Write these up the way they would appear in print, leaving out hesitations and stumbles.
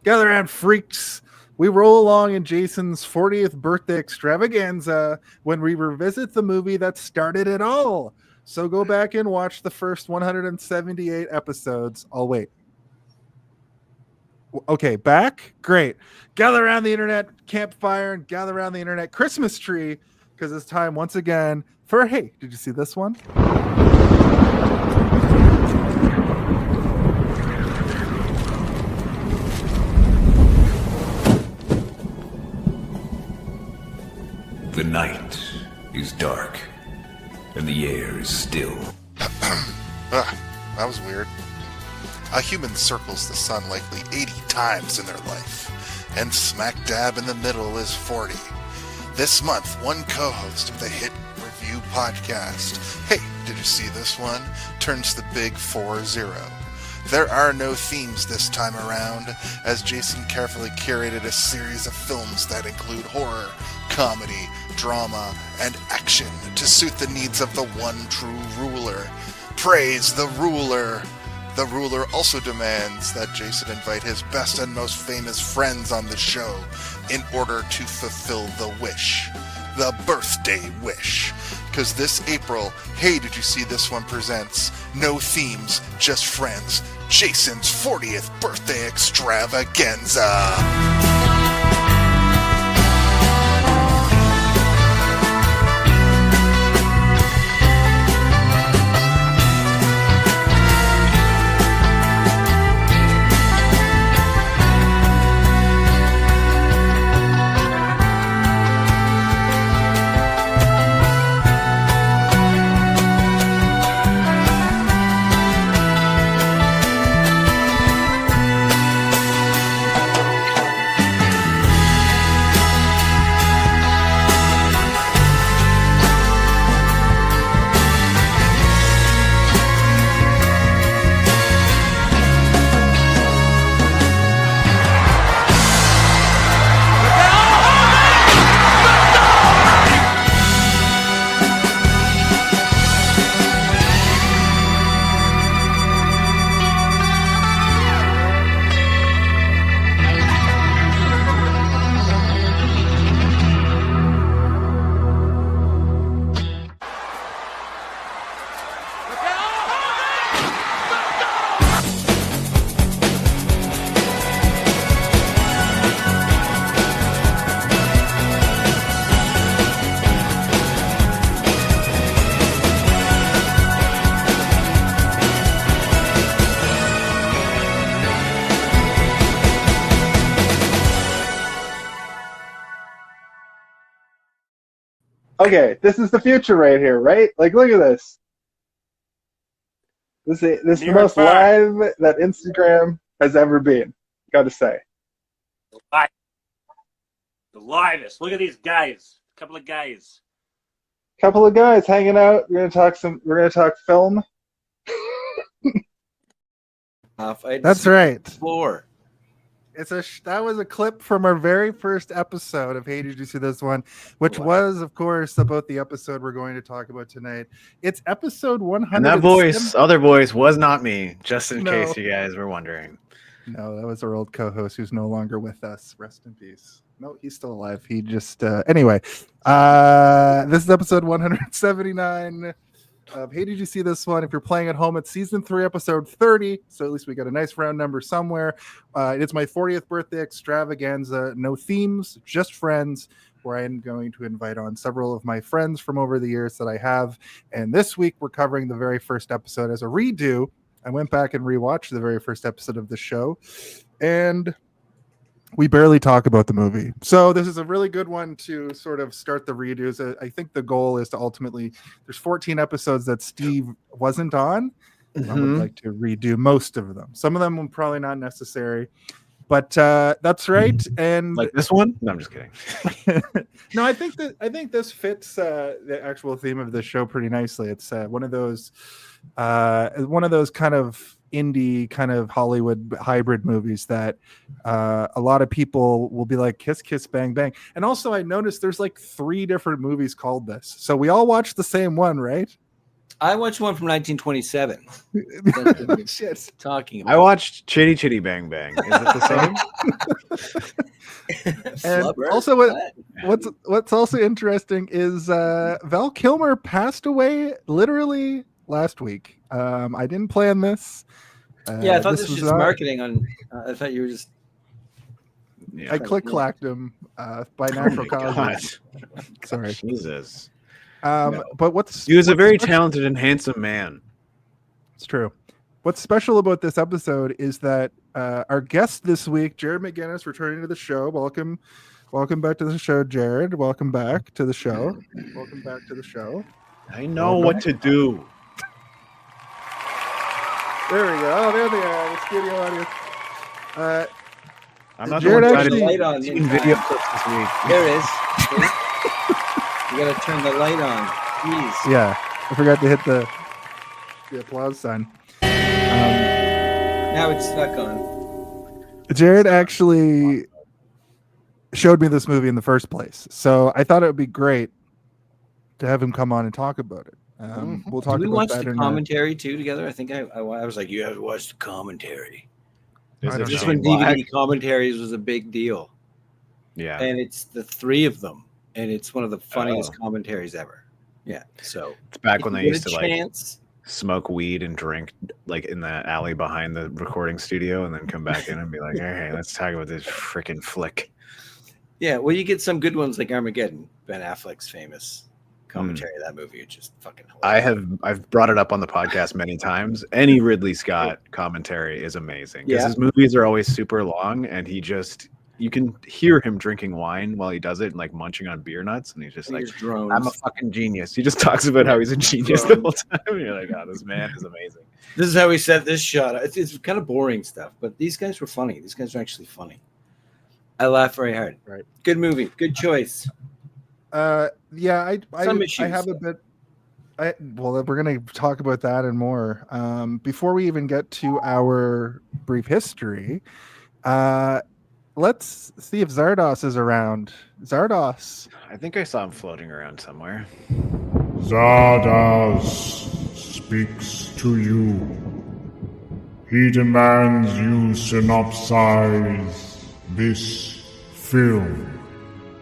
Gather around, freaks. We roll along in Jason's 40th birthday extravaganza when we revisit the movie that started it all. So go back and watch the first 178 episodes. I'll wait. Okay, back? Great. Gather around the internet campfire and gather around the internet Christmas tree because it's time once again for, hey, did you see this one? The night is dark and the air is still. That was weird. A human circles the sun likely 80 times in their life, and smack dab in the middle is 40. This month, one co-host of the hit review podcast, Hey, Did You See This One?, turns the big 4-0. There are no themes this time around, as Jason carefully curated a series of films that include horror, comedy, drama, and action to suit the needs of the one true ruler. Praise the ruler! The ruler also demands that Jason invite his best and most famous friends on the show in order to fulfill the wish. The birthday wish. Because this April, Hey, Did You See This One presents No Themes, Just Friends, Jason's 40th birthday extravaganza. Okay, this is the future right here, right? Like, look at this. This is the most live that Instagram has ever been. Gotta say. The livest. Look at these guys. A couple of guys. Couple of guys hanging out. We're gonna talk film. That's right. Floor. That was a clip from our very first episode of Hey, Did You See This One? Which was, of course, about the episode we're going to talk about tonight. It's episode 100. And that voice, other voice, was not me, just in case you guys were wondering. No, that was our old co-host who's no longer with us. Rest in peace. No, he's still alive. He just... Anyway, this is episode 179. Hey, did you see this one? If you're playing at home, it's season 3, episode 30. So at least we got a nice round number somewhere. It's my 40th birthday extravaganza. No themes, just friends, where I am going to invite on several of my friends from over the years that I have. And this week, we're covering the very first episode as a redo. I went back and rewatched the very first episode of the show. And we barely talk about the movie. So this is a really good one to sort of start the redos. I think the goal is to ultimately, there's 14 episodes that Steve wasn't on. I would like to redo most of them. Some of them will probably not necessary, but that's right. And like this one? No, I'm just kidding. No, I think this fits the actual theme of the show pretty nicely. It's one of those kind of indie kind of Hollywood hybrid movies that a lot of people will be like kiss kiss bang bang. And also I noticed there's like 3 different movies called this, so we all watched the same one, right? I watched one from 1927. That's what we're Shit. talking I about. watched Chitty Chitty Bang Bang. Is it the same? And Flubber? also, what's also interesting is Val Kilmer passed away literally last week. I didn't plan this. Yeah, I thought this was just not- marketing on. I thought you were just. Yeah. I click-clacked him by natural Oh my causes. God. Sorry. Jesus. But He was a very special- talented and handsome man. It's true. What's special about this episode is that our guest this week, Jared McInnis, returning to the show. Welcome back to the show, Jared. Welcome back to the show. Welcome back to the show. I know what to do. There we go. Oh, there they are. The studio audience. I'm not Jared the one actually- Light on seeing in video time. clips this week. There it is. You gotta turn the light on. Jeez. Yeah, I forgot to hit the applause sign. Now it's stuck on. Jared actually showed me this movie in the first place, so I thought it would be great to have him come on and talk about it. We'll talk Did we about watch that the in commentary too together? I think I was like, you have to watch the commentary. Is I it don't Just know. when Shane Black? DVD commentaries was a big deal, Yeah. and it's the three of them, and it's one of the funniest commentaries ever. Yeah, so It's back if when you they get used a to like chance, smoke weed and drink like in the alley behind the recording studio and then come back in and be like, hey, let's talk about this freaking flick. yeah. Well, you get some good ones like Armageddon, Ben Affleck's famous commentary of that movie, which is fucking hilarious. I've brought it up on the podcast many times. Any Ridley Scott commentary is amazing because Yeah. his movies are always super long and you can hear him drinking wine while he does it and like munching on beer nuts and he's just like, There's drones. I'm a fucking genius. He just talks about how he's a genius the whole time. You're like, oh, this man is amazing. This is how we set this shot. It's kind of boring stuff, but these guys were funny. These guys are actually funny. I laugh very hard. Right. Good movie. Good choice. Yeah, I Some I issues, have a though. bit. Well, we're gonna talk about that and more. Before we even get to our brief history, let's see if Zardos is around. Zardos. I think I saw him floating around somewhere. Zardoz speaks to you. He demands you synopsize this film.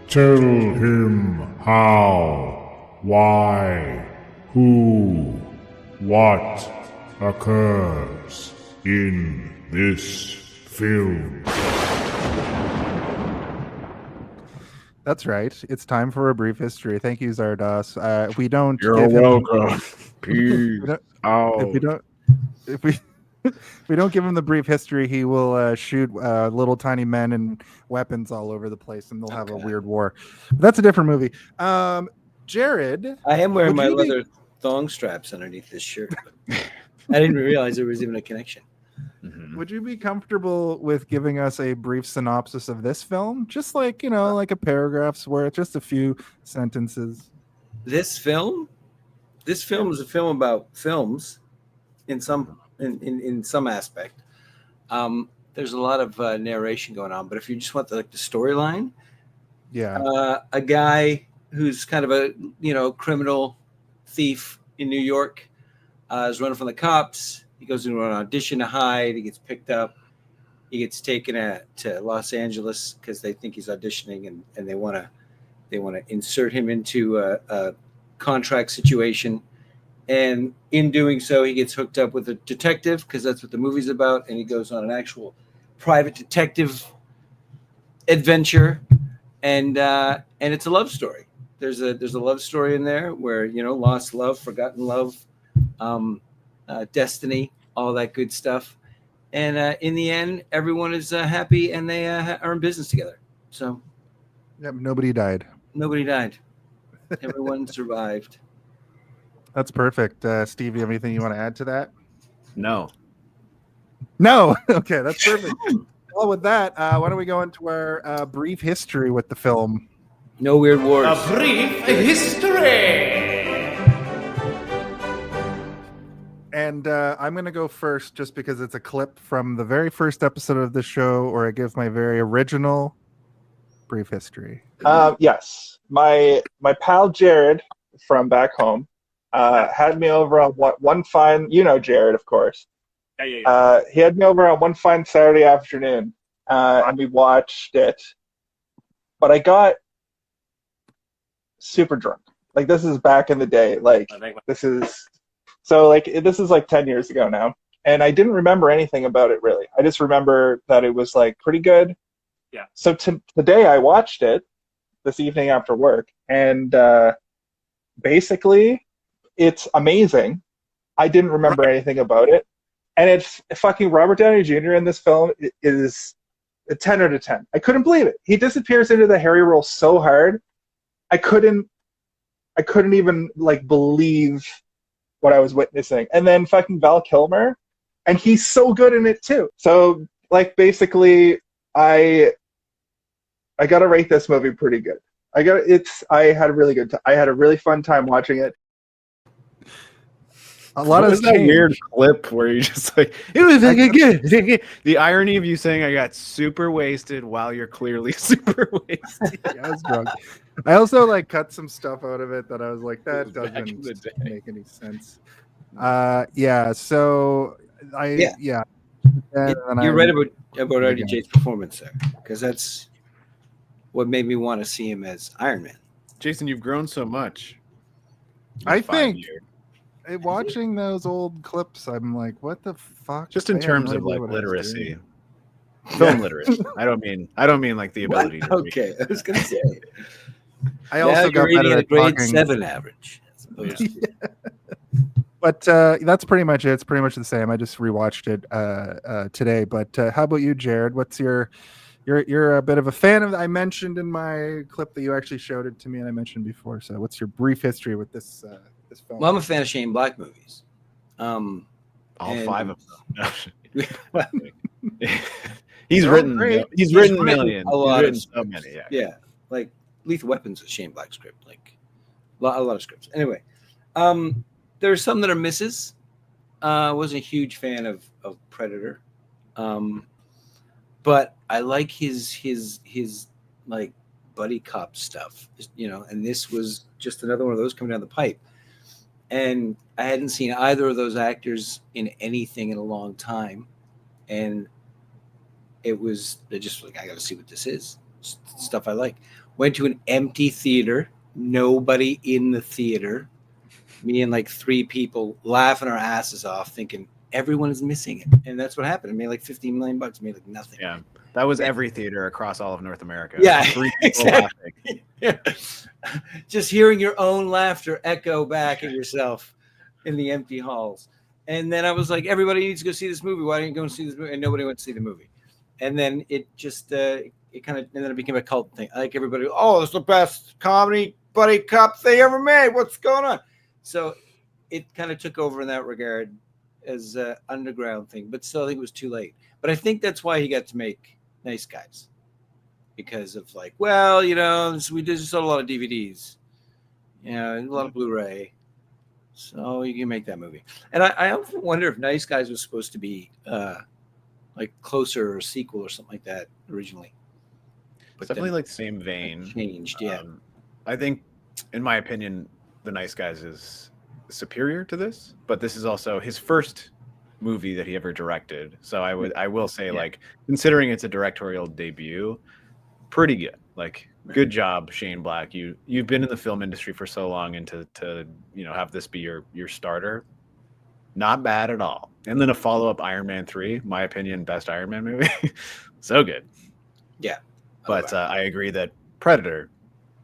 Tell him how, why, who, what occurs in this film. That's right. It's time for a brief history. Thank you, Zardos. We don't. You're give him- welcome. Peace. we don't- Oh, if we if we don't give him the brief history, he will shoot little tiny men and weapons all over the place, and they'll have a Okay. weird war. But that's a different movie. Jared, I am wearing Would my you be- leather thong straps underneath this shirt. I didn't realize there was even a connection. mhm. would you be comfortable with giving us a brief synopsis of this film? Just like, like a paragraph's worth, just a few sentences. This film is a film about films in some aspect. There's a lot of narration going on, but if you just want the storyline, Yeah. a guy who's kind of a criminal thief in New York is running from the cops. He goes into an audition to hide. He gets picked up. He gets taken to Los Angeles because they think he's auditioning, and they want to insert him into a contract situation. And in doing so, he gets hooked up with a detective because that's what the movie's about. And he goes on an actual private detective adventure, and it's a love story. There's a love story in there where lost love, forgotten love, destiny, all that good stuff. And in the end, everyone is happy and they are in business together. So Yep, nobody died. nobody died. Everyone survived. That's perfect. Steve, you have anything you want to add to that? No. No. Okay, that's perfect. Well, with that, why don't we go into our brief history with the film? No weird wars. A brief history. And I'm going to go first just because it's a clip from the very first episode of the show where I give my very original brief history. Yes, my pal Jared from back home had me over on one fine, Jared, of course. Yeah. He had me over on one fine Saturday afternoon, and we watched it. But I got super drunk. Like, this is back in the day. Like, this is 10 years ago now. And I didn't remember anything about it, really. I just remember that it was, like, pretty good. Yeah. So today I watched it this evening after work, and basically it's amazing. I didn't remember anything about it. And it's fucking Robert Downey Jr. in this film is a 10 out of 10. I couldn't believe it. He disappears into the Harry role so hard. I couldn't even like believe what I was witnessing. And then fucking Val Kilmer, and he's so good in it too. So like basically I gotta rate this movie pretty good. I had a really good time. I had a really fun time watching it. A lot of that weird clip where you just like, it was like good. The irony of you saying I got super wasted while you're clearly super wasted. Yeah, I was drunk. I also like cut some stuff out of it that I was like, that doesn't make any sense. Yeah. So You're right about RDJ's performance there, because that's what made me want to see him as Iron Man. Jason, you've grown so much. I think watching those old clips, I'm like, what the fuck? Just in terms of like literacy, film literacy. I don't mean like the ability. To okay, I was gonna say. I also got better at grade talking. 7 average. But that's pretty much it. It's pretty much the same. I just rewatched it today. But how about you, Jared? What's you're a bit of a fan of. I mentioned in my clip that you actually showed it to me, and I mentioned before. So what's your brief history with this film? Well, I'm a fan of Shane Black movies. All 5 of them. He's written millions. He's written so many. Yeah, like Lethal Weapon's a Shane Black script. Like a lot of scripts. Anyway, there are some that are misses. I wasn't a huge fan of Predator, but I like his like buddy cop stuff. And this was just another one of those coming down the pipe. And I hadn't seen either of those actors in anything in a long time. And they're just like, I got to see what this is. Stuff I like. Went to an empty theater, nobody in the theater. Me and like 3 people laughing our asses off, thinking everyone is missing it. And that's what happened. It made like $15 million. It made like nothing. Yeah. That was every theater across all of North America. Yeah. 3 people laughing. Yeah. Just hearing your own laughter echo back at yourself in the empty halls. And then I was like, everybody needs to go see this movie. Why don't you go and see this movie? And nobody went to see the movie. And then it just, and then it became a cult thing. Like everybody, it's the best comedy buddy cop they ever made. What's going on? So it kind of took over in that regard as an underground thing. But still, I think it was too late. But I think that's why he got to make Nice Guys. Because of like, we just sold a lot of DVDs, a lot of Blu-ray, so you can make that movie. And I often wonder if Nice Guys was supposed to be like closer or a sequel or something like that originally. But it's definitely like the same vein. Changed, yeah. I think, in my opinion, The Nice Guys is superior to this, but this is also his first movie that he ever directed. So I will say, like, considering it's a directorial debut, pretty good. Like, good job, Shane Black. You've been in the film industry for so long, and to have this be your starter, not bad at all. And then a follow-up, Iron Man 3, my opinion, best Iron Man movie. So good. Yeah. But I agree that Predator,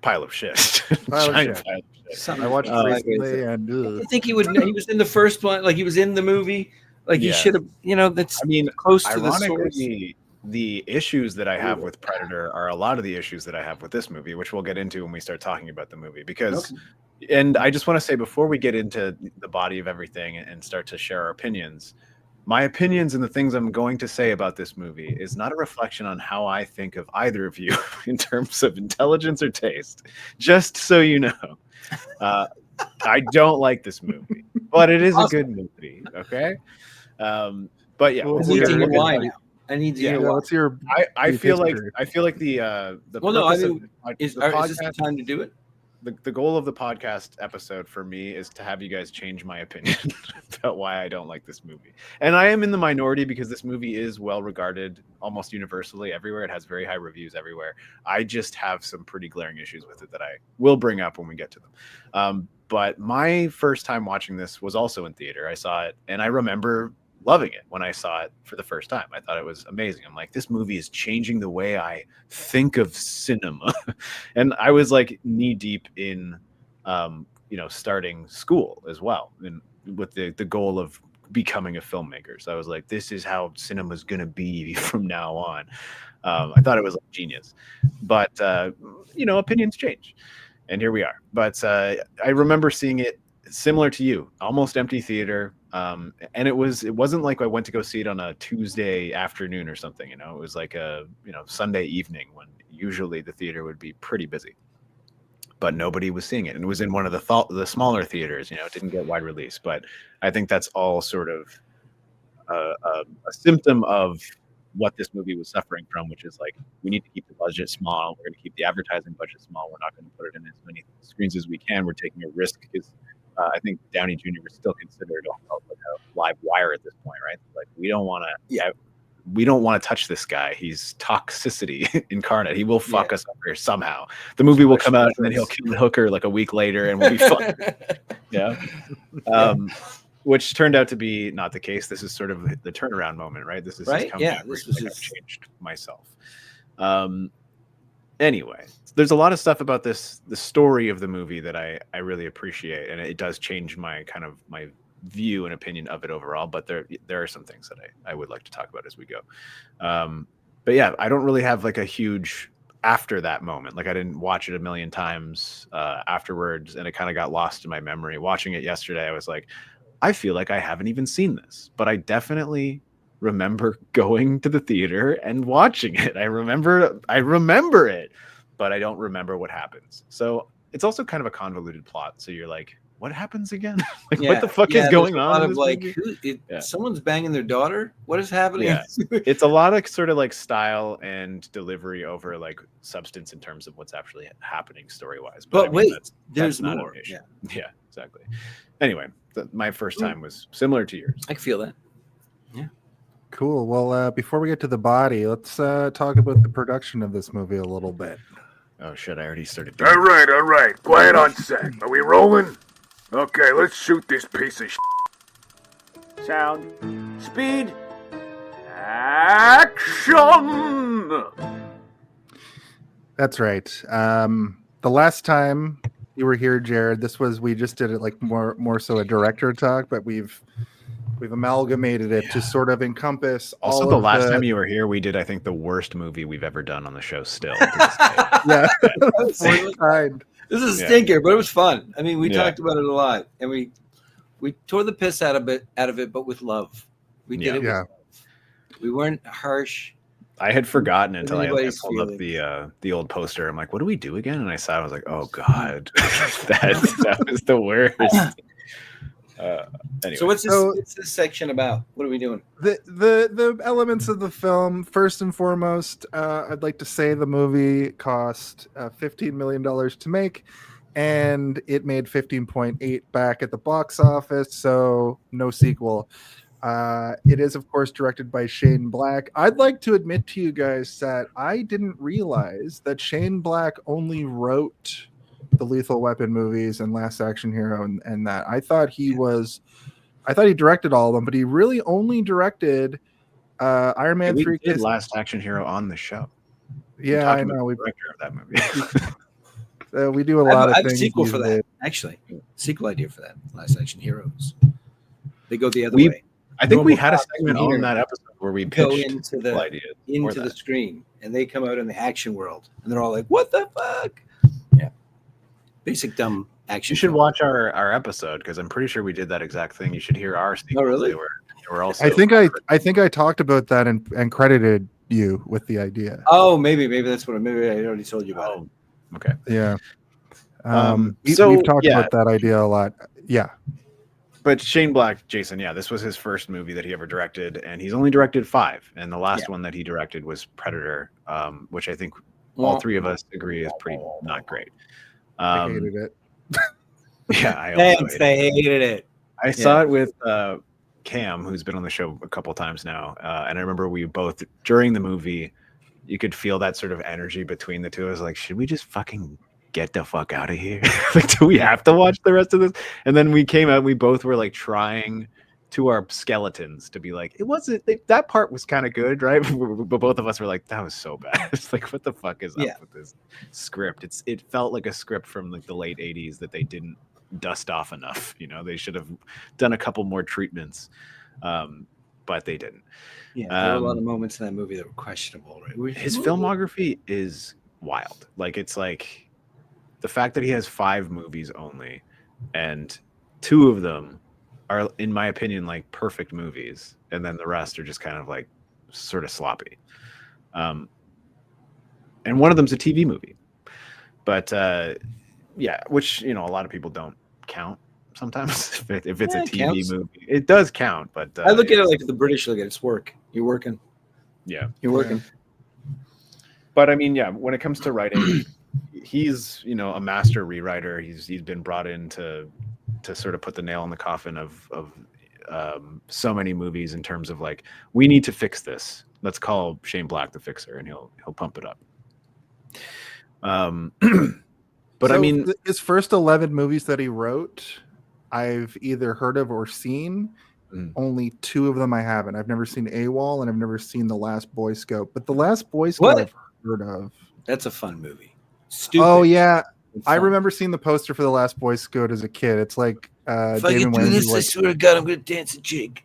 pile of shit. Pile of shit. I watched it recently, and I think he was in the first one, like he was in the movie. Like he should have, that's close to the source. The issues that I have with Predator are a lot of the issues that I have with this movie, which we'll get into when we start talking about the movie. Because, and I just want to say before we get into the body of everything and start to share our opinions, my opinions and the things I'm going to say about this movie is not a reflection on how I think of either of you in terms of intelligence or taste. Just so you know, I don't like this movie, but it is a good movie. Okay. But yeah, I need to hear why now. I need to hear why. What's your? I feel like the. Well, no. I mean, is this the time to do it? the goal of the podcast episode for me is to have you guys change my opinion about why I don't like this movie. And I am in the minority because this movie is well regarded almost universally everywhere. It has very high reviews everywhere. I just have some pretty glaring issues with it that I will bring up when we get to them. But my first time watching this was also in theater. I saw it and I remember loving it when I saw it for the first time. I thought it was amazing. I'm like, this movie is changing the way I think of cinema. And I was like knee deep in, starting school as well, and with the goal of becoming a filmmaker. So I was like, this is how cinema is going to be from now on. I thought it was like genius, but opinions change, and here we are. But I remember seeing it similar to you, almost empty theater. And it wasn't like I went to go see it on a Tuesday afternoon or something, it was like a, Sunday evening when usually the theater would be pretty busy, but nobody was seeing it. And it was in one of the smaller theaters, it didn't get wide release, but I think that's all sort of a symptom of what this movie was suffering from, which is like, we need to keep the budget small. We're going to keep the advertising budget small. We're not going to put it in as many screens as we can. We're taking a risk because I think Downey Jr. was still considered like a live wire at this point, right? Like we don't want to touch this guy. He's toxicity incarnate. He will fuck us over somehow. The movie will come out and then he'll kill the hooker like a week later and we'll be fine. Which turned out to be not the case. This is sort of the turnaround moment, right? This is right. His comeback. This was I've changed myself. Anyway, there's a lot of stuff about the story of the movie that I really appreciate, and it does change my view and opinion of it overall. But there are some things that I would like to talk about as we go. But yeah, I don't really have like a huge after that moment. Like I didn't watch it a million times afterwards, and it kind of got lost in my memory. Watching it yesterday, I was like, I feel like I haven't even seen this, but I definitely remember going to the theater and watching it. I remember it, but I don't remember what happens. So it's also kind of a convoluted plot. So you're like, what happens again? What the fuck is going on? Of like, someone's banging their daughter. What is happening? Yeah. It's a lot of sort of like style and delivery over like substance in terms of what's actually happening story wise. But wait, there's more. Yeah, exactly. Anyway, my first time was similar to yours. I can feel that. Yeah. Cool. Well, before we get to the body, let's talk about the production of this movie a little bit. Oh shit! I already started. All right. Quiet on set. Are we rolling? Okay, let's shoot this piece of shit. Sound, speed, action. That's right. The last time you were here, Jared, we just did it like more so a director talk, but we've amalgamated it to sort of encompass also all the of last time you were here, we did I think the worst movie we've ever done on the show still. Yeah. This is a stinker, but it was fun. I mean, we talked about it a lot, and we tore the piss out of it, but with love. We did it with love. We weren't harsh. I had forgotten until I pulled up the old poster. I'm like, what do we do again? And I saw it. I was like, oh God, that was the worst. Anyway. So what's this section about? What are we doing? The elements of the film. First and foremost, I'd like to say the movie cost $15 million to make, and it made 15.8 back at the box office. So no sequel. It is, of course, directed by Shane Black. I'd like to admit to you guys that I didn't realize that Shane Black only wrote the Lethal Weapon movies and Last Action Hero and that. I thought he directed all of them, but he really only directed Iron Man 3. We did Last Action Hero on the show. Yeah, I know. We director of that movie. We do a lot of things. I have a sequel for that, actually. Sequel idea for that. Last Action Heroes. They go the other way. I think we had a segment on that episode where we go pitched into the screen, and they come out in the action world, and they're all like, "What the fuck?" Yeah, basic dumb action. You should watch our episode because I'm pretty sure we did that exact thing. You should hear our sequel. Oh, really? They were also. I think I talked about that and credited you with the idea. Oh, maybe that's what. Maybe I already told you about it. Okay. Yeah. We've talked about that idea a lot. Yeah. But Shane Black, Jason, this was his first movie that he ever directed, and he's only directed 5. And the last one that he directed was Predator, which I think all three of us agree is pretty not great. I hated it. Yeah, I also hated it. I saw it with Cam, who's been on the show a couple times now, and I remember we both during the movie, you could feel that sort of energy between the two. I was like, should we just fucking get the fuck out of here? Like, do we have to watch the rest of this? And then we came out, we both were like trying to our skeletons to be like, it wasn't that part was kind of good, right? But both of us were like, that was so bad. It's like, what the fuck is up with this script? It felt like a script from like the late 80s that they didn't dust off enough. You know, they should have done a couple more treatments, but they didn't. Yeah, there were a lot of moments in that movie that were questionable, right? His filmography is wild. Like, it's like the fact that he has 5 movies only, and 2 of them are, in my opinion, like perfect movies, and then the rest are just kind of like sort of sloppy. And one of them's a TV movie, but yeah, which, you know, a lot of people don't count sometimes. if it's a TV movie, it does count. But I look at it like the British look at it. It's work. You're working. Yeah, you're working. But I mean, yeah, when it comes to writing, he's, you know, a master rewriter. He's been brought in to sort of put the nail in the coffin of so many movies in terms of like, we need to fix this. Let's call Shane Black the fixer, and he'll pump it up. But so I mean, his first 11 movies that he wrote, I've either heard of or seen. Only 2 of them I haven't. I've never seen AWOL, and I've never seen The Last Boy Scout. But The Last Boy Scout I've heard of. That's a fun movie. Stupid. Oh yeah, I remember seeing the poster for The Last Boy Scout as a kid. It's like if I can do this, I swear to God, I'm going to dance a jig.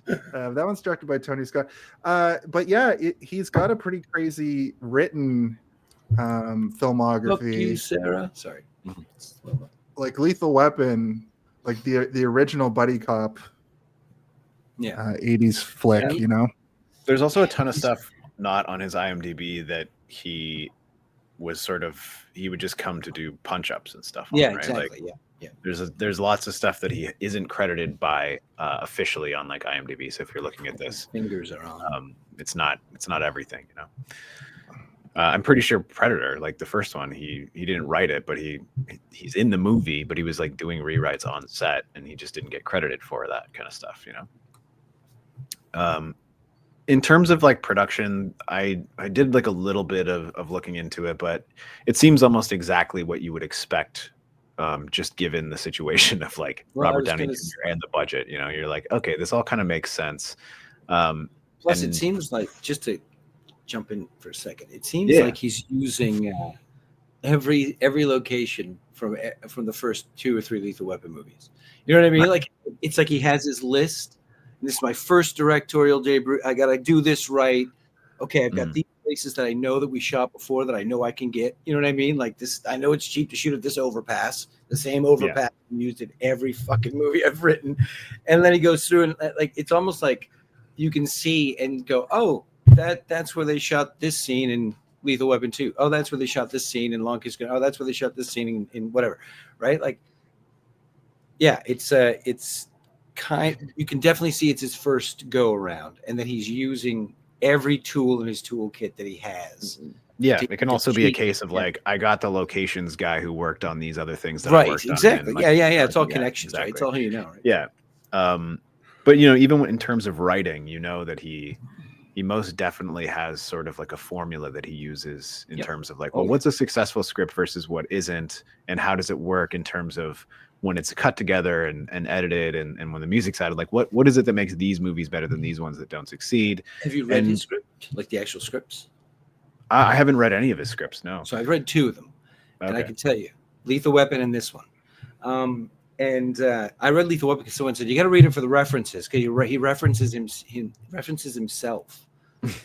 That one's directed by Tony Scott. But yeah, he's got a pretty crazy written filmography. Look you, Sarah. Sorry. Like Lethal Weapon, like the original buddy cop 80s flick, you know? There's also a ton of stuff not on his IMDb that he was he would just come to do punch-ups and stuff on, right? Exactly. Like, yeah. There's lots of stuff that he isn't credited by officially on like IMDb. So if you're looking at this, fingers are on. It's not everything, you know. I'm pretty sure Predator, like the first one, he didn't write it, but he's in the movie, but he was like doing rewrites on set, and he just didn't get credited for that kind of stuff, you know. In terms of like production, I did like a little bit of looking into it, but it seems almost exactly what you would expect, just given the situation of like Robert Downey Jr. and the budget. You know, you're like, okay, this all kind of makes sense. Plus, it seems like, just to jump in for a second, it seems like he's using every location from the first 2 or 3 Lethal Weapon movies. You know what I mean? Like, it's like he has his list. This is my first directorial debut. I got to do this right. Okay, I've got these places that I know that we shot before that I know I can get. You know what I mean? Like this, I know it's cheap to shoot at this overpass, the same overpass used in every fucking movie I've written. And then he goes through and like, it's almost like you can see and go, oh, that's where they shot this scene in Lethal Weapon 2. Oh, that's where they shot this scene in Long Kiss Goodnight. Oh, that's where they shot this scene in whatever. Right? Like, yeah, it's you can definitely see it's his first go around, and that he's using every tool in his toolkit that he has. Yeah, it can also be a case of like, I got the locations guy who worked on these other things that I worked on. Exactly. Like, yeah. It's all connections, right? It's all who you know, right? Yeah. But you know, even in terms of writing, you know that he most definitely has sort of like a formula that he uses in terms of like, well, what's a successful script versus what isn't, and how does it work in terms of when it's cut together and edited, and when the music's added, like what is it that makes these movies better than these ones that don't succeed? Have you read his script, like the actual scripts? I haven't read any of his scripts, no. So I've read 2 of them, and I can tell you, Lethal Weapon and this one. And I read Lethal Weapon because someone said you got to read it for the references, because he references himself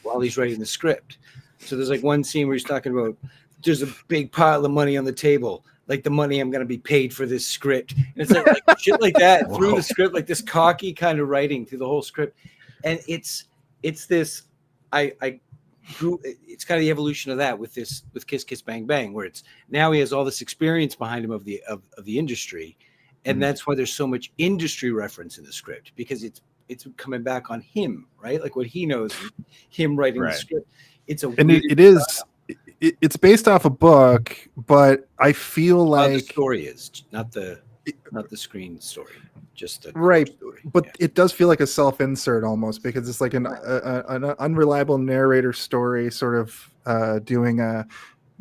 while he's writing the script. So there's like one scene where he's talking about there's a big pile of money on the table, like the money I'm going to be paid for this script. And it's like shit like that through the script, like this cocky kind of writing through the whole script. And it's this, I grew, it's kind of the evolution of that with Kiss Kiss Bang Bang, where it's now he has all this experience behind him of the industry. And that's why there's so much industry reference in the script, because it's coming back on him, right? Like what he knows, him writing the script. It's a and it is it's based off a book, but I feel the like story is not the screen story, just the right. story. But Yeah. it does feel like a self-insert almost, because it's like an unreliable narrator story, sort of doing a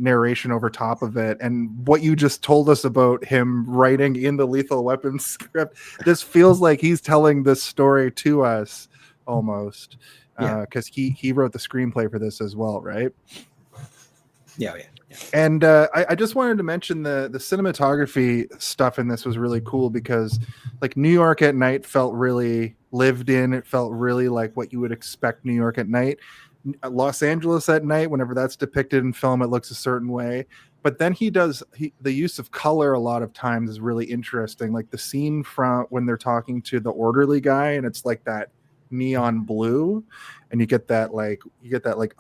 narration over top of it. And what you just told us about him writing in the Lethal Weapon script, this feels like he's telling this story to us almost, because he wrote the screenplay for this as well, right? Yeah. And I just wanted to mention the cinematography stuff in this was really cool, because like New York at night felt really lived in. It felt really like what you would expect New York at night. Los Angeles at night, whenever that's depicted in film, it looks a certain way. But then the use of color a lot of times is really interesting. Like the scene from when they're talking to the orderly guy, and it's like that neon blue, and you get that like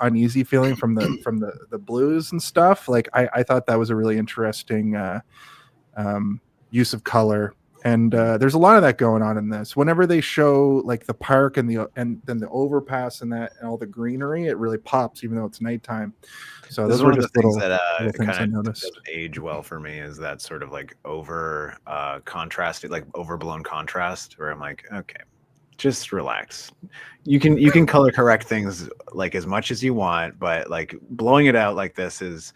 uneasy feeling from the blues and stuff. Like I thought that was a really interesting use of color. And there's a lot of that going on in this. Whenever they show like the park and then the overpass and that and all the greenery, it really pops, even though it's nighttime. So This those is were one of just the things little that things I kind of noticed. doesn't age well for me, is that sort of like over contrasted, like overblown contrast, where I'm like, okay, just relax. You can color correct things like as much as you want, but like blowing it out like this is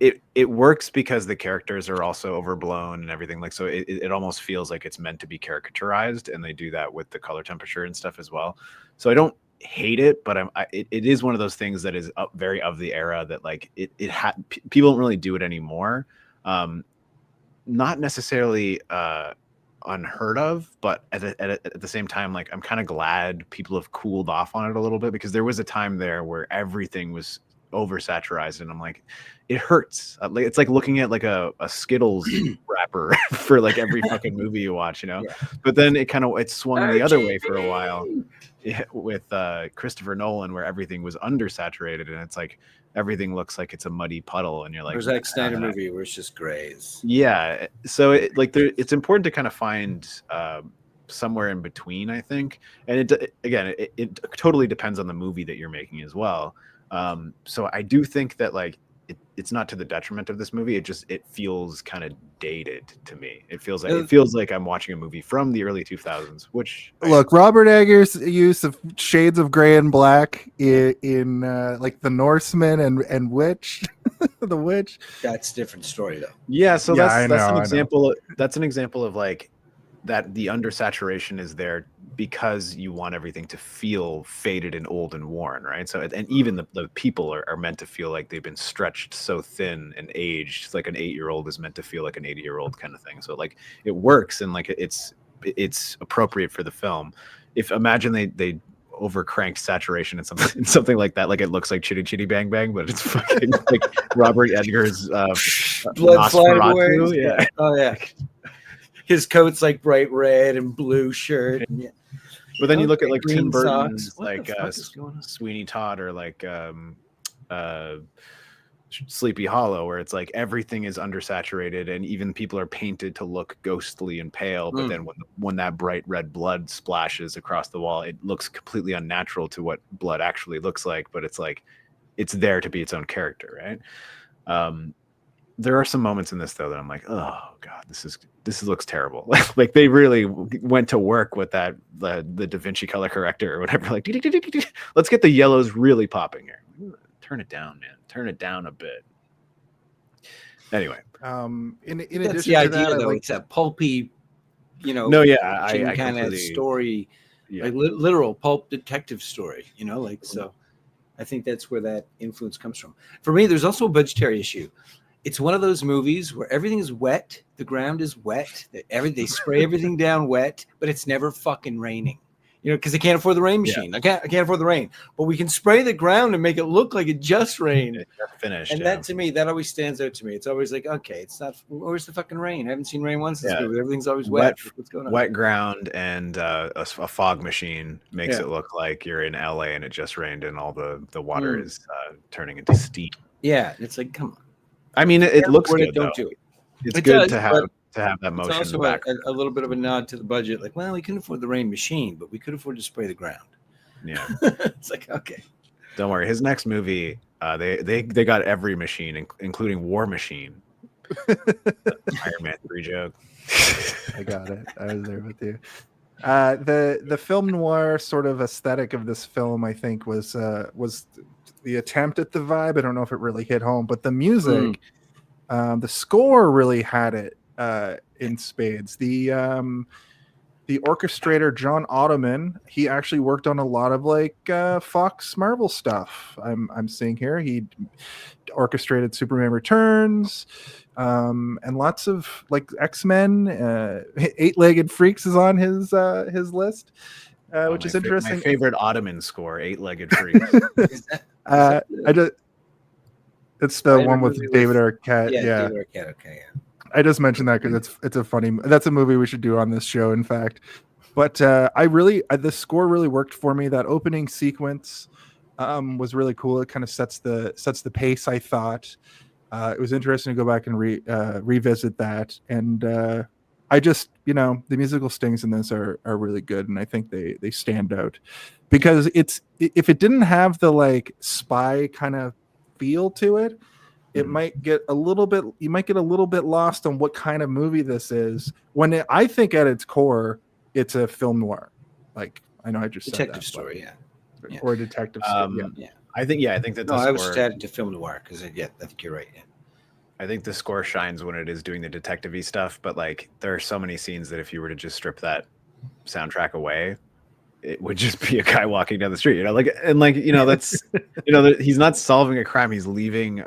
it works because the characters are also overblown and everything. Like, so it almost feels like it's meant to be caricaturized, and they do that with the color temperature and stuff as well. So I don't hate it, but it is one of those things that is very of the era, that like people don't really do it anymore. Not necessarily unheard of, but at the same time, like I'm kind of glad people have cooled off on it a little bit, because there was a time there where everything was oversaturated, and I'm like, it hurts. Like it's like looking at like a Skittles wrapper for like every fucking movie you watch, you know. Yeah. But then it swung the other way for a while with Christopher Nolan, where everything was undersaturated, and it's like everything looks like it's a muddy puddle, and you're like, there's that Snyder movie where it's just grays. Yeah, so it's important to kind of find somewhere in between, I think. And it totally depends on the movie that you're making as well. So I do think that like it's not to the detriment of this movie. It feels kind of dated to me. It feels like I'm watching a movie from the early 2000s. Which look, Robert Eggers' use of shades of gray and black in like the Norseman and Witch, the Witch. That's a different story though. Yeah, so yeah, that's an example. That's an example of like that the undersaturation is there because you want everything to feel faded and old and worn, right? So, and even the people are meant to feel like they've been stretched so thin and aged. It's like an 8-year-old is meant to feel like an 80-year-old kind of thing. So like it works, and like it's appropriate for the film. If imagine they overcranked saturation and something like that, like it looks like Chitty Chitty Bang Bang, but it's fucking like Robert Eggers' blood flying away. Yeah. Oh yeah. His coat's like bright red and blue shirt. And yeah. But then you look at like Tim Burton's Burton's like Sweeney Todd, or like Sleepy Hollow, where it's like everything is undersaturated and even people are painted to look ghostly and pale. But then when that bright red blood splashes across the wall, it looks completely unnatural to what blood actually looks like. But it's like it's there to be its own character, right? There are some moments in this though that I'm like, oh god, this looks terrible. Like they really went to work with that the Da Vinci color corrector or whatever. Like, let's get the yellows really popping here. Turn it down, man. Turn it down a bit. Anyway, in that's addition the to idea, that, though. It's that pulpy, No, yeah, I kind of story, like literal pulp detective story. Like so. I think that's where that influence comes from. For me, there's also a budgetary issue. It's one of those movies where everything is wet, the ground is wet, they spray everything down wet, but it's never fucking raining. Because they can't afford the rain machine. Yeah. I can't afford the rain, but we can spray the ground and make it look like it just rained. Finished. And that to me, that always stands out to me. It's always like, okay, it's not. Where's the fucking rain? I haven't seen rain once. Yeah. Everything's always wet. What's going on? Wet ground and a fog machine makes it look like you're in LA and it just rained and all the water is turning into steam. Yeah, it's like, come on. I mean, it looks good. Don't do it. It's good to have that motion. It's also a little bit of a nod to the budget. Like, well, we couldn't afford the rain machine, but we could afford to spray the ground. Yeah. It's like, okay. Don't worry. His next movie They got every machine, including War Machine. Iron Man 3 joke. I got it. I was there with you. The film noir sort of aesthetic of this film, I think, was the attempt at the vibe. I don't know if it really hit home, but the music, the score really had it in spades. The orchestrator John Ottoman, he actually worked on a lot of like Fox Marvel stuff. I'm seeing here he orchestrated Superman Returns, and lots of like X-Men. Eight-Legged Freaks is on his list, which is interesting. My favorite Ottoman score, Eight-Legged Freaks. It's the one with David Arquette. Yeah, David Arquette. Okay, yeah. I just mentioned that because it's a funny. That's a movie we should do on this show, in fact. But the score really worked for me. That opening sequence was really cool. It kind of sets the pace, I thought. It was interesting to go back and revisit that. And I just, the musical stings in this are really good, and I think they stand out because if it didn't have the like spy kind of feel to it, it might get a little bit lost on what kind of movie this is, when I think at its core it's a film noir. Like, I know I just detective said that, story, yeah. Or a detective story. Yeah. I think that I was added to film noir because I think you're right. Yeah. I think the score shines when it is doing the detective-y stuff, but like there are so many scenes that if you were to just strip that soundtrack away, it would just be a guy walking down the street, that's, he's not solving a crime. He's leaving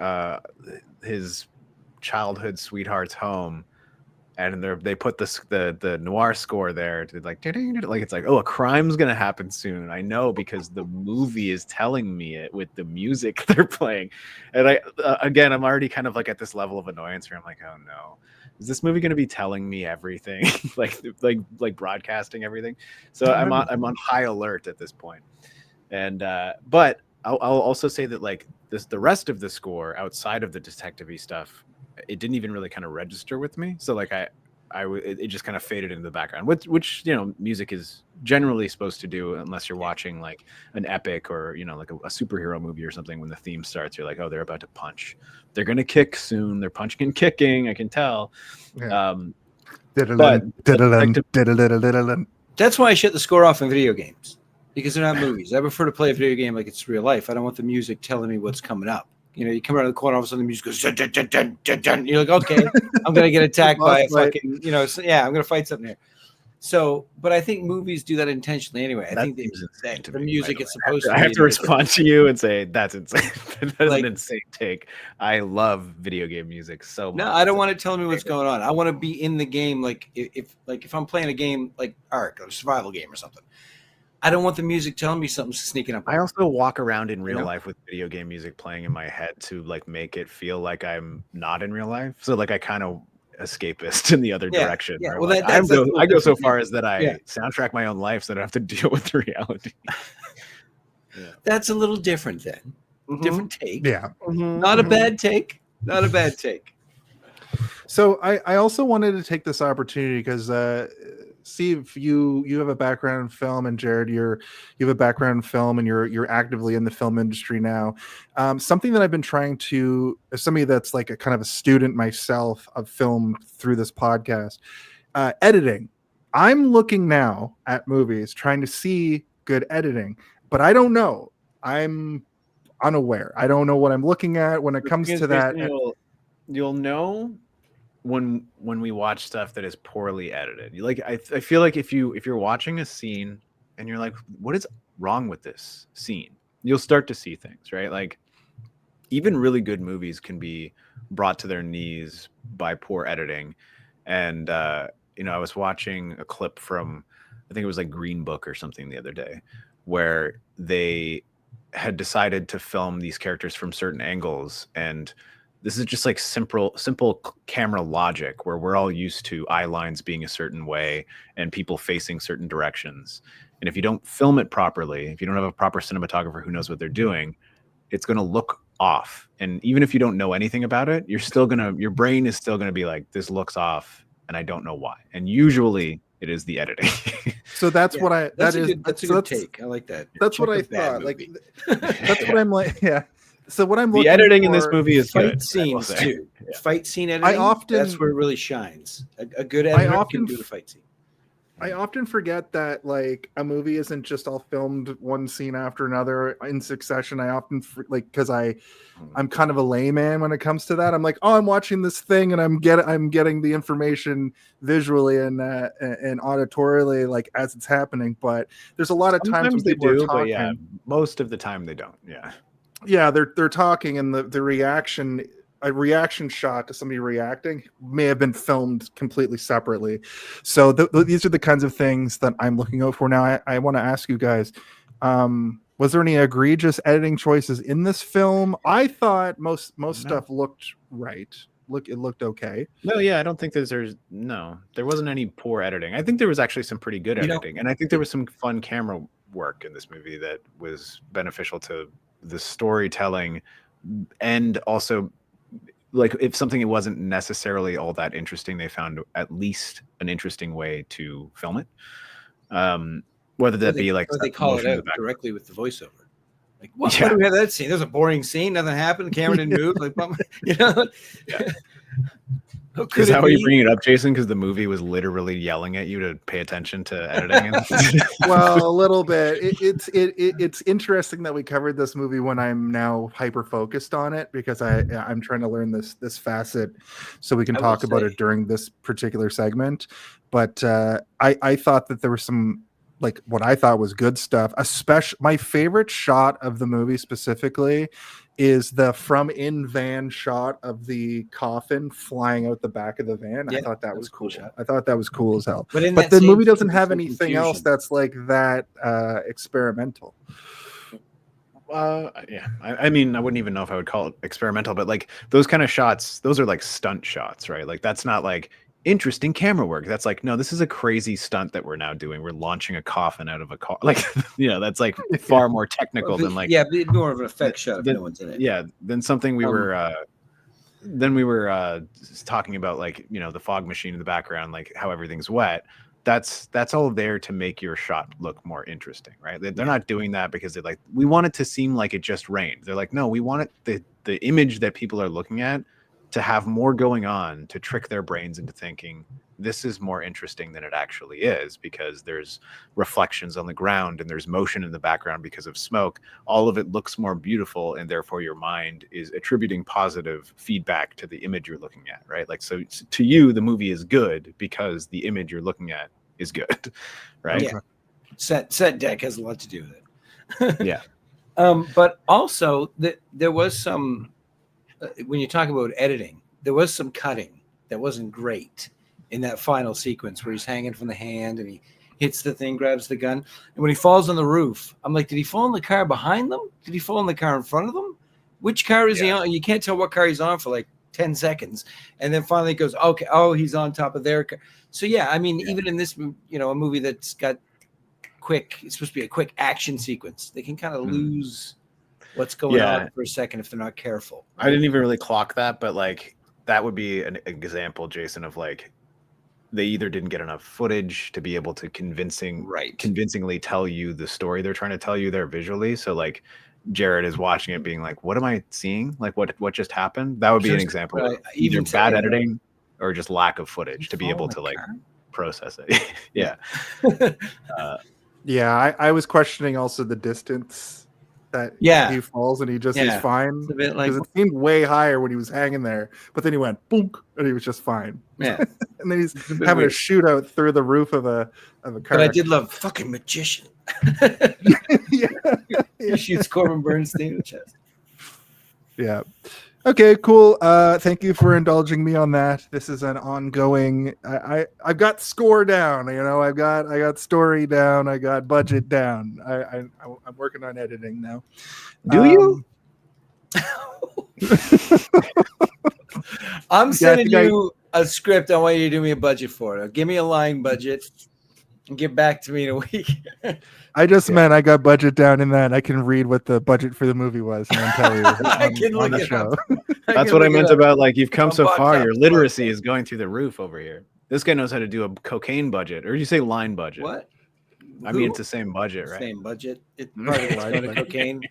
his childhood sweetheart's home, and they put the noir score there to like it's like, oh, a crime's gonna happen soon. I know, because the movie is telling me it with the music they're playing. And I'm already kind of like at this level of annoyance where I'm like, oh no, is this movie going to be telling me everything, like broadcasting everything? So I'm on high alert at this point. And but I'll also say that like the rest of the score outside of the detective-y stuff, it didn't even really kind of register with me. So like it just kind of faded into the background, which music is generally supposed to do, unless you're watching like an epic or like a superhero movie or something. When the theme starts, you're like, oh, they're about to punch, they're gonna kick soon, they're punching and kicking, I can tell. Yeah. That's why I shut the score off in video games, because they're not movies. I prefer to play a video game like it's real life. I don't want the music telling me what's coming up. You come around the corner, all of a sudden the music goes dun, dun, dun, dun, dun, dun. You're like, okay, I'm gonna get attacked by a fucking, so, yeah, I'm gonna fight something here. So, but I think movies do that intentionally anyway. I think the music is supposed to. I have to respond to you and say that's insane. That's an insane take. I love video game music so much. No, I don't want it telling me what's going on. I want to be in the game. Like if I'm playing a game like Ark, a survival game or something, I don't want the music telling me something's sneaking up. I also walk around in real life with video game music playing in my head to like make it feel like I'm not in real life. So like I kind of escapist in the other direction. Yeah. Well, I go so far as that I soundtrack my own life so I don't have to deal with the reality. That's a little different then. Different take. Yeah. Not a bad take. Not a bad take. So I also wanted to take this opportunity because Steve, you have a background in film, and Jared, you have a background in film, and you're actively in the film industry now. Something that I've been trying to, as somebody that's like a kind of a student myself of film through this podcast, editing. I'm looking now at movies, trying to see good editing, but I don't know. I'm unaware. I don't know what I'm looking at when it comes to that. You'll know when we watch stuff that is poorly edited. I feel like if you're watching a scene and you're like, what is wrong with this scene, you'll start to see things, right? Like even really good movies can be brought to their knees by poor editing. And I was watching a clip from, I think it was like Green Book or something the other day, where they had decided to film these characters from certain angles, and this is just like simple camera logic where we're all used to eye lines being a certain way and people facing certain directions. And if you don't film it properly, if you don't have a proper cinematographer who knows what they're doing, it's going to look off. And even if you don't know anything about it, your brain is still going to be like, this looks off and I don't know why. And usually it is the editing. So that's what that's a good take. I like that. That's what I thought. Like, that's what I'm like. Yeah. So what I'm The looking editing in this for- movie is Fight good. scenes too. Fight scene editing. I often- that's where it really shines. A good editor often can do the fight scene. I often forget that like a movie isn't just all filmed one scene after another in succession. I often because I'm kind of a layman when it comes to that. I'm like, oh, I'm watching this thing and I'm getting the information visually and auditorily like as it's happening. But there's a lot of times when they people are do, talking. but yeah, most of the time they don't. Yeah. Yeah, they're talking, and the reaction, a reaction shot to somebody reacting may have been filmed completely separately. So these are the kinds of things that I'm looking out for. Now, I want to ask you guys, was there any egregious editing choices in this film? I thought most stuff looked right. It looked okay. No, yeah, I don't think there wasn't any poor editing. I think there was actually some pretty good editing, and I think there was some fun camera work in this movie that was beneficial to the storytelling, and also like if something wasn't necessarily all that interesting, they found at least an interesting way to film it. Whether that be like they call it out directly with the voiceover. Like, what Yeah. do we have that scene? There's a boring scene, nothing happened, the camera didn't move. Like, you know, Is that why you bring it up, Jason? Because the movie was literally yelling at you to pay attention to editing. Well, a little bit. It's interesting that we covered this movie when I'm now hyper focused on it, because I'm trying to learn this facet so we can talk about it during this particular segment. But I thought that there was some, like, what I thought was good stuff. Especially my favorite shot of the movie specifically is the from in van shot of the coffin flying out the back of the van. Yeah, I thought that was cool. shot. I thought that was cool as hell. But the movie doesn't have anything else that's like that experimental. Yeah, I mean, I wouldn't even know if I would call it experimental, but like those kind of shots, those are like stunt shots, right? Like that's not like interesting camera work. That's like, no, this is a crazy stunt that we're now doing. We're launching a coffin out of a car. Like, that's like far more technical than like, more of an effect shot if no one's in it. Yeah, than something we were talking about, like, the fog machine in the background, like how everything's wet. That's all there to make your shot look more interesting, right? They're not doing that because they're like, we want it to seem like it just rained. They're like, no, we want it, the image that people are looking at to have more going on, to trick their brains into thinking this is more interesting than it actually is, because there's reflections on the ground and there's motion in the background because of smoke. All of it looks more beautiful, and therefore your mind is attributing positive feedback to the image you're looking at, right? Like, so to you, the movie is good because the image you're looking at is good, right? Yeah. Set deck has a lot to do with it. Yeah. But also there was some, when you talk about editing, there was some cutting that wasn't great in that final sequence where he's hanging from the hand and he hits the thing, grabs the gun. And when he falls on the roof, I'm like, did he fall in the car behind them? Did he fall in the car in front of them? Which car is he on? You can't tell what car he's on for like 10 seconds. And then finally it goes, okay, he's on top of their car. So yeah, I mean, even in this, a movie that's got it's supposed to be a quick action sequence, they can kind of lose what's going on for a second if they're not careful. I didn't even really clock that, but like that would be an example, Jason, of like they either didn't get enough footage to be able to convincingly tell you the story they're trying to tell you there visually. So like Jared is watching it being like, what am I seeing? Like what just happened? That would be an example of either bad editing or just lack of footage to be able to like process it. Yeah. I was questioning also the distance that he falls and he just is fine. It's a bit like, because it seemed way higher when he was hanging there, but then he went boom and he was just fine. Yeah. And then he's having a shootout through the roof of a car. But I did love fucking magician. He shoots Corbin Bernsen in the chest. Yeah. Okay, cool. Thank you for indulging me on that. This is an ongoing. I've got score down. I got story down. I got budget down. I'm working on editing now. Do you? I'm sending you a script. I want you to do me a budget for it. Give me a line budget and get back to me in a week. I just meant I got budget down in that I can read what the budget for the movie was and then tell you on the show. That's what I meant about like you've come so far. Your literacy is going through the roof over here. This guy knows how to do a cocaine budget, or you say line budget? What? I mean, it's the same budget, right? Same budget. It's part of cocaine.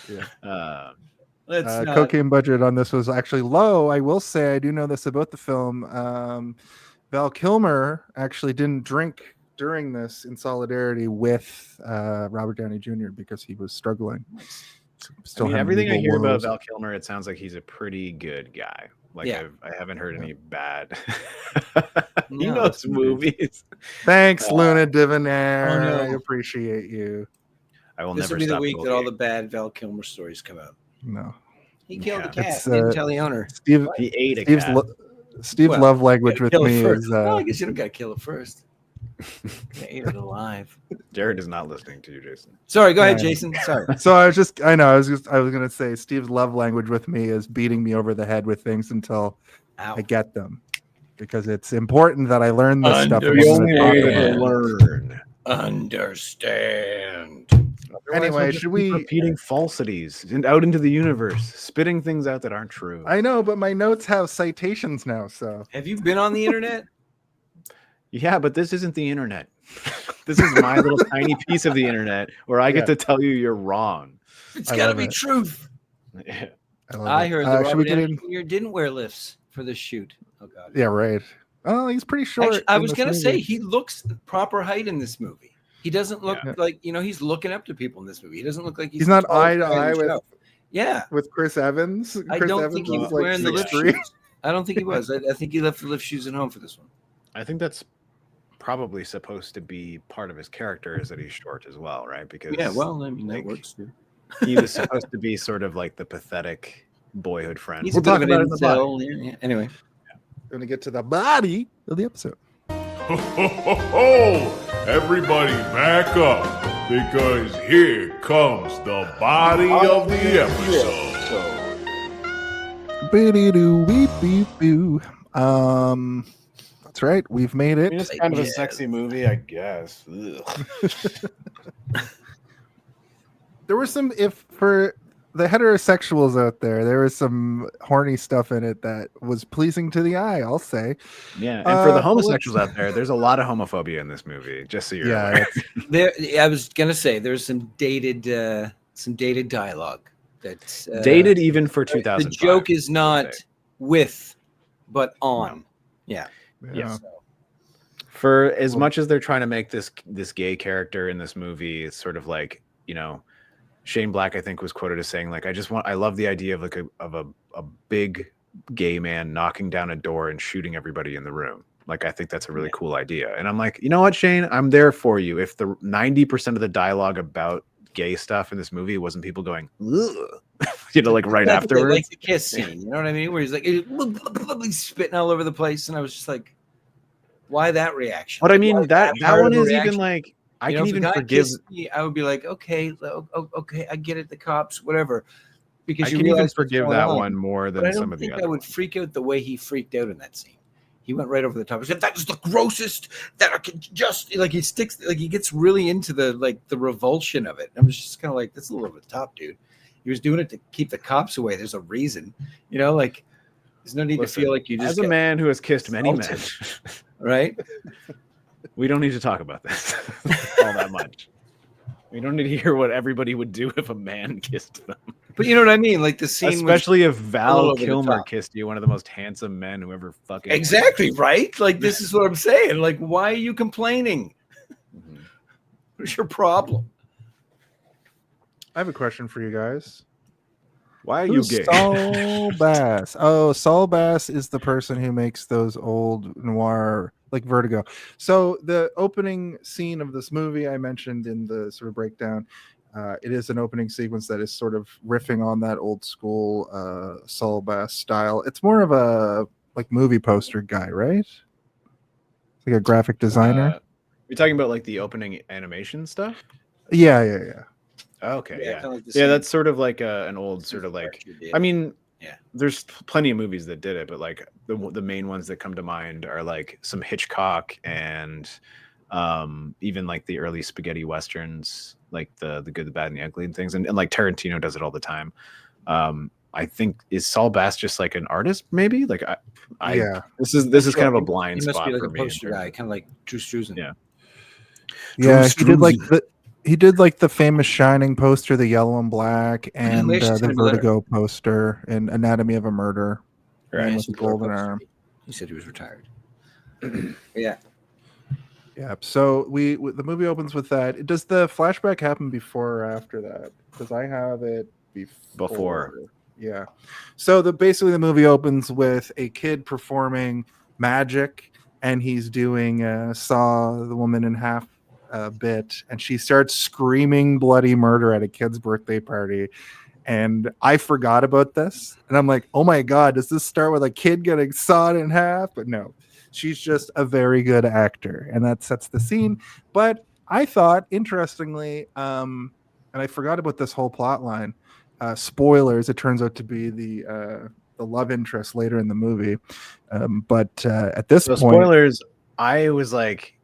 Yeah. Let's not. Cocaine budget on this was actually low. I will say I do know this about the film. Val Kilmer actually didn't drink during this in solidarity with Robert Downey Jr. because he was struggling. I mean, having everything I legal hear about woes. Val Kilmer, it sounds like he's a pretty good guy. Like Yeah. I haven't heard any bad. He No, knows movies. Thanks, Luna Divonair. Oh, no. I appreciate you. I will This never will be the stop. week that all the bad Val Kilmer stories come out. No, He killed Yeah. a cat. It's, Didn't tell the owner. Steve. He ate a Steve's cat. Steve's Well, love language with Kill it me first. is Well, I guess you don't got to kill it first. Ate it alive. Jared is not listening to you, Jason. Sorry, go ahead, Yeah. Jason. Sorry. So I was gonna say Steve's love language with me is beating me over the head with things until Ow. I get them, because it's important that I learn this stuff. Understand. among the Yeah. learn. Understand. Anyway, should we? repeating falsities and out into the universe, spitting things out that aren't true? I know, but my notes have citations now. So Have you been on the internet? Yeah, but this isn't the internet. This is my little tiny piece of the internet where I get to tell you you're wrong. It's I got to love be it. truth. Yeah. love I it. heard that should we Robert get Downey in? Jr. didn't wear lifts for this shoot. Oh God. Yeah, right. Oh, he's pretty short. Actually, I in was this gonna say movie. he looks proper height in this movie. He doesn't look Yeah. like he's looking up to people in this movie. He doesn't look like He's not the tallest eye to guy in eye the with show. Yeah, with Chris Evans. I Chris don't Evans think he was is like wearing the lift 6'3". shoes. I don't think he was. I think he left the lift shoes at home for this one. I think that's probably supposed to be part of his character, is that he's short as well, right? Because Yeah, well, I mean that like, works too. he was supposed to be sort of like the pathetic boyhood friend. He's We'll a bit talk of an about it in the body. incel. Yeah. Anyway, Gonna get to the body of the episode. Ho, ho, ho, ho! Everybody back up, because here comes the body of the episode. Biddy-doo, beep, beep, boo. That's right. We've made I it. mean, it's kind of a Yeah. sexy movie, I guess. There were some, if for the heterosexuals out there was some horny stuff in it that was pleasing to the eye, I'll say. Yeah, and for the let's- homosexuals out there, there's a lot of homophobia in this movie. Just so you're aware. I was gonna say there's some dated dialogue that's Dated even for 2000. The joke is not with, but on. Yeah. Yes. So, For as much as they're trying to make this gay character in this movie, it's sort of like, Shane Black, I think, was quoted as saying, like, I love the idea of like a big gay man knocking down a door and shooting everybody in the room. Like, I think that's a really cool idea. And I'm like, you know what, Shane, I'm there for you. If the 90% of the dialogue about gay stuff in this movie wasn't people going, ugh, like right afterwards. like the kiss scene, you know what I mean? Where he's like he's spitting all over the place, and I was just like, why that reaction? But I mean, Why that part one of the is even reaction? like, I You can know, if a even guy forgive. kissed me, I would be like, okay, I get it, the cops, whatever. Because I you can even realize what's forgive going that on. one more But than I don't some of the think other I would ones. freak out the way he freaked out in that scene. He went right over the top. He said, "That is the grossest that I can just like." He sticks like he gets really into the revulsion of it. I'm just kind of like, that's a little over the top, dude. He was doing it to keep the cops away. There's a reason, like there's no need to feel like you just As a get man who has kissed many men, assaulted. Right. we don't need to talk about this all that much. We don't need to hear what everybody would do if a man kissed them. But you know what I mean? Like the scene, Especially if little Val over the Kilmer top. kissed you, one of the most handsome men who ever fucking. exactly right. Like this is what I'm saying. Like, why are you complaining? Mhm. What's your problem? I have a question for you guys. Why are you Who's gay? Saul Bass? Oh, Saul Bass is the person who makes those old noir, like Vertigo. So the opening scene of this movie I mentioned in the sort of breakdown, it is an opening sequence that is sort of riffing on that old school Saul Bass style. It's more of a like movie poster guy, right? It's like a graphic designer. You're talking about like the opening animation stuff? Yeah. Okay, yeah. kinda like the Yeah, scene. that's sort of like an old sort of like. I mean, Yeah. there's plenty of movies that did it, but like the main ones that come to mind are like some Hitchcock and even like the early spaghetti westerns, like the good, the bad, and the ugly and things, and like Tarantino does it all the time. I think, is Saul Bass just like an artist? Maybe like Yeah. This is kind of a blind He must spot be like for a me. poster guy, kind of like Drew Struzan. Yeah. Yeah, he did like He did like the famous Shining poster, the yellow and black, and We actually the sent him a letter. Vertigo poster, and Anatomy of a Murder. Right. Man with the golden arm. He said he was retired. Yeah. Yeah. So the movie opens with that. Does the flashback happen before or after that? Because I have it before. Yeah. So basically the movie opens with a kid performing magic, and he's doing saw the woman in half bit, and she starts screaming bloody murder at a kid's birthday party. And I forgot about this, and I'm like, oh my god, does this start with a kid getting sawed in half? But no, she's just a very good actor, and that sets the scene. But I thought, interestingly, and I forgot about this whole plot line. Spoilers, it turns out to be the love interest later in the movie. But at this point, spoilers, I was like,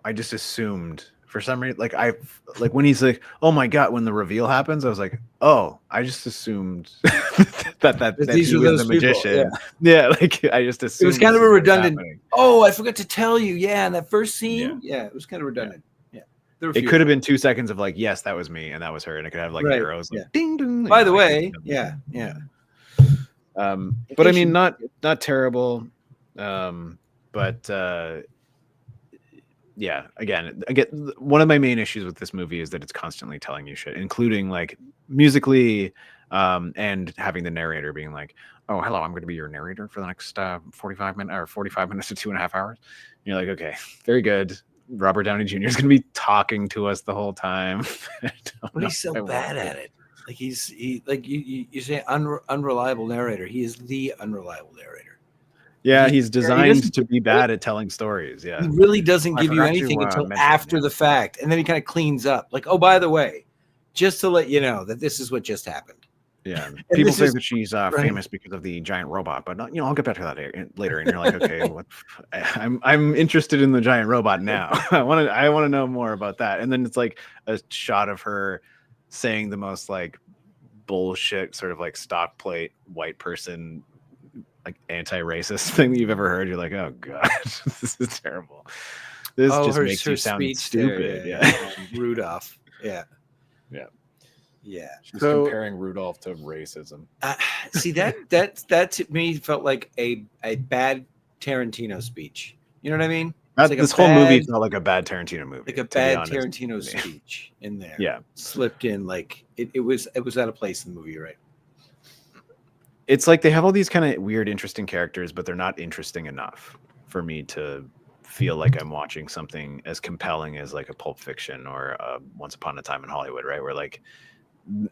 I just assumed for some reason, like when he's like, oh my god, when the reveal happens, I was like, oh, I just assumed that these he are was those the people, magician. Yeah, like I just assumed It was kind of a this was redundant. happening. Oh, I forgot to tell you. Yeah, in that first scene. Yeah, it was kind of redundant. Yeah. It could have been 2 seconds of like, yes, that was me, and that was her, and it could have like arrows, like, ding ding. By the way, yeah. But I mean, not terrible, but yeah. Again, one of my main issues with this movie is that it's constantly telling you shit, including like musically, and having the narrator being like, "Oh, hello, I'm going to be your narrator for the next 45 minutes to 2.5 hours." And you're like, okay, very good. Robert Downey Jr. is going to be talking to us the whole time. But he's so bad at it. Like you say unreliable narrator. He is the unreliable narrator. Yeah, he's designed to be bad at telling stories. Yeah, he really doesn't give you anything until after the fact, and then he kind of cleans up. Like, oh, by the way, just to let you know that this is what just happened. Yeah, people say that she's famous because of the giant robot, but I'll get back to that later. And you're like, okay, what? I'm interested in the giant robot now. I want to know more about that. And then it's like a shot of her saying the most like bullshit sort of like stock plate white person like anti-racist thing that you've ever heard. You're like, oh god, this is terrible. This just makes you sound stupid. Yeah. Rudolph. Yeah. She's comparing Rudolph to racism. See that to me felt like a bad Tarantino speech. You know what I mean? Like this whole movie felt like a bad Tarantino movie. Like a bad Tarantino speech in there. Yeah, slipped in like it was out of place in the movie. You're right. It's like they have all these kind of weird, interesting characters, but they're not interesting enough for me to feel like I'm watching something as compelling as like a Pulp Fiction or Once Upon a Time in Hollywood, right? Where like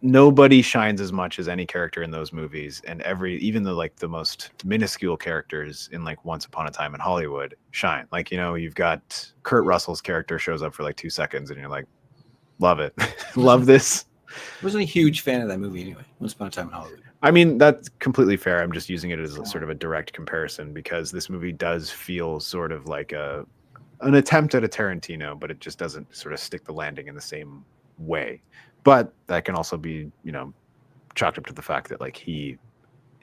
nobody shines as much as any character in those movies, and even the most minuscule characters in like Once Upon a Time in Hollywood shine. Like, you've got Kurt Russell's character shows up for like 2 seconds, and you're like, love it, love this. I wasn't a huge fan of that movie anyway. Once Upon a Time in Hollywood. I mean, that's completely fair. I'm just using it as a sort of a direct comparison because this movie does feel sort of like an attempt at a Tarantino, but it just doesn't sort of stick the landing in the same way. But that can also be, chalked up to the fact that like he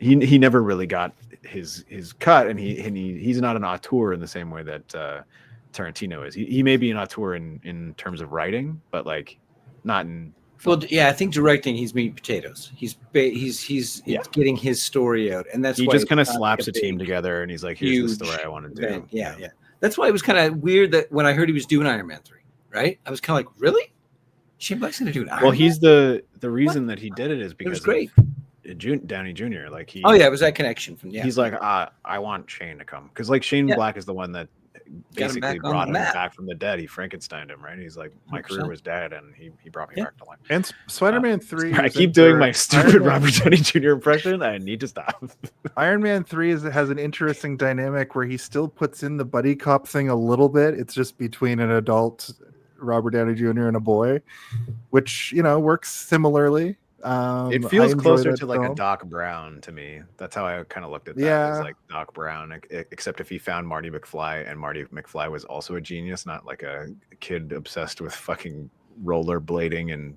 never really got his cut, and he's not an auteur in the same way that Tarantino is. He may be an auteur in terms of writing, but like not in. Well, yeah, I think directing, he's meat and potatoes. He's getting his story out, and that's he why just kind of slaps a team together, and he's like, "Here's the story I want to do." Yeah. That's why it was kind of weird that when I heard he was doing Iron Man 3, right? I was kind of like, really? Shane Black's going to do an Iron Man? Well, he's the reason that he did it is because it was great. Downey Jr. Like he. Oh yeah, it was that connection from He's like, I want Shane to come because like Shane Black is the one that basically brought him back from the dead. He Frankensteined him, right? He's like, my 100%. Career was dead, and he brought me back to life. And Spider-Man 3. I keep doing my stupid Robert Downey Jr. impression. I need to stop. Iron Man 3 has an interesting dynamic where he still puts in the buddy cop thing a little bit. It's just between an adult Robert Downey Jr. and a boy, which works similarly. It feels closer to like a Doc Brown to me. That's how I kind of looked at that. Yeah, like Doc Brown, except if he found Marty McFly, and Marty McFly was also a genius, not like a kid obsessed with fucking rollerblading and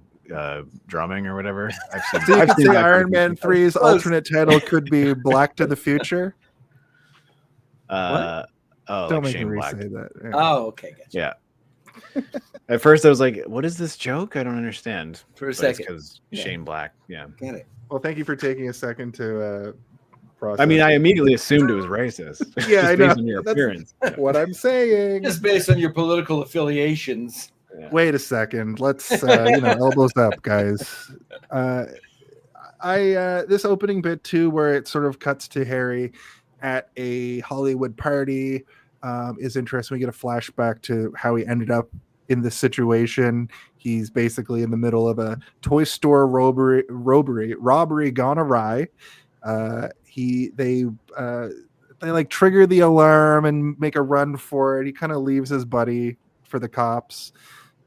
drumming or whatever. I've seen Iron Man 3's alternate title could be Black to the Future. Don't make Shane me Black. say that. Yeah. Oh, okay, gotcha. Yeah. At first, I was like, "What is this joke? I don't understand." For a second. because Yeah. Shane Black. Yeah. Get it. Well, thank you for taking a second to process. I mean, I immediately assumed it was racist. Yeah, I just know. based on your That's appearance. what I'm saying. Just based on your political affiliations. Wait a second. Let's elbows up, guys. This opening bit too, where it sort of cuts to Harry at a Hollywood party, is interesting. We get a flashback to how he ended up in this situation. He's basically in the middle of a toy store robbery gone awry. They like trigger the alarm and make a run for it. He kind of leaves his buddy for the cops,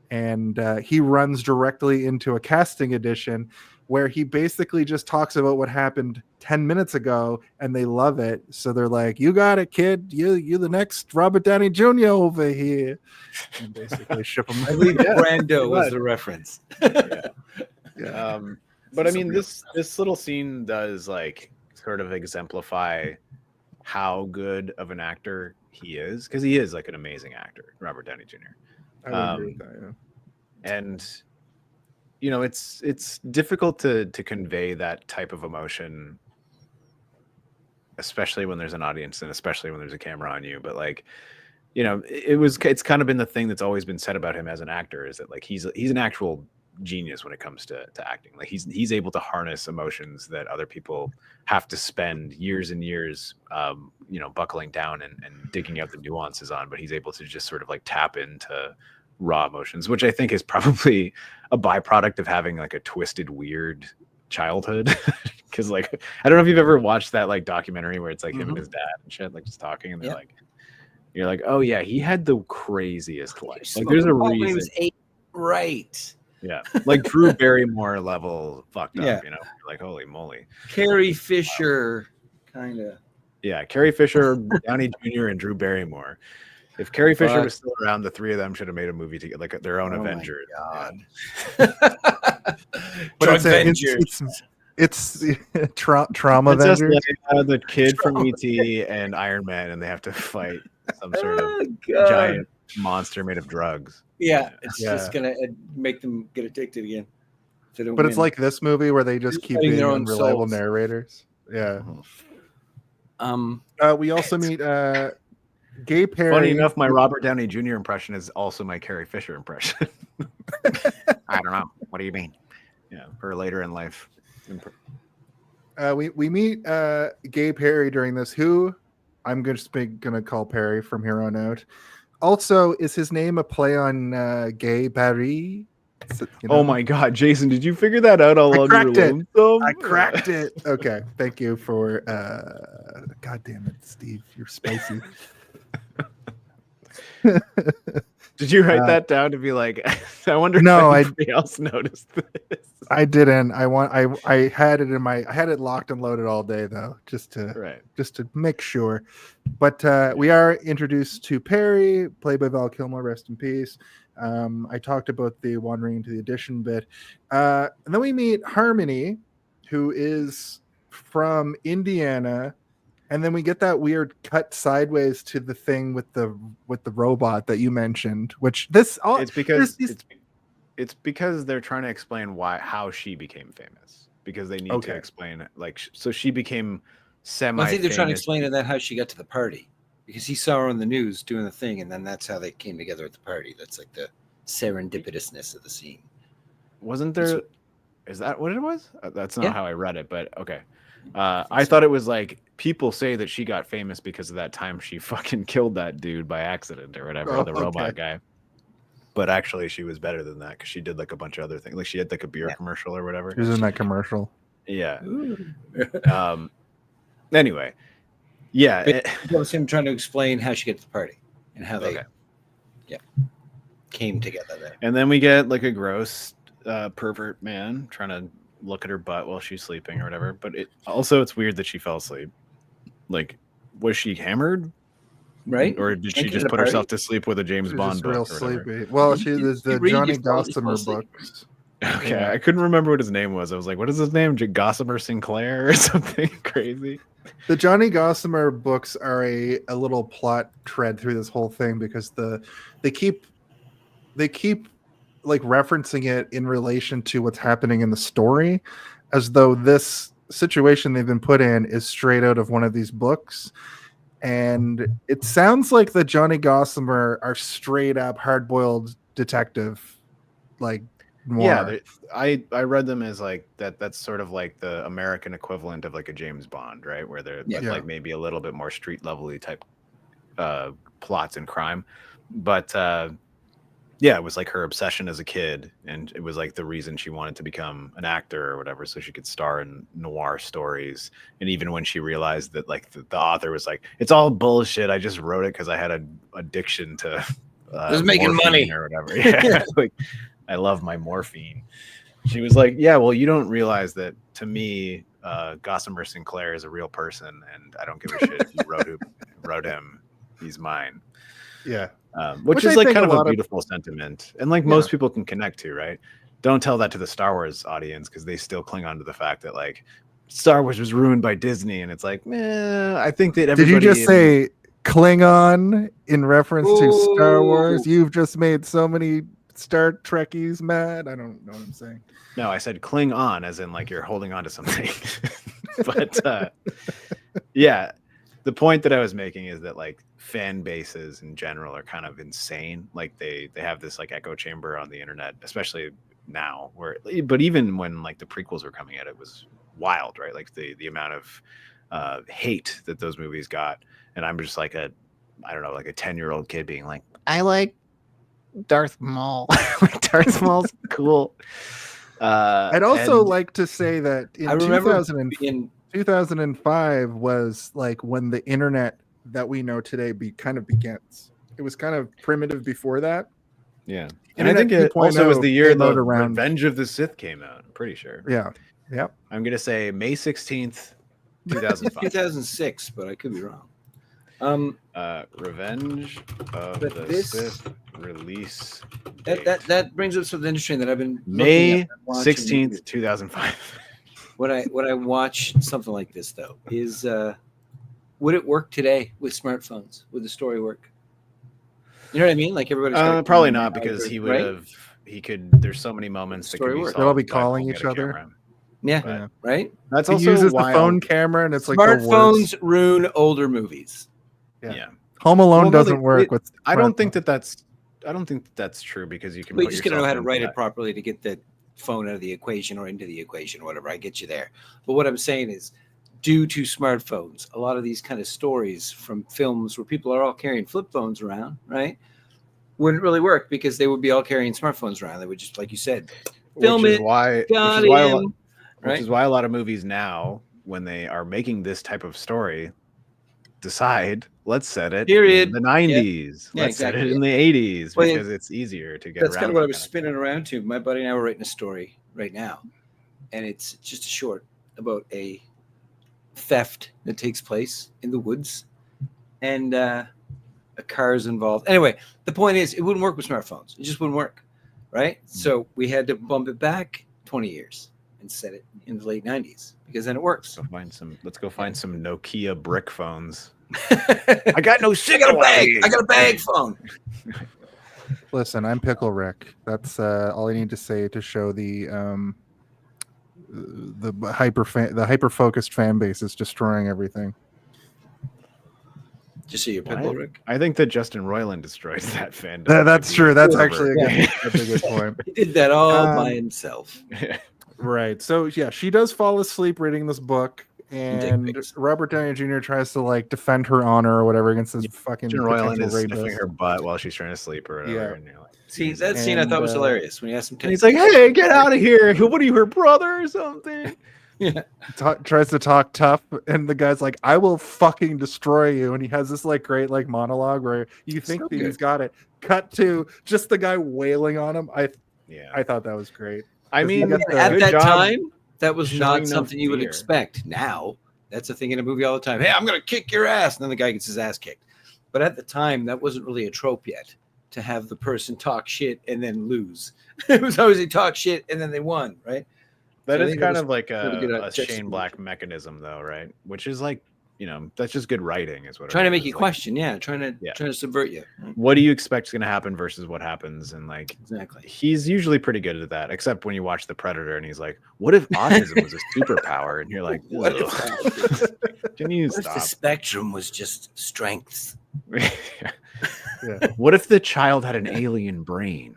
and he runs directly into a casting audition where he basically just talks about what happened 10 minutes ago, and they love it. So they're like, "You got it, kid. You the next Robert Downey Jr. over here," and basically ship him. I believe Brando was the reference. Yeah. But I mean, this little scene does like sort of exemplify how good of an actor he is, because he is like an amazing actor, Robert Downey Jr. I would agree with that, yeah. And it's difficult to convey that type of emotion, especially when there's an audience and especially when there's a camera on you. But like, it's kind of been the thing that's always been said about him as an actor, is that like he's an actual genius when it comes to acting. Like he's able to harness emotions that other people have to spend years and years buckling down and digging out the nuances on, but he's able to just sort of like tap into raw emotions, which I think is probably a byproduct of having like a twisted, weird childhood. Because like, I don't know if you've ever watched that like documentary where it's like him and his dad and shit, like just talking, and they're like, you're like, oh yeah, he had the craziest life. Like there's a reason. When he was 8, right? Yeah, like Drew Barrymore level fucked up. Yeah. You're like, holy moly. Carrie Fisher, kind of. Yeah, Carrie Fisher, Downey Jr., and Drew Barrymore. If Carrie Fisher was still around, the three of them should have made a movie together, like their own Avengers. God. But it's trauma It's just Avengers. like the kid from E.T. and Iron Man, and they have to fight some sort of giant monster made of drugs. Yeah, it's just gonna make them get addicted again. But it's like this movie where they just keep being their own unreliable souls. narrators. Yeah. We also meet Gay Perry. Funny enough, my Robert Downey Jr. impression is also my Carrie Fisher impression. I don't know. What do you mean? Yeah, for later in life. We meet Gay Perry during this, who I'm just gonna call Perry from here on out. Also, is his name a play on Gay Barry? Oh my God, Jason, did you figure that out all on your lonesome? I cracked it. Okay, thank you for. God damn it, Steve, you're spicy. Did you write that down to be like? I wonder if anybody else noticed this. I didn't. I had it I had it locked and loaded all day though, just to make sure. But we are introduced to Perry, played by Val Kilmer, rest in peace. I talked about the wandering into the audition bit, and then we meet Harmony, who is from Indiana. And then we get that weird cut sideways to the thing with the robot that you mentioned, which it's because they're trying to explain how she became famous, because they need to explain so she became semi. I think they're trying to explain that how she got to the party, because he saw her on the news doing the thing, and then that's how they came together at the party. That's like the serendipitousness of the scene. Wasn't there? Is that what it was? That's not how I read it, but okay. I thought it was like people say that she got famous because of that time she fucking killed that dude by accident or whatever, the robot guy. But actually, she was better than that because she did like a bunch of other things. Like she had like a beer commercial or whatever. She was in that commercial. Yeah. Anyway, yeah. It was him trying to explain how she got to the party and how they came together there. And then we get like a gross pervert man trying to look at her butt while she's sleeping or whatever. But it's weird that she fell asleep. Like, was she hammered? Right? Or did she just put herself to sleep with a James Bond book? Real sleepy. Well, there's the Johnny Gossamer books. Okay, yeah. I couldn't remember what his name was. I was like, what is his name? Gossamer Sinclair or something crazy? The Johnny Gossamer books are a little plot thread through this whole thing, because they keep they keep like referencing it in relation to what's happening in the story, as though this situation they've been put in is straight out of one of these books. And it sounds like the Johnny Gossamer are straight up hard-boiled detective, like noir. Yeah, I read them as like that. That's sort of like the American equivalent of like a James Bond, right? Where they're like maybe a little bit more street level-y type plots and crime. But yeah, it was like her obsession as a kid, and it was like the reason she wanted to become an actor or whatever, so she could star in noir stories. And even when she realized that like the author was like, it's all bullshit, I just wrote it because I had an addiction to was making money or whatever. Yeah, like I love my morphine. She was like, yeah, well, you don't realize that to me, Gossamer Sinclair is a real person, and I don't give a shit if you wrote him, he's mine. Yeah. Which is like kind of a beautiful sentiment, and like most people can connect to, right? Don't tell that to the Star Wars audience, because they still cling on to the fact that like Star Wars was ruined by Disney, and it's like, I think that everybody. Did you just say Klingon in reference to Star Wars? You've just made so many Star Trekkies mad. I don't know what I'm saying. No, I said cling on, as in like you're holding on to something. But yeah, the point that I was making is that like fan bases in general are kind of insane. Like they have this like echo chamber on the internet, especially now, but even when like the prequels were coming out, it was wild, right? Like the amount of hate that those movies got. And I'm just like a 10-year-old kid being like, I like Darth Maul. Like Darth Maul's cool. I'd also like to say that in 2005 was like when the internet that we know today begins. It was kind of primitive before that. Yeah. And I think it also was the year the Revenge of the Sith came out, I'm pretty sure. Yeah. Yep. I'm going to say May 16th, 2005. 2006, but I could be wrong. Revenge of the Sith release. That brings up something interesting that I've been May 16th, 2005. When I watch something like this, though, is would it work today with smartphones? Would the story work? You know what I mean? Like everybody's probably not, because he could. There's so many moments that could be solved. They'll be calling each other. Yeah, right. That's he also uses wild. the phone camera, and it's like smartphones ruin older movies. Yeah. Home Alone doesn't work with. I don't think that's true, because you can. But you just gotta know how to write it properly to get the phone out of the equation or into the equation, or whatever. I get you there. But what I'm saying is, due to smartphones, a lot of these kind of stories from films where people are all carrying flip phones around, right, wouldn't really work, because they would be all carrying smartphones around. They would just, like you said, film it. Which is why a lot of movies now, when they are making this type of story, decide, let's set it in the 90s. Yeah, let's set it in the 80s, because it's easier to get that's around. Kind of what I was spinning around to. My buddy and I were writing a story right now, and it's just a short about a theft that takes place in the woods, and a car is involved. Anyway, the point is, it wouldn't work with smartphones. It just wouldn't work, right? So we had to bump it back 20 years and set it in the late 90s, because then it works. Let's go find some Nokia brick phones. I got no signal. I got a bag phone. Listen, I'm Pickle Rick. That's all I need to say to show the hyper focused fan base is destroying everything. Just see your Pickle Rick. I think that Justin Roiland destroys that fandom. That's true. That's actually that's a good point. He did that all by himself. Right. So yeah, she does fall asleep reading this book, and Robert Downey Jr. tries to like defend her honor or whatever against this fucking Roiland is sniffing her butt while she's trying to sleep or whatever. Yeah. And you're like, see, that scene I thought was hilarious when he asked him. And he's like, "Hey, get out of here! What are you, her brother or something?" Yeah. Tries to talk tough, and the guy's like, "I will fucking destroy you." And he has this like great like monologue where you think that he's got it. Cut to just the guy wailing on him. I thought that was great. I mean, at that time, that was not something you would expect. Now, that's a thing in a movie all the time. Hey, I'm going to kick your ass. And then the guy gets his ass kicked. But at the time, that wasn't really a trope yet, to have the person talk shit and then lose. It was always they talk shit and then they won, right? That is kind of like a Shane Black mechanism, though, right? Which is like, that's just good writing, is what Trying it to make is. you Like, question, trying to subvert you. what do you expect is going to happen versus what happens? And like, Exactly. he's usually pretty good at that, except when you watch The Predator and he's like, what if autism was a superpower? And you're like, What if can you What if the stop? spectrum was just strengths? What if the child had an alien brain?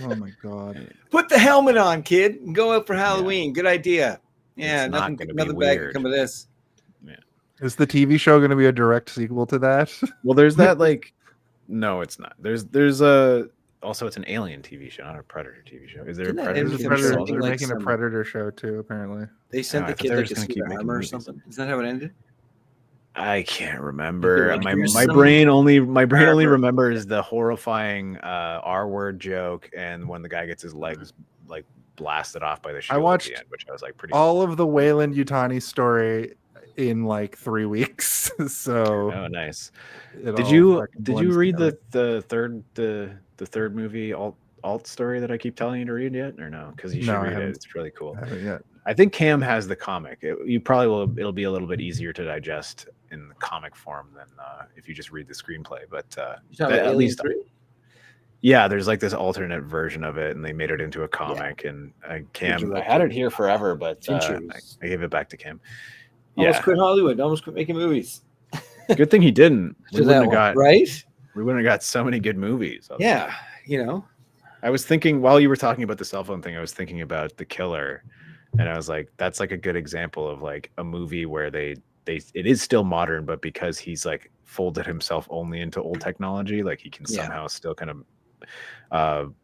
Oh my god. Put the helmet on, kid, and go out for Halloween. Good idea. Yeah, It's not nothing gonna be bad can weird. come of this. Is the TV show going to be a direct sequel to that? Well, there's that like, no, it's not. There's also it's an alien TV show, not a Predator TV show. Is there Isn't a that Predator? There's a Anything Predator. something They're like making a some- Predator show too, apparently. They sent Oh, the I thought kid they were like a just gonna suit keep of making armor or movies. something. Is that how it ended? I can't remember. Like, My here's my some brain only armor. remembers the horrifying R word joke and when the guy gets his legs like blasted off by the shield watched at the end, which I was like pretty. All of the Wayland Yutani story in like 3 weeks. So Oh, nice. it Did all you fucking did you blends read together. the third movie alt story that I keep telling you to read yet, or no? Because you should No, I read it. haven't. It's really cool. I haven't yet. I think Cam has the comic. You probably will. It'll be a little bit easier to digest in the comic form than if you just read the screenplay. But You talking about at least, 3? yeah, there's like this alternate version of it, and they made it into a comic. And Cam, I had it here forever, but I gave it back to Cam. Almost quit Hollywood. Almost quit making movies. Good thing he didn't. We So wouldn't that have got right. We wouldn't have got so many good movies. Yeah, I was thinking while you were talking about the cell phone thing, I was thinking about The Killer, and I was like, that's like a good example of like a movie where it is still modern, but because he's like folded himself only into old technology, like he can somehow still kind of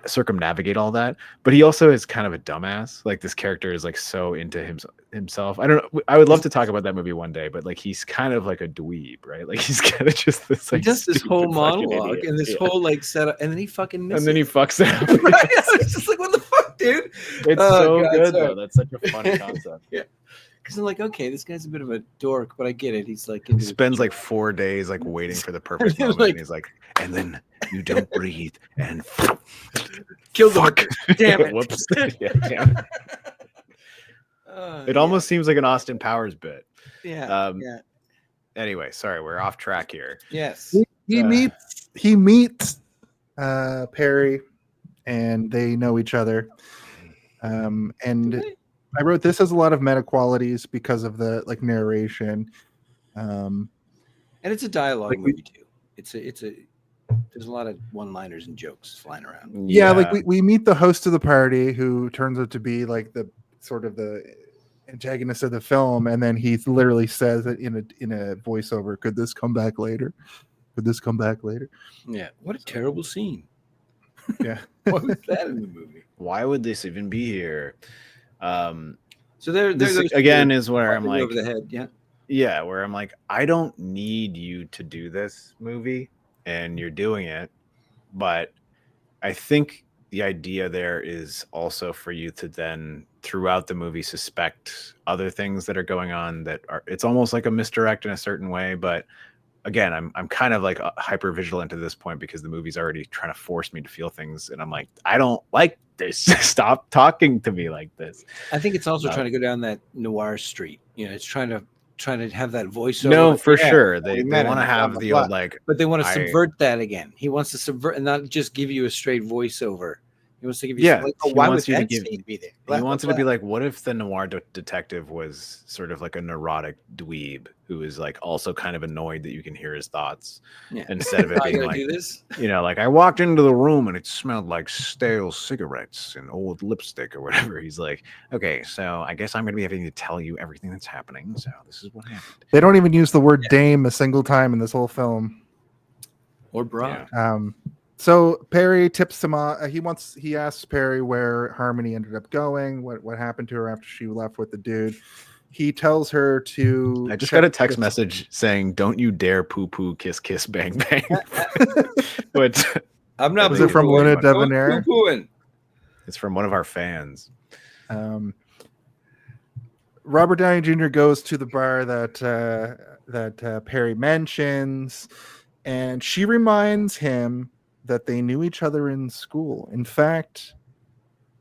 circumnavigate all that. But he also is kind of a dumbass. Like this character is like so into himself. I don't know. I would love to talk about that movie one day, but like he's kind of like a dweeb, right? Like he's kind of just this like he does this whole stupid fucking monologue idiot. and this whole like setup, and then he fucking misses. And then he fucks it up. Right? It's just like, what the fuck, dude? It's Oh, so God, good sorry. though. That's such a funny concept. Yeah. Because I'm like, okay, this guy's a bit of a dork, but I get it. He's like, He spends like 4 days like waiting for the perfect moment, and he's like, and then you don't breathe and kill the fuck. Damn it. Whoops. Yeah, damn it. It almost seems like an Austin Powers bit. Yeah. Anyway, sorry, we're off track here. Yes. He meets Perry, and they know each other. And I wrote this has a lot of meta qualities because of the like narration. And it's a dialogue movie too. It's a there's a lot of one-liners and jokes flying around. Yeah, like we meet the host of the party who turns out to be like the sort of the antagonist of the film, and then he literally says it in a voiceover, could this come back later? Could this come back later? Yeah. What a terrible scene. Yeah. What was that in the movie? Why would this even be here? So there this goes again is where I'm like over the head. Yeah, where I'm like, I don't need you to do this movie, and you're doing it. But I think the idea there is also for you to then throughout the movie suspect other things that are going on that are, it's almost like a misdirect in a certain way. But again, I'm kind of like hyper vigilant at this point because the movie's already trying to force me to feel things. And I'm like, I don't like this. Stop talking to me like this. I think it's also trying to go down that noir street. It's trying to have that voiceover. No, for sure. They want to have the old like, but they want to subvert that again. He wants to subvert and not just give you a straight voiceover. He wants to give you like, oh, why would that scene be there? He wants it to be like, what if the noir detective was sort of like a neurotic dweeb who is like also kind of annoyed that you can hear his thoughts instead of it being like, do this? Like I walked into the room and it smelled like stale cigarettes and old lipstick or whatever. He's like, okay, so I guess I'm going to be having to tell you everything that's happening. So this is what happened. They don't even use the word dame a single time in this whole film. Or broad. So Perry tips him off. He asks Perry where Harmony ended up going, what happened to her after she left with the dude. He tells her to. I just got a text message saying, "Don't you dare poo kiss bang bang." But I'm not. Was it from Luna Debonair? It's from one of our fans. Robert Downey Jr. goes to the bar that Perry mentions, and she reminds him that they knew each other in school. In fact,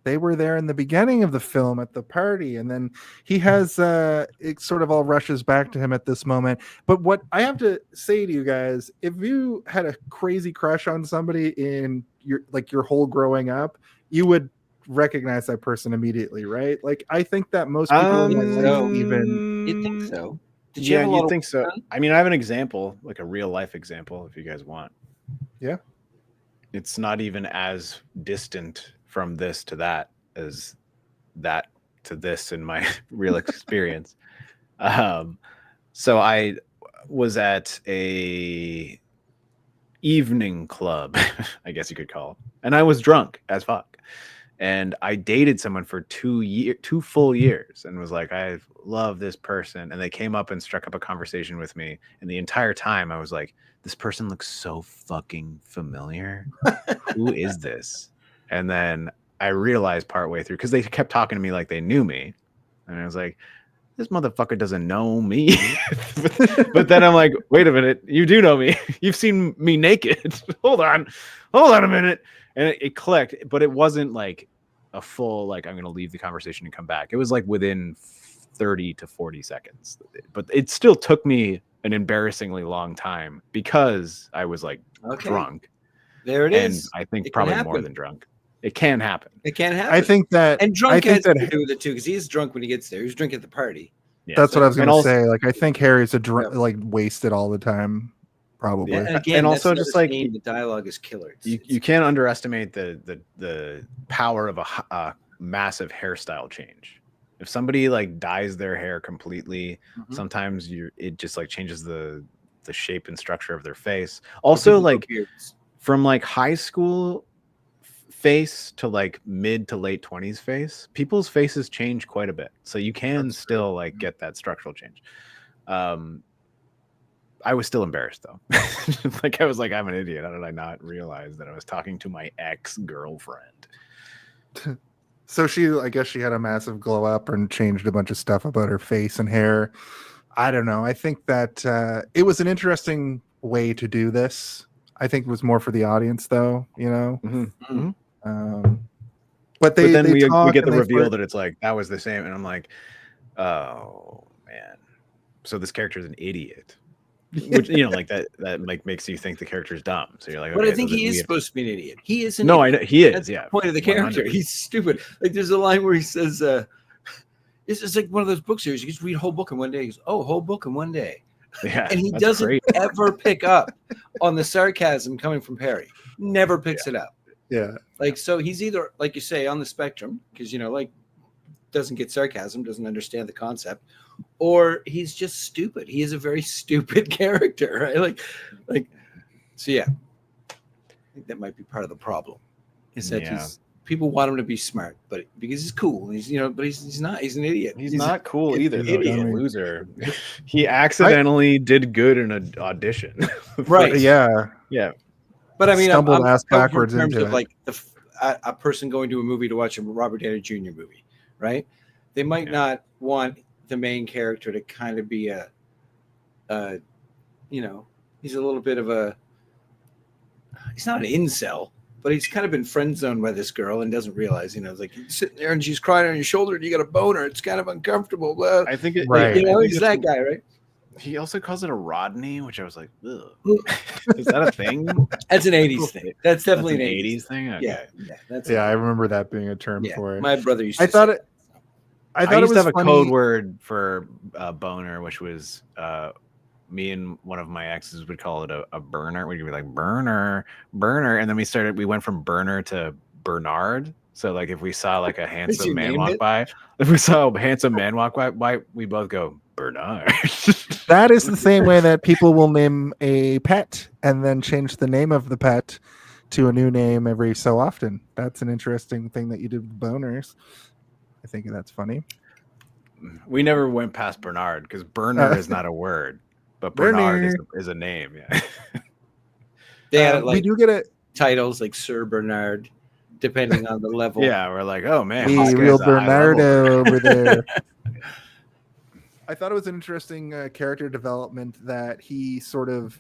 They were there in the beginning of the film at the party, and then he has it sort of all rushes back to him at this moment. But what I have to say to you guys, if you had a crazy crush on somebody in your whole growing up, you would recognize that person immediately, right? Like I think that most people in my life even You think so? Did you have a lot you'd of think so. I mean, I have an example, like a real life example, if you guys want. Yeah. It's not even as distant from this to that as that to this in my real experience. So I was at a evening club, I guess you could call it, and I was drunk as fuck. And I dated someone for 2 full years, and was like, I love this person. And they came up and struck up a conversation with me. And the entire time I was like, this person looks so fucking familiar. Who is this? And then I realized partway through, because they kept talking to me like they knew me. And I was like, this motherfucker doesn't know me. But then I'm like, wait a minute, you do know me. You've seen me naked. Hold on a minute. And it clicked, but it wasn't like a full, like, I'm going to leave the conversation and come back. It was like within 30 to 40 seconds. But it still took me an embarrassingly long time because I was like drunk. There it is. And I think probably more than drunk. It can happen. It can happen. I think that, and drunk has to do with it too, because he's drunk when he gets there. He's drinking at the party. Yeah, that's what I was going to say. Like, I think Harry's like wasted all the time, probably. Yeah, and again, and also just like the dialogue is killer. You can't underestimate the power of a massive hairstyle change. If somebody like dyes their hair completely, sometimes it just like changes the shape and structure of their face. Also, like from like high school face to like mid to late 20s face, people's faces change quite a bit. So you can still like get that structural change. I was still embarrassed though. Like I was like, I'm an idiot. How did I not realize that I was talking to my ex-girlfriend? So I guess she had a massive glow up and changed a bunch of stuff about her face and hair. I don't know. I think that it was an interesting way to do this. I think it was more for the audience though, you know? But then we get the reveal that it's like, that was the same. And I'm like, oh man. So this character is an idiot. Which, you know, like that like makes you think the character's dumb. So you're like, but okay, I think he is supposed to be an idiot. He is an idiot. I know he is. That's yeah, the point of the character. 100%. He's stupid. Like there's a line where he says, "It's just like one of those book series. You just read a whole book in one day." He goes, "Oh, whole book in one day." Yeah, and he doesn't ever pick up on the sarcasm coming from Perry. Never picks it up. Yeah. Like so, he's either like you say on the spectrum because like doesn't get sarcasm, doesn't understand the concept. Or he's just stupid. He is a very stupid character, right? Like, so yeah. I think that might be part of the problem. Is that people want him to be smart, but because he's cool, he's but he's not. He's an idiot. He's not cool either. Though. He's a loser. He accidentally did good in an audition. Right? Yeah. But I mean, I'm backwards in terms into of like a person going to a movie to watch a Robert Downey Jr. movie, right? They might not want the main character to kind of be he's a little bit of he's not an incel, but he's kind of been friend zoned by this girl and doesn't realize, it's like he's sitting there and she's crying on your shoulder and you got a boner. It's kind of uncomfortable. Blah. I think he's that guy, right? He also calls it a Rodney, which I was like, ugh. Is that a thing? That's an 80s thing. That's definitely an 80s thing. Okay. Yeah, I remember that being a term for it. My brother used to I thought it used to have funny. a code word for boner, which was me and one of my exes would call it a burner. We'd be like burner, and then we went from burner to Bernard. So like if we saw like a handsome man walk by, we both go Bernard. That is the same way that people will name a pet and then change the name of the pet to a new name every so often. That's an interesting thing that you did with boners. I think that's funny. We never went past Bernard because burner is not a word, but Bernard is a name. Yeah. They had we do get titles like Sir Bernard, depending on the level. Yeah, we're like, oh man, real Bernardo over there. I thought it was an interesting character development that he sort of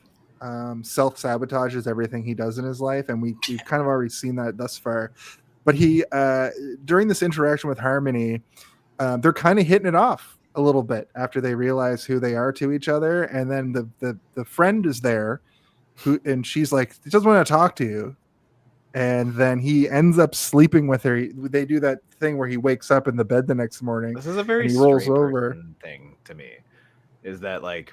self-sabotages everything he does in his life, and we've kind of already seen that thus far. But he during this interaction with Harmony, they're kind of hitting it off a little bit after they realize who they are to each other, and then the friend is there, and she's like, she doesn't want to talk to you, and then he ends up sleeping with her. They do that thing where he wakes up in the bed the next morning. This is a very he rolls straight over person thing to me. Is that like,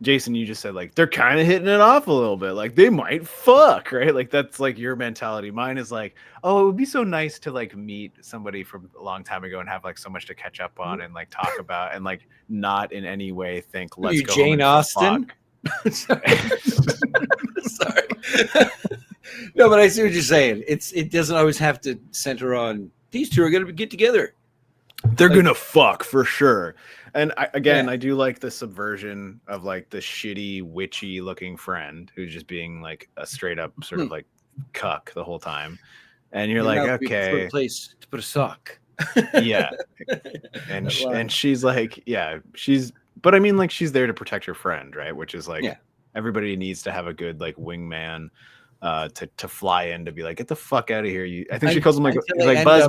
Jason, you just said like they're kind of hitting it off a little bit, like they might fuck, right? Like that's like your mentality. Mine is like, oh, it would be so nice to like meet somebody from a long time ago and have like so much to catch up on and like talk about, and like not in any way think let's go Jane Austen. Sorry. No, but I see what you're saying. It doesn't always have to center on these two are going to get together. They're gonna fuck for sure. And I do like the subversion of like the shitty, witchy looking friend who's just being like a straight up sort of like cuck the whole time. And you're like, okay, place to put a sock. Yeah. And she's like, yeah, but I mean, like, she's there to protect her friend, right? Which is like, everybody needs to have a good like wingman to fly in to be like, get the fuck out of here. I think she calls him like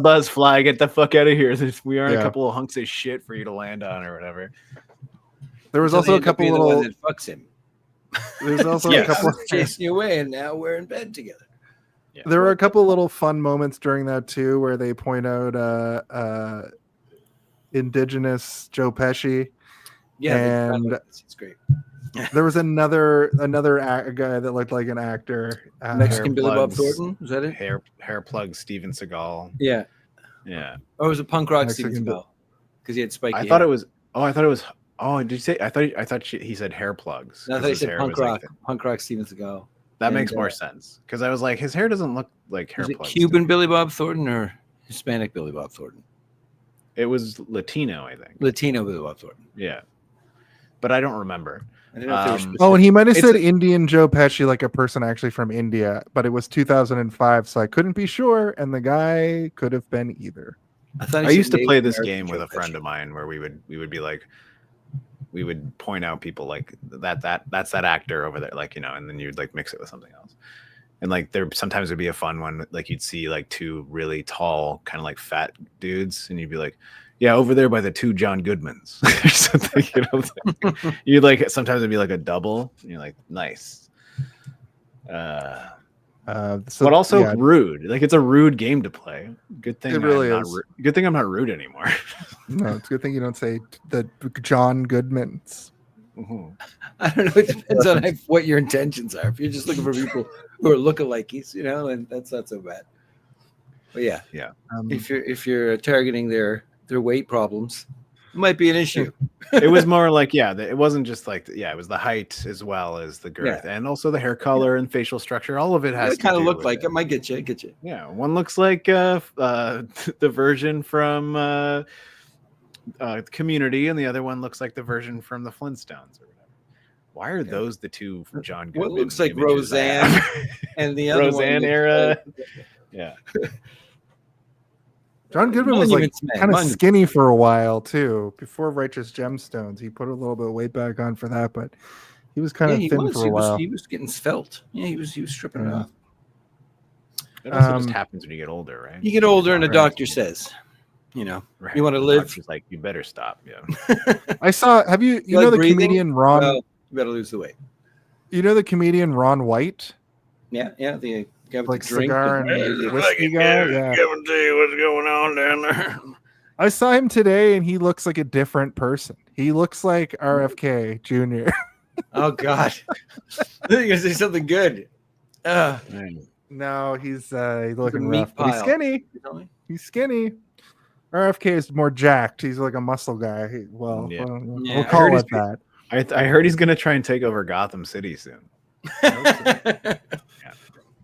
buzz, fly, get the fuck out of here. We aren't a couple of hunks of shit for you to land on or whatever. There was also a couple little that fucks him. There's also a couple chasing you away, and now we're in bed together. Yeah. There were a couple little fun moments during that too, where they point out indigenous Joe Pesci. Yeah, and it's great. There was another guy that looked like an actor. Mexican Billy Bob Thornton, was that it? Hair plug Steven Seagal. Yeah. Or was it punk rock Steven Seagal? Because he had spiky hair. I thought it was. Oh, did you say? I thought he said hair plugs. No, I thought he said punk rock Steven Seagal. That makes more sense, because I was like, his hair doesn't look like hair plugs. Cuban Billy Bob Thornton or Hispanic Billy Bob Thornton? It was Latino, I think. Latino Billy Bob Thornton. Yeah, but I don't remember. I don't know if and he might have said Indian Joe Pesci, like a person actually from India, but it was 2005, so I couldn't be sure, and the guy could have been either. I used to play this game with a friend of mine where we would be like, we would point out people like that's that actor over there, like, you know, and then you'd like mix it with something else. And like there sometimes would be a fun one, like you'd see like two really tall, kind of like fat dudes, and you'd be like, yeah, over there by the two John Goodmans or something, you know. You'd like sometimes it'd be like a double, and you're like, nice. But also rude. Like it's a rude game to play. Good thing it really is. Good thing I'm not rude anymore. No, it's a good thing you don't say the John Goodmans. Mm-hmm. I don't know. It depends on what your intentions are. If you're just looking for people who are lookalikes, you know, and that's not so bad. But yeah. If you're targeting their weight problems, it might be an issue. It was more like, it wasn't just like, it was the height as well as the girth, and also the hair color and facial structure. All of it has to kind of look like it. Might get you. Yeah, one looks like the version from Community, and the other one looks like the version from the Flintstones or whatever. Why are those the two John Goodman? What looks like Roseanne and the other Roseanne one era? Yeah. John Goodman was like kind of skinny for a while too. Before Righteous Gemstones, he put a little bit of weight back on for that, but he was kind of thin for a while. He was getting svelte. Yeah, he was stripping it off. It also just happens when you get older, right? You get older, and the doctor says, you know, you want to live. She's like, you better stop. Yeah. I saw. Have you know the comedian Ron? Well, you better lose the weight. You know the comedian Ron White? Yeah. The guy with like the drink cigar and whiskey guy. Yeah. Give and tell you what's going on down there. I saw him today, and he looks like a different person. He looks like RFK Jr. Oh God! I think you're gonna say something good. No, he's looking rough. But he's skinny. He's skinny. RFK is more jacked. He's like a muscle guy. We'll call it that. I heard he's gonna try and take over Gotham City soon.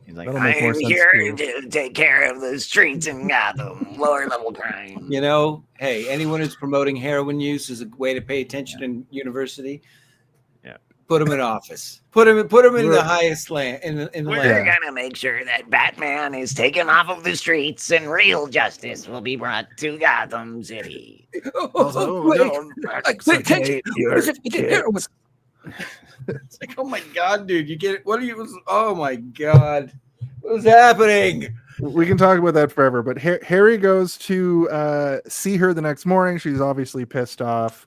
He's like, I am here to take care of the streets in Gotham, lower level crime. You know, hey, anyone who's promoting heroin use is a way to pay attention in university. Yeah, put him in office. Put him in the highest land. We're gonna make sure that Batman is taken off of the streets and real justice will be brought to Gotham City. It's like, oh my God, dude, you get it? Oh my God, what is happening? We can talk about that forever, but Harry goes to see her the next morning. She's obviously pissed off.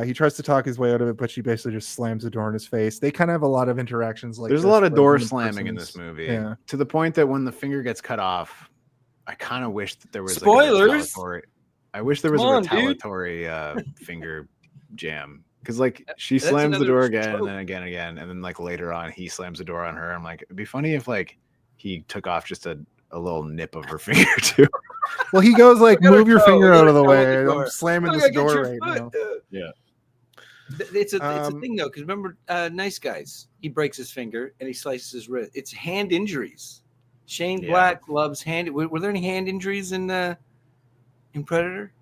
He tries to talk his way out of it, but she basically just slams the door in his face. They kind of have a lot of interactions like there's a this, lot of where door human slamming in persons- this movie. Yeah. To the point that when the finger gets cut off, I kind of wish that there was Spoilers. Like a retaliatory. I wish there was Come a on, dude. retaliatory finger jam. Because like she That's slams the another door again trope. and then again, and then like later on he slams the door on her. I'm like, it'd be funny if like he took off just a little nip of her finger too. Well, he goes like, We gotta "Move your go. finger We out of gotta the go with way. the I'm door. slamming I this gotta get door your right now." foot. Yeah. It's a thing though, because remember, Nice Guys, he breaks his finger and he slices his wrist. It's hand injuries. Shane Black loves hand. Were there any hand injuries in Predator?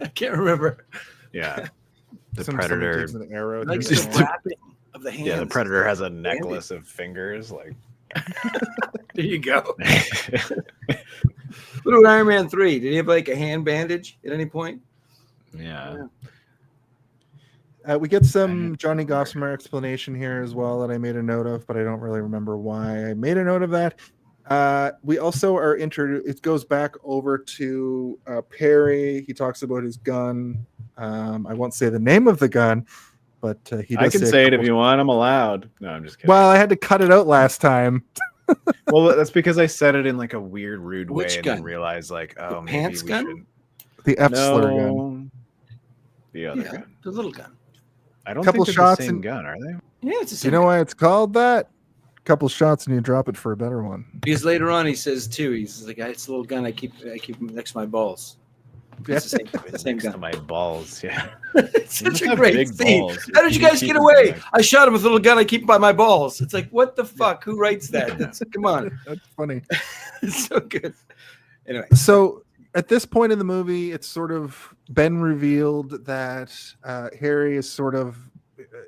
I can't remember. Yeah. The Someone Predator. takes an arrow Like through the the hand. wrapping of the hands. Yeah, the Predator has a necklace of fingers. Like, There you go. What about Iron Man 3? Did he have like a hand bandage at any point? yeah. We get some Johnny Gossamer explanation here as well that I made a note of, but I don't really remember why I made a note of that. We also are introduced. It goes back over to Perry. He talks about his gun. I won't say the name of the gun, but he. I Does can say it if you want. I'm allowed. No, I'm just kidding. Well, I had to cut it out last time. Well, that's because I said it in like a weird, rude way, Which and gun? then realized like, oh, maybe pants we gun? shouldn't. The F No, slur gun. the other Yeah, gun. the little gun. I don't Couple think they're shots the same and- gun, are they? Yeah, it's the Do same. you know why it's called that? Couple shots and you drop it for a better one. Because later on he says too, he's like, it's a little gun I keep next to my balls. It's the same Next to gun. my balls. Yeah. It's You such must a have great big scene. balls. How did you You guys keep get them away? like- I shot him with a little gun I keep by my balls. It's like, what the fuck? Who writes that? Come on. That's funny. It's so good. Anyway, So at this point in the movie, it's sort of been revealed that Harry is sort of,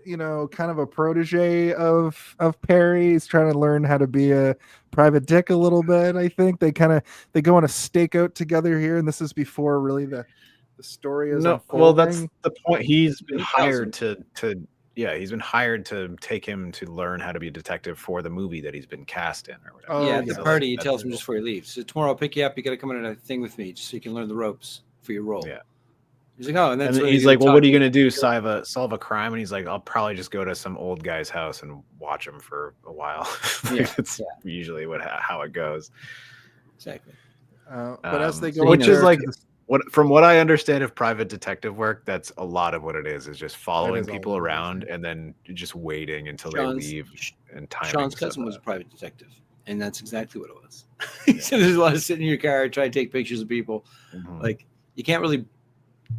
kind of a protege of Perry. He's trying to learn how to be a private dick a little bit. I think they go on a stakeout together here, and this is before really the story is unfolding. well, that's the point. He's been He tells hired to he's been hired to take him to learn how to be a detective for the movie that he's been cast in or whatever. Oh, yeah, yeah. the party, he That's tells the him just before he leaves. So tomorrow I'll pick you up. You got to come in on a thing with me just so you can learn the ropes for your role. Yeah. He's like, oh, and And that's then when he's gonna like, well, what talk are you to going to do? Solve a crime? And he's like, I'll probably just go to some old guy's house and watch him for a while. Yeah, That's usually how it goes. Exactly. But as they So go, which in is there like to this- from what I understand of private detective work, that's a lot of what it is just following is all people it is, around and then just waiting until Sean's- they leave and timing Sean's stuff cousin was a out. private detective, and that's exactly what it was. He said there's a lot of sitting in your car, try to take pictures of people. Mhm. Like, you can't really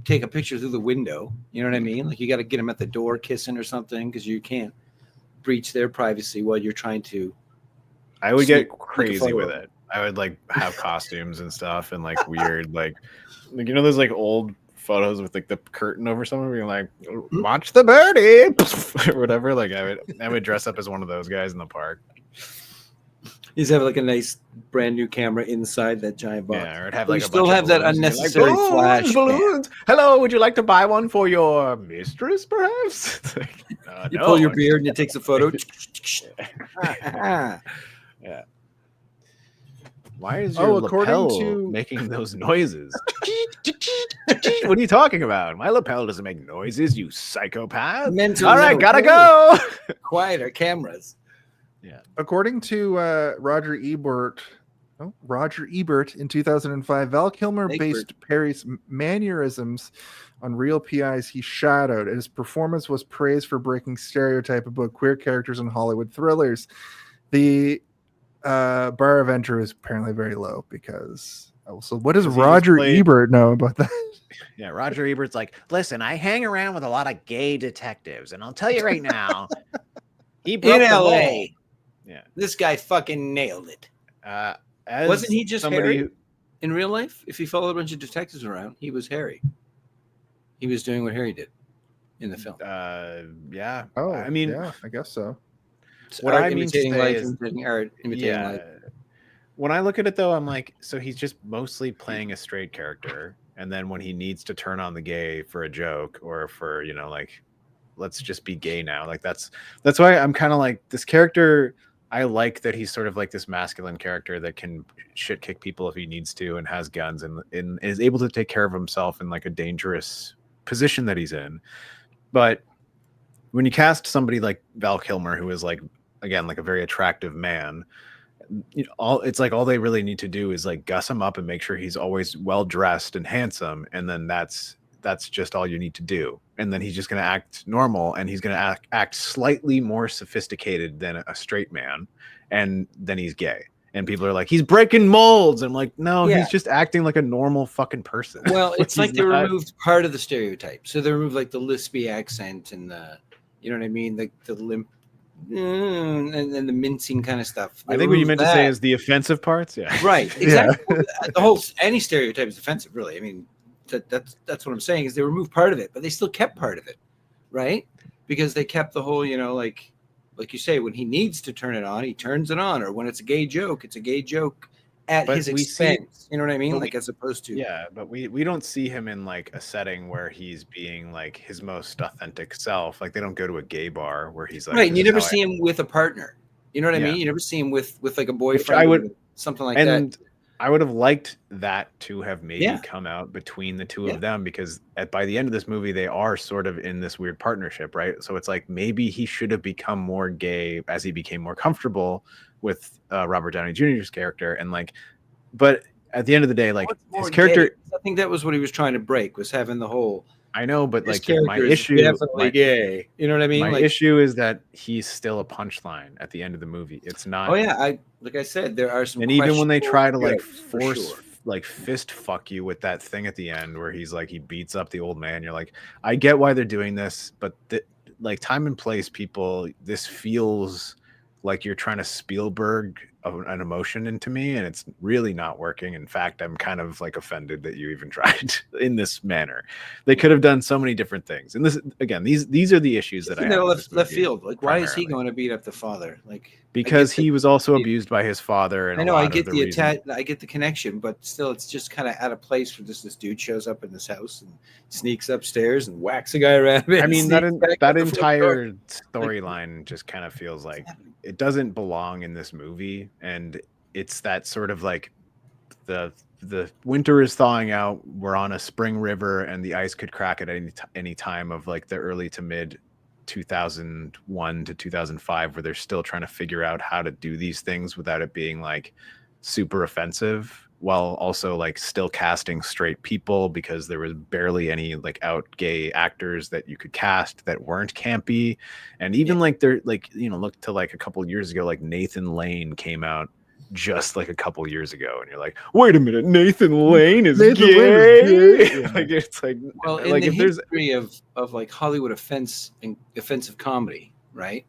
take a picture through the window. You know what I mean? Like, you got to get them at the door kissing or something because you can't breach their privacy while you're trying to. I would sneak- get crazy photo with of it. I would like have costumes and stuff and like weird like those like old photos with like the curtain over someone being like watch the birdie or whatever. Like I would dress up as one of those guys in the park. He's have like a nice brand new camera inside that giant box. Yeah, or it'd have But like you a still bunch of have that balloons and be unnecessary like, flash. balloons. Hello, would you like to buy one for your mistress, perhaps? It's like, You no. pull your beard and it takes a photo. Yeah. Why is your according lapel to- making those noises? What are you talking about? My lapel doesn't make noises, you psychopath. Mental All right, note. gotta go. Quieter cameras. According to Roger Ebert in 2005, Val Kilmer based Perry's mannerisms on real PIs he shadowed, and his performance was praised for breaking stereotype about queer characters in Hollywood thrillers. The bar of entry is apparently very low because. So what does Because he Roger just played- Ebert know about that? Yeah, Roger Ebert's like, listen, I hang around with a lot of gay detectives, and I'll tell you right now, he broke In the LA. mold. Yeah. This guy fucking nailed it. As Wasn't he just somebody Harry who- in real life? If he followed a bunch of detectives around, he was Harry. He was doing what Harry did in the film. yeah. Oh, I mean, yeah, I guess so. what Art I mean to imitating say life, is- imitating art, imitating yeah. life. When I look at it though, I'm like, so he's just mostly playing a straight character, and then when he needs to turn on the gay for a joke or for like, let's just be gay now. Like that's why I'm kind of like this character I like that he's sort of like this masculine character that can shit kick people if he needs to and has guns and is able to take care of himself in like a dangerous position that he's in. But when you cast somebody like Val Kilmer, who is like, again, like a very attractive man, all they really need to do is like guss him up and make sure he's always well dressed and handsome, and then that's just all you need to do. And then he's just going to act normal, and he's going to act slightly more sophisticated than a straight man, and then he's gay. And people are like, he's breaking molds. I'm like, no, he's just acting like a normal fucking person. Well, it's like they removed part of the stereotype. So they removed like the lispy accent and the, you know what I mean, like the limp and then the mincing kind of stuff. I think what you meant to say is the offensive parts. Yeah, right, exactly. The whole any stereotype is offensive, really. I mean, that's what I'm saying is they removed part of it, but they still kept part of it, right? Because they kept the whole, like you say, when he needs to turn it on, he turns it on, or when it's a gay joke, it's a gay joke at his expense. You know what I mean? Like as opposed to but we don't see him in like a setting where he's being like his most authentic self. Like they don't go to a gay bar where he's like right. And you never see him with a partner. You know what I mean? You never see him with like a boyfriend. I would something like that. I would have liked that to have maybe come out between the two of them, because by the end of this movie, they are sort of in this weird partnership, right? So it's like maybe he should have become more gay as he became more comfortable with Robert Downey Jr.'s character, and like, but at the end of the day, like his character, I think that was what he was trying to break, was having the whole. I know, but like my issue, definitely gay. You know what I mean? My issue is that he's still a punchline at the end of the movie. It's not. Oh yeah, like I said, there are some. And even when they try to like force, like fist fuck you with that thing at the end, where he's like he beats up the old man, you're like, I get why they're doing this, but like time and place, people, this feels like you're trying to Spielberg an emotion into me, and it's really not working. In fact, I'm kind of like offended that you even tried in this manner. They could have done so many different things. And this, again, these are the issues that I have left field. Like, why is he going to beat up the father? Like, because he was also abused by his father. And I know, I get I get the connection, but still, it's just kind of out of place for this dude shows up in this house and sneaks upstairs and whacks a guy around. I mean, that entire storyline just kind of feels like it doesn't belong in this movie. And it's that sort of like the winter is thawing out, we're on a spring river, and the ice could crack at any time of like the early to mid 2001 to 2005, where they're still trying to figure out how to do these things without it being like super offensive, while also like still casting straight people, because there was barely any like out gay actors that you could cast that weren't campy. And even like they're like, look to like a couple of years ago, like Nathan Lane came out just like a couple of years ago, and you're like, wait a minute, Nathan Lane is gay. Like it's like, well, in the history of like Hollywood offensive comedy, right?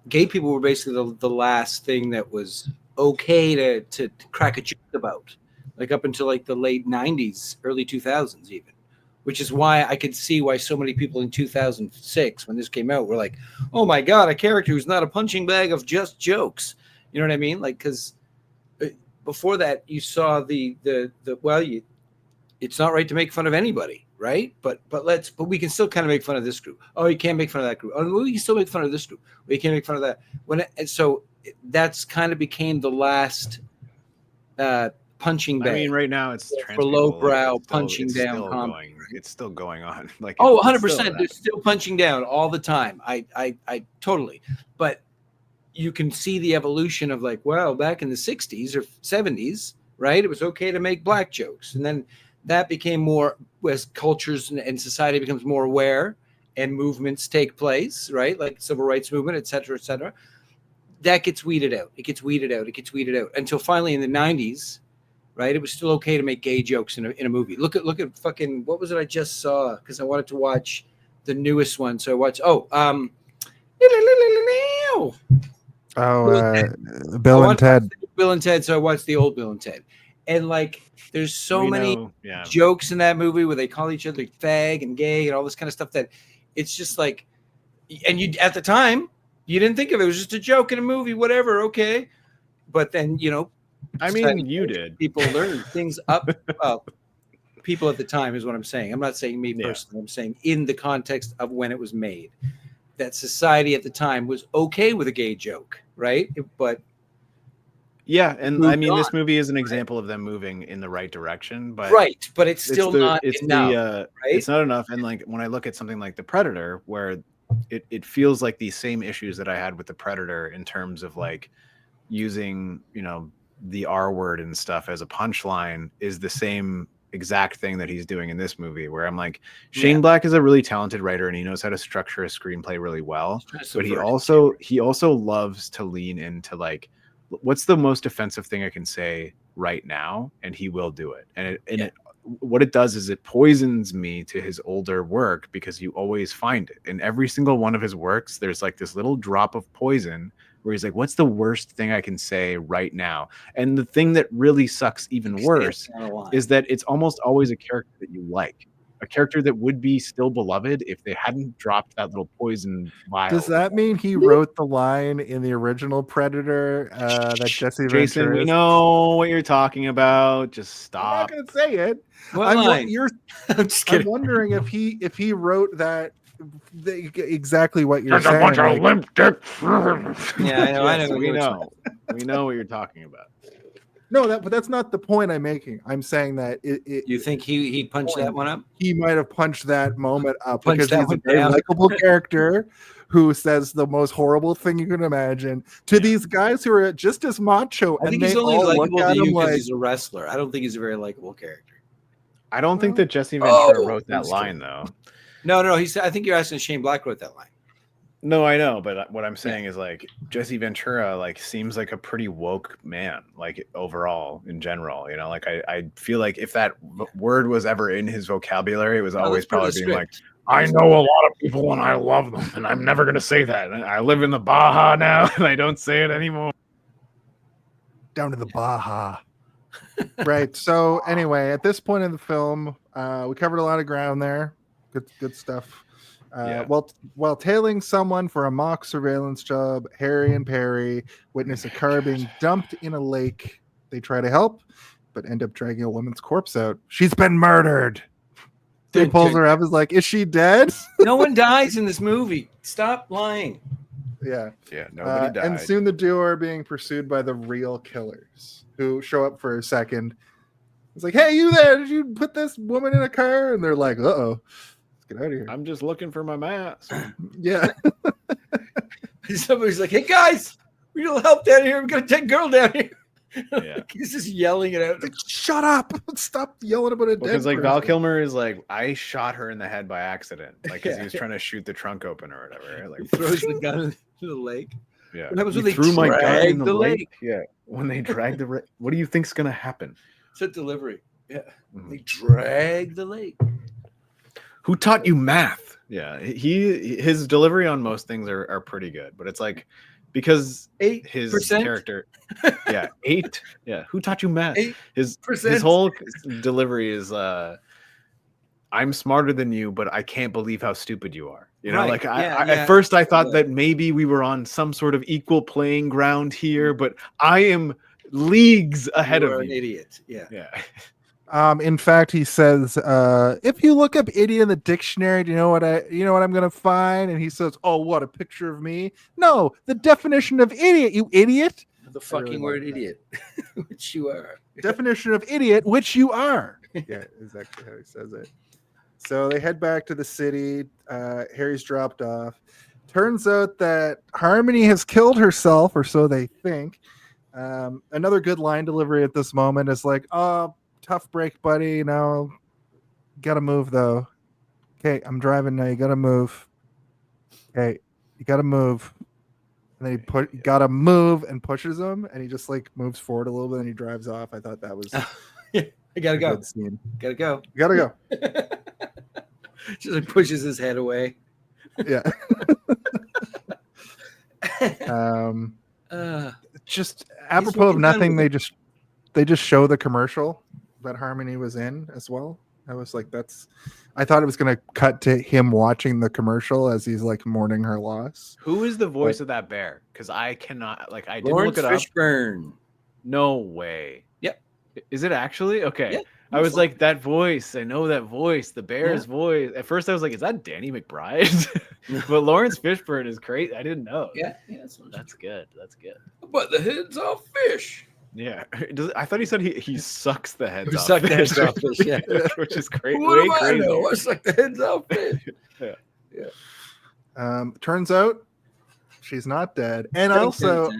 Gay people were basically the last thing that was okay to crack a joke about, like up until like the late 90s, early 2000s even, which is why I could see why so many people in 2006, when this came out, were like, oh my God, a character who's not a punching bag of just jokes. You know what I mean? Like, because before that, you saw it's not right to make fun of anybody, right? But we can still kind of make fun of this group. Oh, you can't make fun of that group. Oh, we can still make fun of this group. We can't make fun of that. So that's kind of became the last punching bag. I mean, right now it's for lowbrow punching down comedy. It's still going on. Like 100%. They're still punching down all the time. I totally. But you can see the evolution of like, well, back in the 60s or 70s, right? It was okay to make black jokes. And then that became more, as cultures and society becomes more aware and movements take place, right? Like civil rights movement, et cetera, that gets weeded out. It gets weeded out until finally in the 90s, right? It was still okay to make gay jokes in a movie. Look at fucking, what was it I just saw? Because I wanted to watch the newest one. So I watched, Bill and Ted. Bill and Ted. So I watched the old Bill and Ted, and like, there's so many jokes in that movie where they call each other fag and gay and all this kind of stuff that it's just like, and you at the time you didn't think of it. It was just a joke in a movie, whatever, okay. But then I mean, you did. People learn things up. Well, people at the time is what I'm saying. I'm not saying me personally. I'm saying in the context of when it was made. that society at the time was okay with a gay joke, right? But yeah, and moved I mean, on, this movie is an example of them moving in the right direction, but but it's still not enough, right? It's not enough. And like when I look at something like The Predator, where it feels like these same issues that I had with The Predator in terms of like using, you know, the R word and stuff as a punchline is the same exact thing that he's doing in this movie, where I'm like, Shane Black is a really talented writer and he knows how to structure a screenplay really well, but he also loves to lean into like, what's the most offensive thing I can say right now, and he will do it. And what it does is it poisons me to his older work, because you always find it in every single one of his works. There's like this little drop of poison where he's like, what's the worst thing I can say right now? And the thing that really sucks even worse is that it's almost always a character that you like, a character that would be still beloved if they hadn't dropped that little poison vial. Does that mean he wrote the line in the original Predator that Jesse Jason, Ventura? we know what you're talking about. Just stop. I'm not gonna say it. What line? I'm just kidding. I'm wondering if he wrote that exactly what you're There's saying. a bunch of limp dicks. Yeah, I know. I know. We know what you're talking about. No, but that's not the point I'm making. I'm saying that you think he punched that one up? He might have punched that moment up Punched because he's a very likable character who says the most horrible thing you can imagine to these guys who are just as macho. I think and he's they only all likable look at to you him because like, he's a wrestler. I don't think he's a very likable character. I don't think that Jesse Ventura wrote that line, though. No. I think you're asking Shane Black wrote that line. No, I know, but what I'm saying is like Jesse Ventura like seems like a pretty woke man, like overall in general, you know, like I feel like if that word was ever in his vocabulary, it was always probably being like, I know a lot of people and I love them, and I'm never gonna say that. I live in the Baja now, and I don't say it anymore. down to the Baja. Right. So anyway, at this point in the film, we covered a lot of ground there. Good stuff. While tailing someone for a mock surveillance job, Harry and Perry witness a car being dumped in a lake. They try to help, but end up dragging a woman's corpse out. She's been murdered. He pulls her up. Is like, is she dead? No one dies in this movie. Stop lying. Yeah. Nobody died. And soon the duo are being pursued by the real killers, who show up for a second. It's like, hey, you there? Did you put this woman in a car? And they're like, uh-oh. Get out of here. I'm just looking for my mask. Yeah. Somebody's like, hey guys, we need help down here. We got a dead girl down here. Yeah. He's just yelling it out. Like, shut up. Stop yelling about a dead Because like person. Val Kilmer is like, I shot her in the head by accident. Like, because he was trying to shoot the trunk open or whatever. Like, He throws the gun into the lake. Yeah. What happens when You they threw my gun drag in the lake? Yeah. When they drag the what do you think's gonna happen? It's a delivery. Yeah. Mhm. They drag the lake. Who taught you math? Yeah, his delivery on most things are pretty good, but it's like because 8%? his character, 8, who taught you math? 8%. His whole delivery is I'm smarter than you, but I can't believe how stupid you are. You know, Right. like Yeah, at first I thought that maybe we were on some sort of equal playing ground here, but I am leagues ahead You're of an you. idiot. Yeah. In fact, he says, if you look up idiot in the dictionary, do you know what I'm gonna find? And he says, oh, what, a picture of me? No, the definition of idiot, you idiot. The fucking word idiot, which you are. Definition of idiot, which you are. Yeah, exactly how he says it. So they head back to the city. Harry's dropped off. Turns out that Harmony has killed herself, or so they think. Another good line delivery at this moment is like, oh, tough break, buddy. You know, gotta move though. Okay, I'm driving now. You gotta move. Okay, you gotta move. And then he gotta move and pushes him, and he just like moves forward a little bit, and he drives off. I thought that was I gotta go. Scene. Gotta go. You gotta go. Just like pushes his head away. Yeah. Just apropos of nothing, they just show the commercial that Harmony was in as well. I was like, I thought it was going to cut to him watching the commercial as he's like mourning her loss. Who is the voice of that bear? Because I cannot, I didn't Lawrence look it up. Fishburne. No way. Yep. Is it actually? Okay. Yeah. I was like, that voice. I know that voice. The bear's voice. At first, I was like, is that Danny McBride? But Lawrence Fishburne is great. I didn't know. Yeah. That's good. That's good. But the head's off fish. Yeah. I thought he said he sucks the heads off. Suck the heads off fish. Yeah. Which is great. What do I know? I suck the heads off fish. Turns out she's not dead. And also,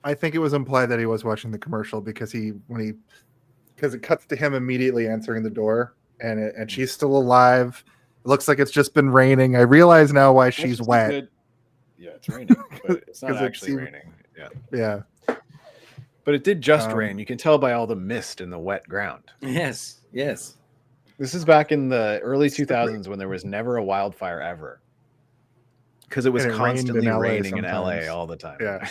I think it was implied that he was watching the commercial because it cuts to him immediately answering the door, and she's still alive. It looks like it's just been raining. I realize now why she's wet. Yeah, it's raining, but it's not actually raining. Yeah. But it did just rain. You can tell by all the mist in the wet ground. Yes. This is back in the early 2000s when there was never a wildfire ever. Because it was constantly raining in LA all the time. Yeah.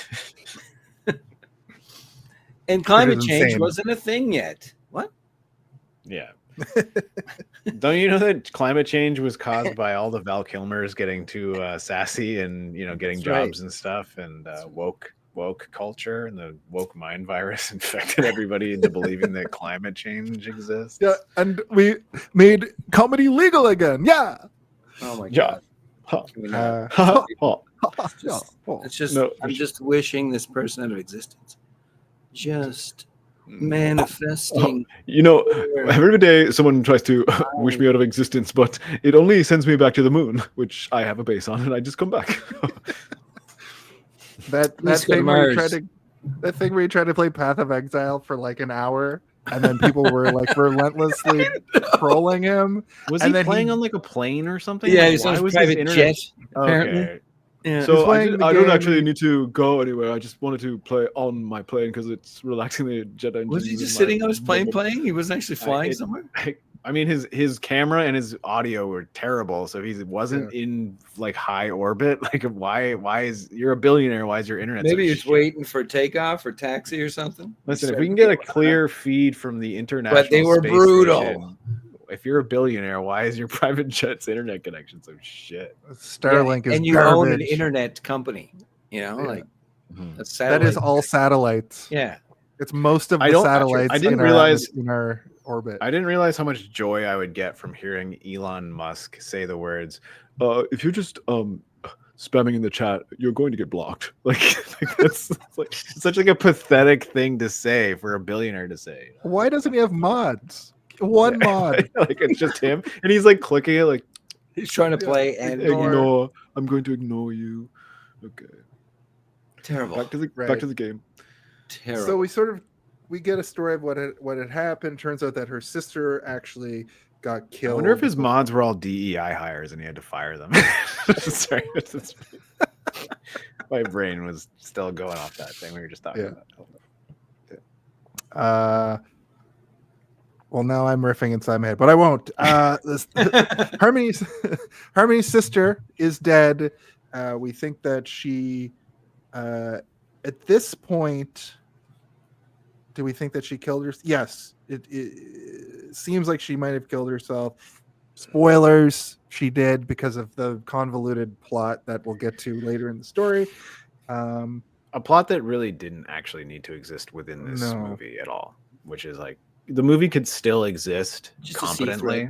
And climate change wasn't a thing yet. What? Yeah. Don't you know that climate change was caused by all the Val Kilmers getting too sassy and getting jobs and stuff, and woke culture and the woke mind virus infected everybody into believing that climate change exists? Yeah, and we made comedy legal again. Yeah. Oh my god. I'm just wishing this person out of existence. Just manifesting. Every day someone tries to wish me out of existence, but it only sends me back to the moon, which I have a base on, and I just come back. that thing where you tried to play Path of Exile for like an hour, and then people were like relentlessly trolling him. Was he playing on like a plane or something? Yeah, like, he's on his private jet. Apparently. Okay. Yeah. So I don't actually need to go anywhere. I just wanted to play on my plane because it's relaxing the jet engine. Was he just sitting on his plane playing? He wasn't actually flying somewhere? I mean, his camera and his audio were terrible, so he wasn't in like high orbit. Like, why is you're a billionaire? Why is your internet? Maybe he's waiting for takeoff or taxi or something. Listen, if we can get a clear feed from the international, but they were space brutal. Station, if you're a billionaire, why is your private jet's internet connection so shit? Starlink is and you garbage. own an internet company. Like that is all satellites. Yeah, it's most of the satellites. I didn't realize in our orbit. I didn't realize how much joy I would get from hearing Elon Musk say the words, "If you're just spamming in the chat, you're going to get blocked." Like that's like such like a pathetic thing to say for a billionaire to say. Why doesn't he have mods? One mod. Like it's just him, and he's like clicking it, like he's trying to play and ignore. I'm going to ignore you. Okay. Terrible. Back to the game. Terrible. So we get a story of what had happened. Turns out that her sister actually got killed. I wonder if his mods were all DEI hires and he had to fire them. Sorry, my brain was still going off that thing we were just talking about. Well, now I'm riffing inside my head, but I won't. Harmony's sister is dead. We think that she, at this point, do we think that she killed herself? Yes. It seems like she might have killed herself. Spoilers, she did because of the convoluted plot that we'll get to later in the story. A plot that really didn't actually need to exist within this movie at all, which is like, the movie could still exist competently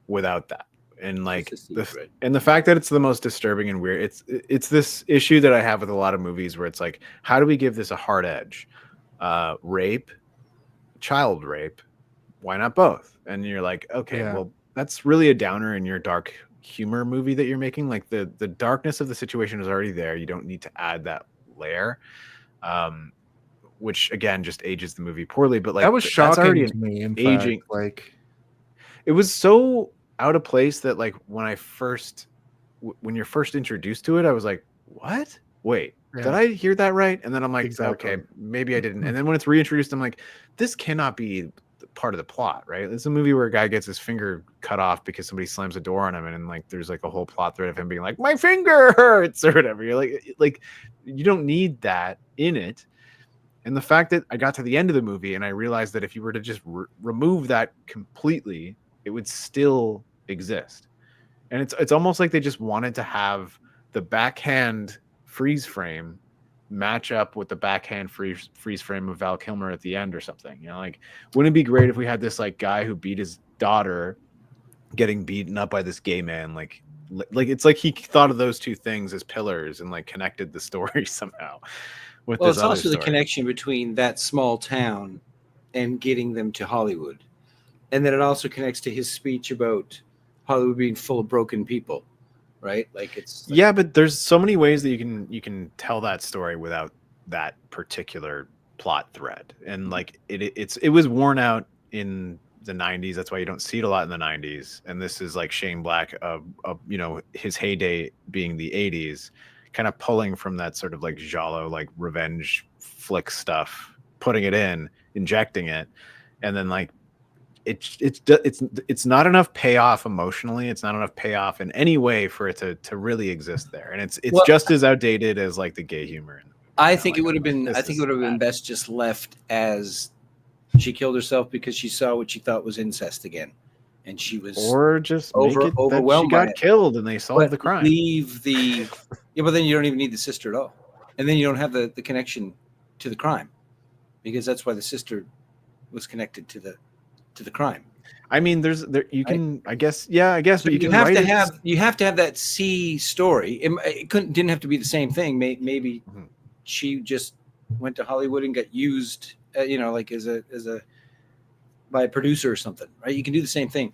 without that. And like the fact that it's the most disturbing and weird, it's this issue that I have with a lot of movies where it's like, how do we give this a hard edge? Rape, child rape, why not both? And you're like, okay, well, that's really a downer in your dark humor movie that you're making. Like the darkness of the situation is already there. You don't need to add that layer. Which again just ages the movie poorly, but like that was shocking to me. In aging, fact, like it was so out of place that like when you're first introduced to it, I was like, "What? Wait, did I hear that right?" And then I'm like, "Okay, maybe I didn't." And then when it's reintroduced, I'm like, "This cannot be part of the plot, right?" It's a movie where a guy gets his finger cut off because somebody slams a door on him, and like there's like a whole plot thread of him being like, "My finger hurts" or whatever. You're like you don't need that in it. And the fact that I got to the end of the movie and I realized that if you were to just remove that completely, it would still exist. And it's almost like they just wanted to have the backhand freeze frame match up with the backhand freeze frame of Val Kilmer at the end or something. Like, wouldn't it be great if we had this like guy who beat his daughter getting beaten up by this gay man? Like it's like he thought of those two things as pillars and like connected the story somehow with Well, this it's other also the story. connection between that small town and getting them to Hollywood. And then it also connects to his speech about Hollywood being full of broken people, right? Like it's like, yeah, but there's so many ways that you can tell that story without that particular plot thread. And like it was worn out in the 90s. That's why you don't see it a lot in the 90s. And this is like Shane Black of his heyday being the 80s, kind of pulling from that sort of like giallo, like revenge flick stuff, putting it in, injecting it, and then like it's not enough payoff emotionally. It's not enough payoff in any way for it to really exist there. And it's just as outdated as like the gay humor. I think it would have been best just left as she killed herself because she saw what she thought was incest again, and she was or just overwhelmed. She got killed and they solved the crime. But then you don't even need the sister at all, and then you don't have the connection to the crime, because that's why the sister was connected to the crime. I mean, you can, I guess, but you have to have that C story. It didn't have to be the same thing. Maybe she just went to Hollywood and got used, like as a by a producer or something, right? You can do the same thing,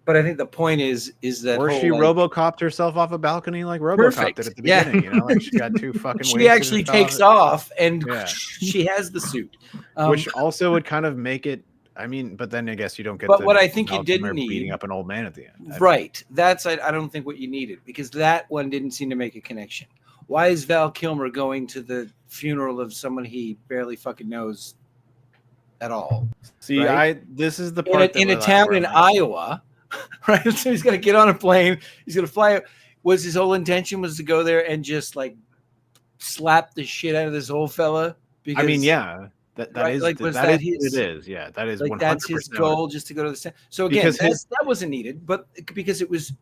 but I think the point is that or she RoboCopped herself off a balcony like RoboCop did at the beginning. Like she got two fucking. She actually takes off and she has the suit, which also would kind of make it. I mean, but then I guess you don't get. But what I think you didn't need, beating up an old man at the end, right? That's I don't think what you needed, because that one didn't seem to make a connection. Why is Val Kilmer going to the funeral of someone he barely fucking knows at all? See, right? This is the part in a town in Iowa, right? So he's going to get on a plane. He's going to fly. Was his whole intention was to go there and just like slap the shit out of this old fella? Because, I mean, yeah. That is like that is yeah, that is like 100% that's his goal, just to go to the center. So again, that wasn't needed, but because it was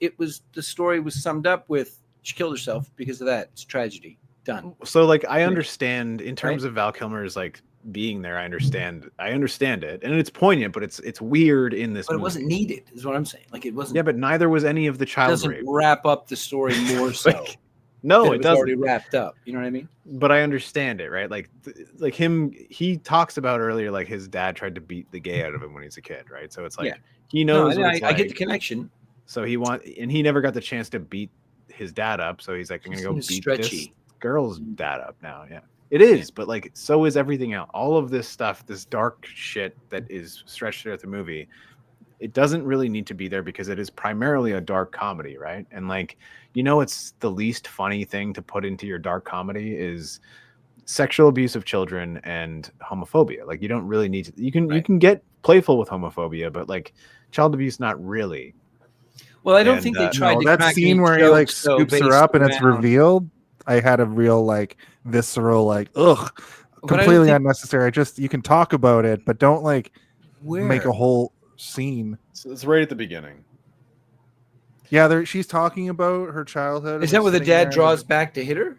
the story was summed up with she killed herself because of that. It's tragedy. Done. So like I understand in terms of Val Kilmer's like being there, I understand it, and it's poignant, but it's weird in this. But movie. It wasn't needed, is what I'm saying. Like it wasn't. Yeah, but neither was any of the child doesn't rape. Wrap up the story more so. Like, no, it doesn't. Already wrapped up. You know what I mean? But I understand it, right? Like him, he talks about earlier, like his dad tried to beat the gay out of him when he's a kid, right? So it's like he knows. No, I get the connection. So and he never got the chance to beat his dad up. So he's like, I'm gonna go beat this girl's dad up now. Yeah, it is. But like, so is everything else. All of this stuff, this dark shit that is stretched throughout the movie. It doesn't really need to be there because it is primarily a dark comedy, right? And like, it's the least funny thing to put into your dark comedy is sexual abuse of children and homophobia. Like you don't really need to, you can get playful with homophobia, but like child abuse, not really. Well, I don't think they tried to that scene where he like scoops her up and it's revealed. I had a real like visceral, like, completely unnecessary. You can talk about it, but don't like make a whole scene. So it's right at the beginning. Yeah, she's talking about her childhood. Is that where the dad draws back to hit her?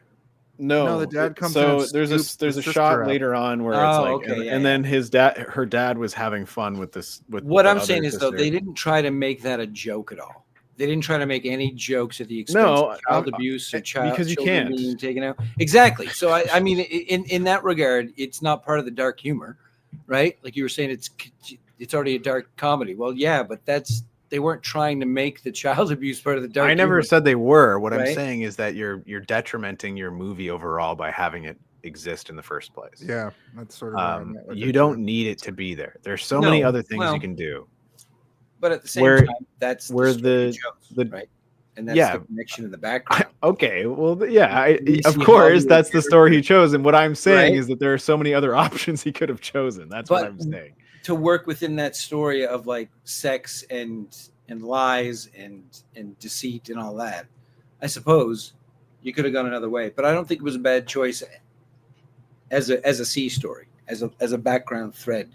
No, the dad comes. So there's a shot later on where it's like, and then her dad was having fun with this. With what I'm saying is though, they didn't try to make that a joke at all. They didn't try to make any jokes at the expense of child abuse or because you can't being taken out. Exactly. So I mean, in that regard, it's not part of the dark humor, right? Like you were saying, it's already a dark comedy. Well, yeah, but they weren't trying to make the child abuse part of the dark. I never humor. said they were. What I'm saying is that you're detrimenting your movie overall by having it exist in the first place. Yeah, that's sort of. You don't need it to be there. There's so many other things you can do. But at the same time, that's where the right, and that's the connection in the background. Okay, well, yeah, of course, that's the story he chose. And what I'm saying is that there are so many other options he could have chosen. That's what I'm saying. To work within that story of like sex and lies and deceit and all that, I suppose you could have gone another way. But I don't think it was a bad choice as a C story, as a background thread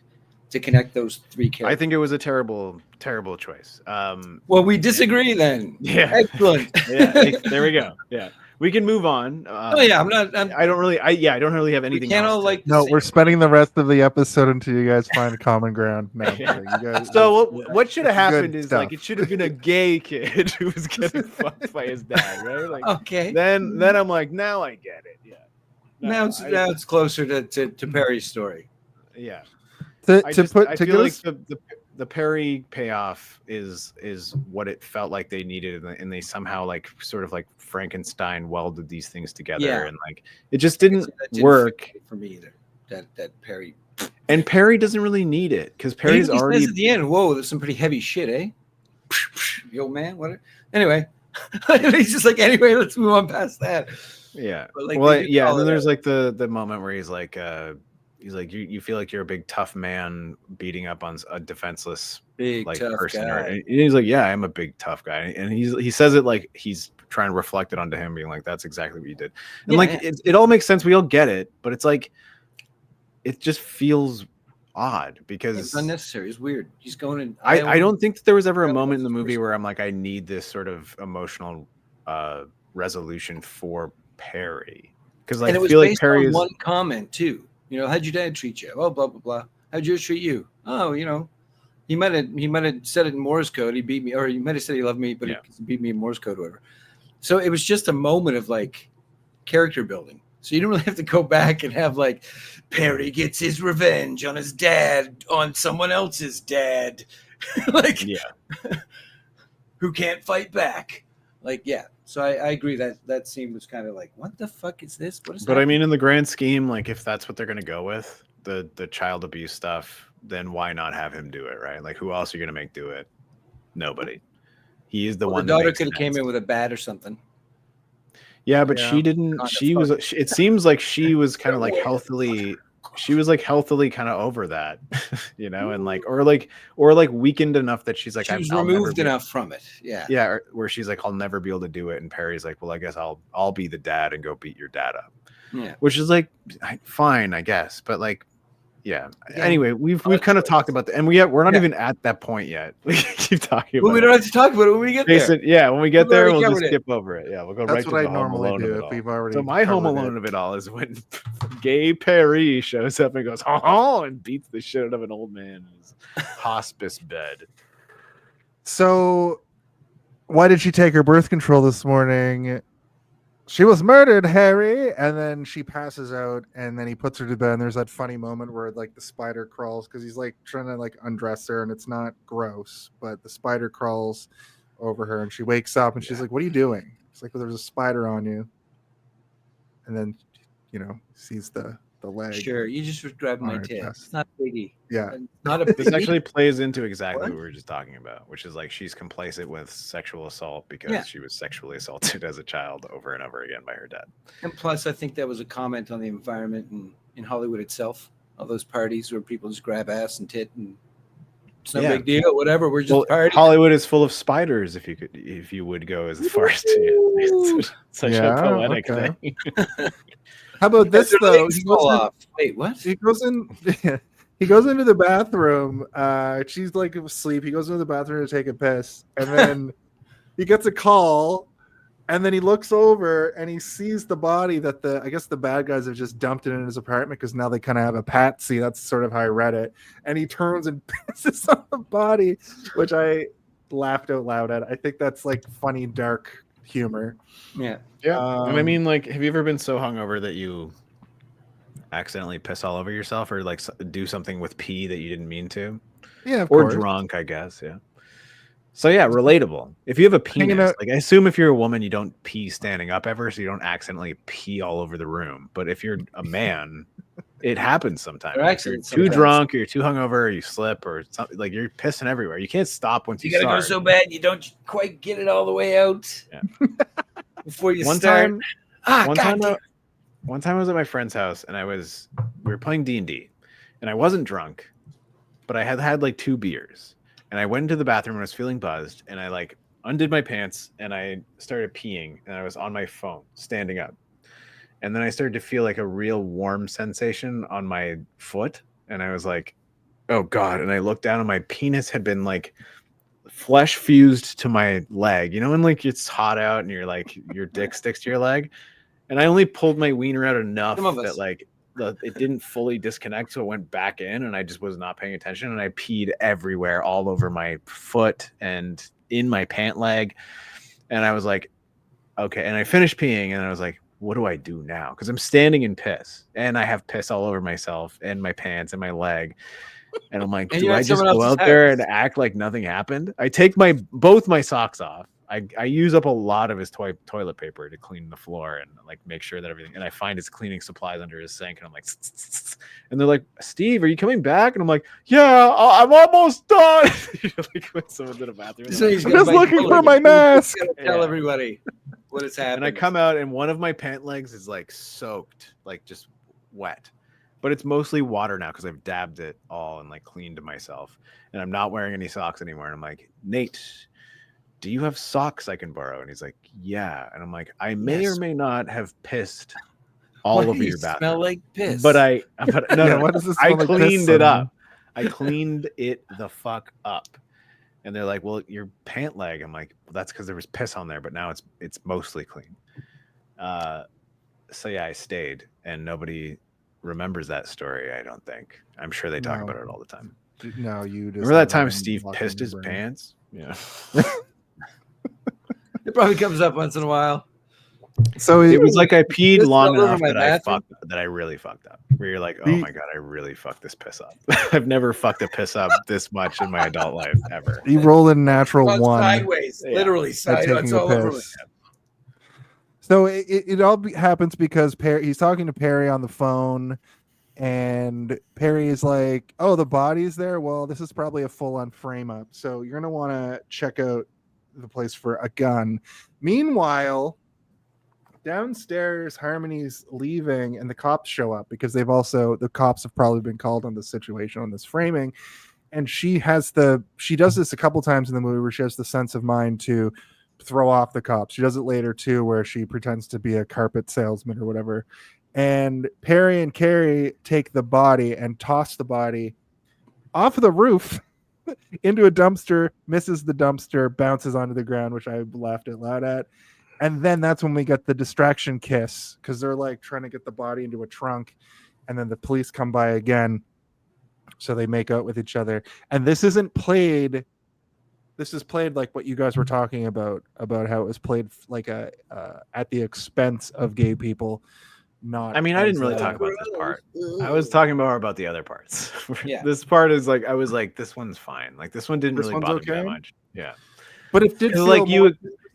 to connect those three characters. I think it was a terrible choice. Well, we disagree then. Yeah. Excellent. Yeah. There we go. Yeah. we can move on. Oh yeah, I don't really have anything. We can't else all to- like. No, we're spending the rest of the episode until you guys find common ground. No, I'm kidding. You guys, So what should have it's good happened is like stuff. it should have been a gay kid who was getting fucked by his dad, right? Like Okay. then I'm like, now I get it. Yeah. Now it's closer to Perry's story. Yeah. I feel give like us, the Perry payoff is what it felt like they needed, and they somehow like sort of like Frankenstein welded these things together, Yeah. and like it just didn't That work. fit for me either. That Perry. And Perry doesn't really need it because Perry's He already says at the end, "Whoa, there's some pretty heavy shit, eh?" The old man. What? Anyway, he's just like, anyway, let's move on past that. Yeah. But, like, Well, they do yeah. call And then it there's like the moment where he's like you feel like you're a big tough man beating up on a defenseless big like tough person, guy. and he's like, yeah, I'm a big tough guy, and he says it like he's trying to reflect it onto him, being like, that's exactly what you did, and like it all makes sense, we all get it, but it's like it just feels odd because It's unnecessary. It's weird. He's going in. I don't think that there was ever a moment in the movie where I'm like, I need this sort of emotional resolution for Perry, because like, And it I was feel like based Perry on is one comment too. You know, how'd your dad treat you? Oh, blah blah blah. How'd yours treat you? Oh, you know, he might have said it in Morse code. He beat me, or he might have said he loved me, but he beat me in Morse code, or whatever. So it was just a moment of like character building. So you don't really have to go back and have like Perry gets his revenge on his dad on someone else's dad, like who can't fight back. Like So I agree that scene was kind of like, what the fuck is this? What is? But I mean, in the grand scheme, like if that's what they're gonna go with, the child abuse stuff, then why not have him do it, right? Like who else are you gonna make do it? Nobody. He is the one. The daughter could have came in with a bat or something. Yeah, but she didn't. She was. It seems like she was kind of like healthily. She was like healthily kind of over that, you know, and like or weakened enough that she's like, she was removed enough from it. Yeah. Yeah, where she's like, I'll never be able to do it, and Perry's like, well, I guess I'll be the dad and go beat your dad up. Yeah. Which is like fine, I guess, but like. Yeah. Anyway, we've kind of talked about that, and we're not even at that point yet. We keep talking about. Well, we don't have to talk about it when we get there. Yeah, when we get there, we'll just skip over it. Yeah, we'll go right to the Home Alone of it all. We've already so my Home Alone of it all is when gay Perry shows up and goes, oh, and beats the shit out of an old man in his hospice bed. So, why did she take her birth control this morning? She was murdered, Harry, and then she passes out, and then he puts her to bed, and there's that funny moment where like the spider crawls because he's like trying to like undress her, and it's not gross, but the spider crawls over her, and she wakes up, and she's like, what are you doing? It's like, well, there's a spider on you. And then, you know, sees the leg. Sure, you just grabbed my tail. It's not a biggie. Yeah. It's not a biggie. This actually plays into exactly what we were just talking about, which is like she's complacent with sexual assault because she was sexually assaulted as a child over and over again by her dad. And plus, I think that was a comment on the environment in Hollywood itself. All those parties where people just grab ass and tit, and it's no big deal. Whatever, we're just partying. Hollywood is full of spiders. If you would go as far as to such a poetic thing. How about this though? Wait, what? He goes in. He goes into the bathroom. She's like asleep. He goes into the bathroom to take a piss, and then he gets a call, and then he looks over and he sees the body that I guess the bad guys have just dumped it in his apartment because now they kind of have a patsy. That's sort of how I read it. And he turns and pisses on the body, which I laughed out loud at. I think that's like funny, dark humor. Yeah. And I mean, like, have you ever been so hungover that you accidentally piss all over yourself, or like do something with pee that you didn't mean to? Yeah, of or course. Drunk, I guess. Yeah. So yeah, relatable. If you have a penis, like I assume if you're a woman, you don't pee standing up ever, so you don't accidentally pee all over the room. But if you're a man, it happens sometimes. If you're too drunk, or you're too hungover, or you slip, or something, like you're pissing everywhere. You can't stop once you gotta start. go so bad you don't quite get it all the way out. Yeah. Before you start. One time I was at my friend's house and we were playing D&D, and I wasn't drunk, but I had like 2 beers, and I went into the bathroom and I was feeling buzzed, and I like undid my pants and I started peeing, and I was on my phone standing up, and then I started to feel like a real warm sensation on my foot, and I was like, oh God. And I looked down and my penis had been like flesh fused to my leg. You know, when like it's hot out and you're like your dick sticks to your leg, and I only pulled my wiener out enough that like it didn't fully disconnect, so it went back in, and I just was not paying attention, and I peed everywhere, all over my foot and in my pant leg, and I was like, okay, and I finished peeing, and I was like, what do I do now? Because I'm standing in piss, and I have piss all over myself and my pants and my leg. And I'm like, do I just go out there and act like nothing happened? I take both my socks off. I use up a lot of his toilet paper to clean the floor and like make sure that everything. And I find his cleaning supplies under his sink, and I'm like, and they're like, Steve, are you coming back? And I'm like, yeah, I'm almost done. Like when someone's in a bathroom, So I'm he's just looking for my mask. Tell everybody what has happened. And I come out, and one of my pant legs is like soaked, like just wet. But it's mostly water now because I've dabbed it all and like cleaned myself, and I'm not wearing any socks anymore. And I'm like, Nate, do you have socks I can borrow? And he's like, yeah. And I'm like, I may or may not have pissed all over your bathroom. Smell like piss. But no, what does this I smell like cleaned piss it on? up. I cleaned it the fuck up. And they're like, well, your pant leg. I'm like, well, that's because there was piss on there, but now it's mostly clean. So yeah, I stayed, and nobody remembers that story. I don't think. I'm sure they talk about it all the time. No, you just remember that time Steve pissed his pants? Yeah. It probably comes up once in a while. So it was like I peed long enough that bathroom. I really fucked up. Where you're like, oh my god, I really fucked this piss up. I've never fucked a piss up this much in my adult life ever. You roll in natural one sideways, literally sideways, all over it. So it all happens because he's talking to Perry on the phone, and Perry is like, oh, the body's there? Well, this is probably a full-on frame-up, so you're going to want to check out the place for a gun. Meanwhile, downstairs, Harmony's leaving, and the cops show up because the cops have probably been called on this situation, on this framing, and she does this a couple times in the movie where she has the sense of mind to throw off the cops. She does it later too, where she pretends to be a carpet salesman or whatever. And Perry and Carrie take the body and toss the body off the roof into a dumpster, misses the dumpster, bounces onto the ground, which I laughed out loud at. And then that's when we get the distraction kiss, because they're like trying to get the body into a trunk, and then the police come by again, so they make out with each other. And this isn't played. This is played like what you guys were talking about how it was played like at the expense of gay people. Not. I mean, I didn't really talk about this part. I was talking more about the other parts. Yeah. This part is like, I was like, this one's fine. Like this one didn't really bother me that much. Yeah. But it did feel like you.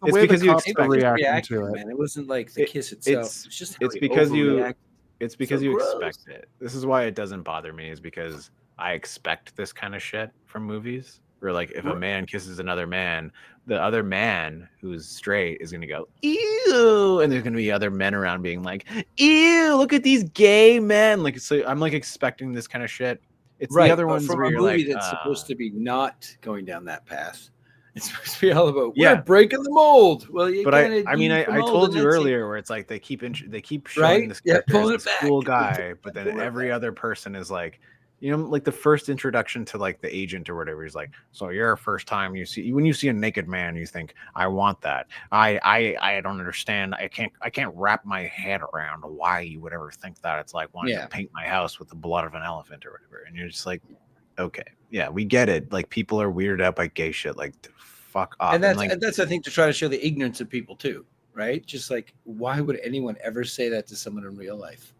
It's because you expect reacting to it. Man. It wasn't like the kiss itself. It's because you expect it. This is why it doesn't bother me, is because I expect this kind of shit from movies. Or like if a man kisses another man, the other man who's straight is gonna go ew, and there's gonna be other men around being like, ew, look at these gay men. Like, so I'm like expecting this kind of shit. It's the other ones from where a you're movie like, that's supposed to be not going down that path. It's supposed to be all about we're breaking the mold. Well, I told you earlier where it's like they keep showing this character as this cool guy, but then every other person is like, you know, like the first introduction to like the agent or whatever, he's like, so your first time when you see a naked man, you think, I want that. I don't understand. I can't wrap my head around why you would ever think that. It's like wanting to paint my house with the blood of an elephant or whatever. And you're just like, okay, yeah, we get it. Like people are weirded out by gay shit. Like fuck off. And that's I think to try to show the ignorance of people too, right? Just like, why would anyone ever say that to someone in real life?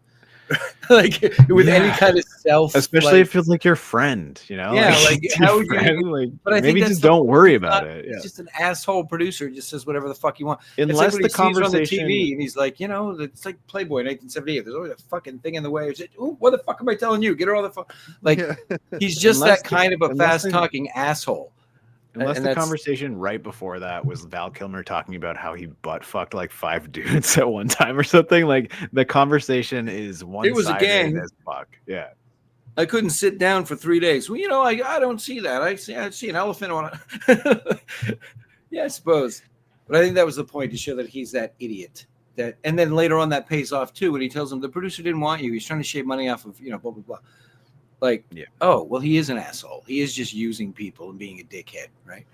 Like with any kind of especially if it's like your friend, you know? Yeah, like how would you? Like, but I maybe just don't worry about it. It's just an asshole producer who just says whatever the fuck you want. Unless it's like the conversation on the TV and he's like, you know, it's like Playboy in 1978. There's always a fucking thing in the way. What the fuck am I telling you? Get her all the fuck. Like he's just that kind of a fast talking asshole. Unless the conversation right before that was Val Kilmer talking about how he butt fucked like 5 dudes at one time or something. Like the conversation is one. It was a gang as fuck. Yeah. I couldn't sit down for 3 days. Well, you know, I don't see that. I see an elephant on yeah, I suppose. But I think that was the point, to show that he's that idiot. And then later on that pays off too when he tells him the producer didn't want you. He's trying to shave money off of, you know, blah blah blah. Like, oh, well, he is an asshole. He is just using people and being a dickhead, right?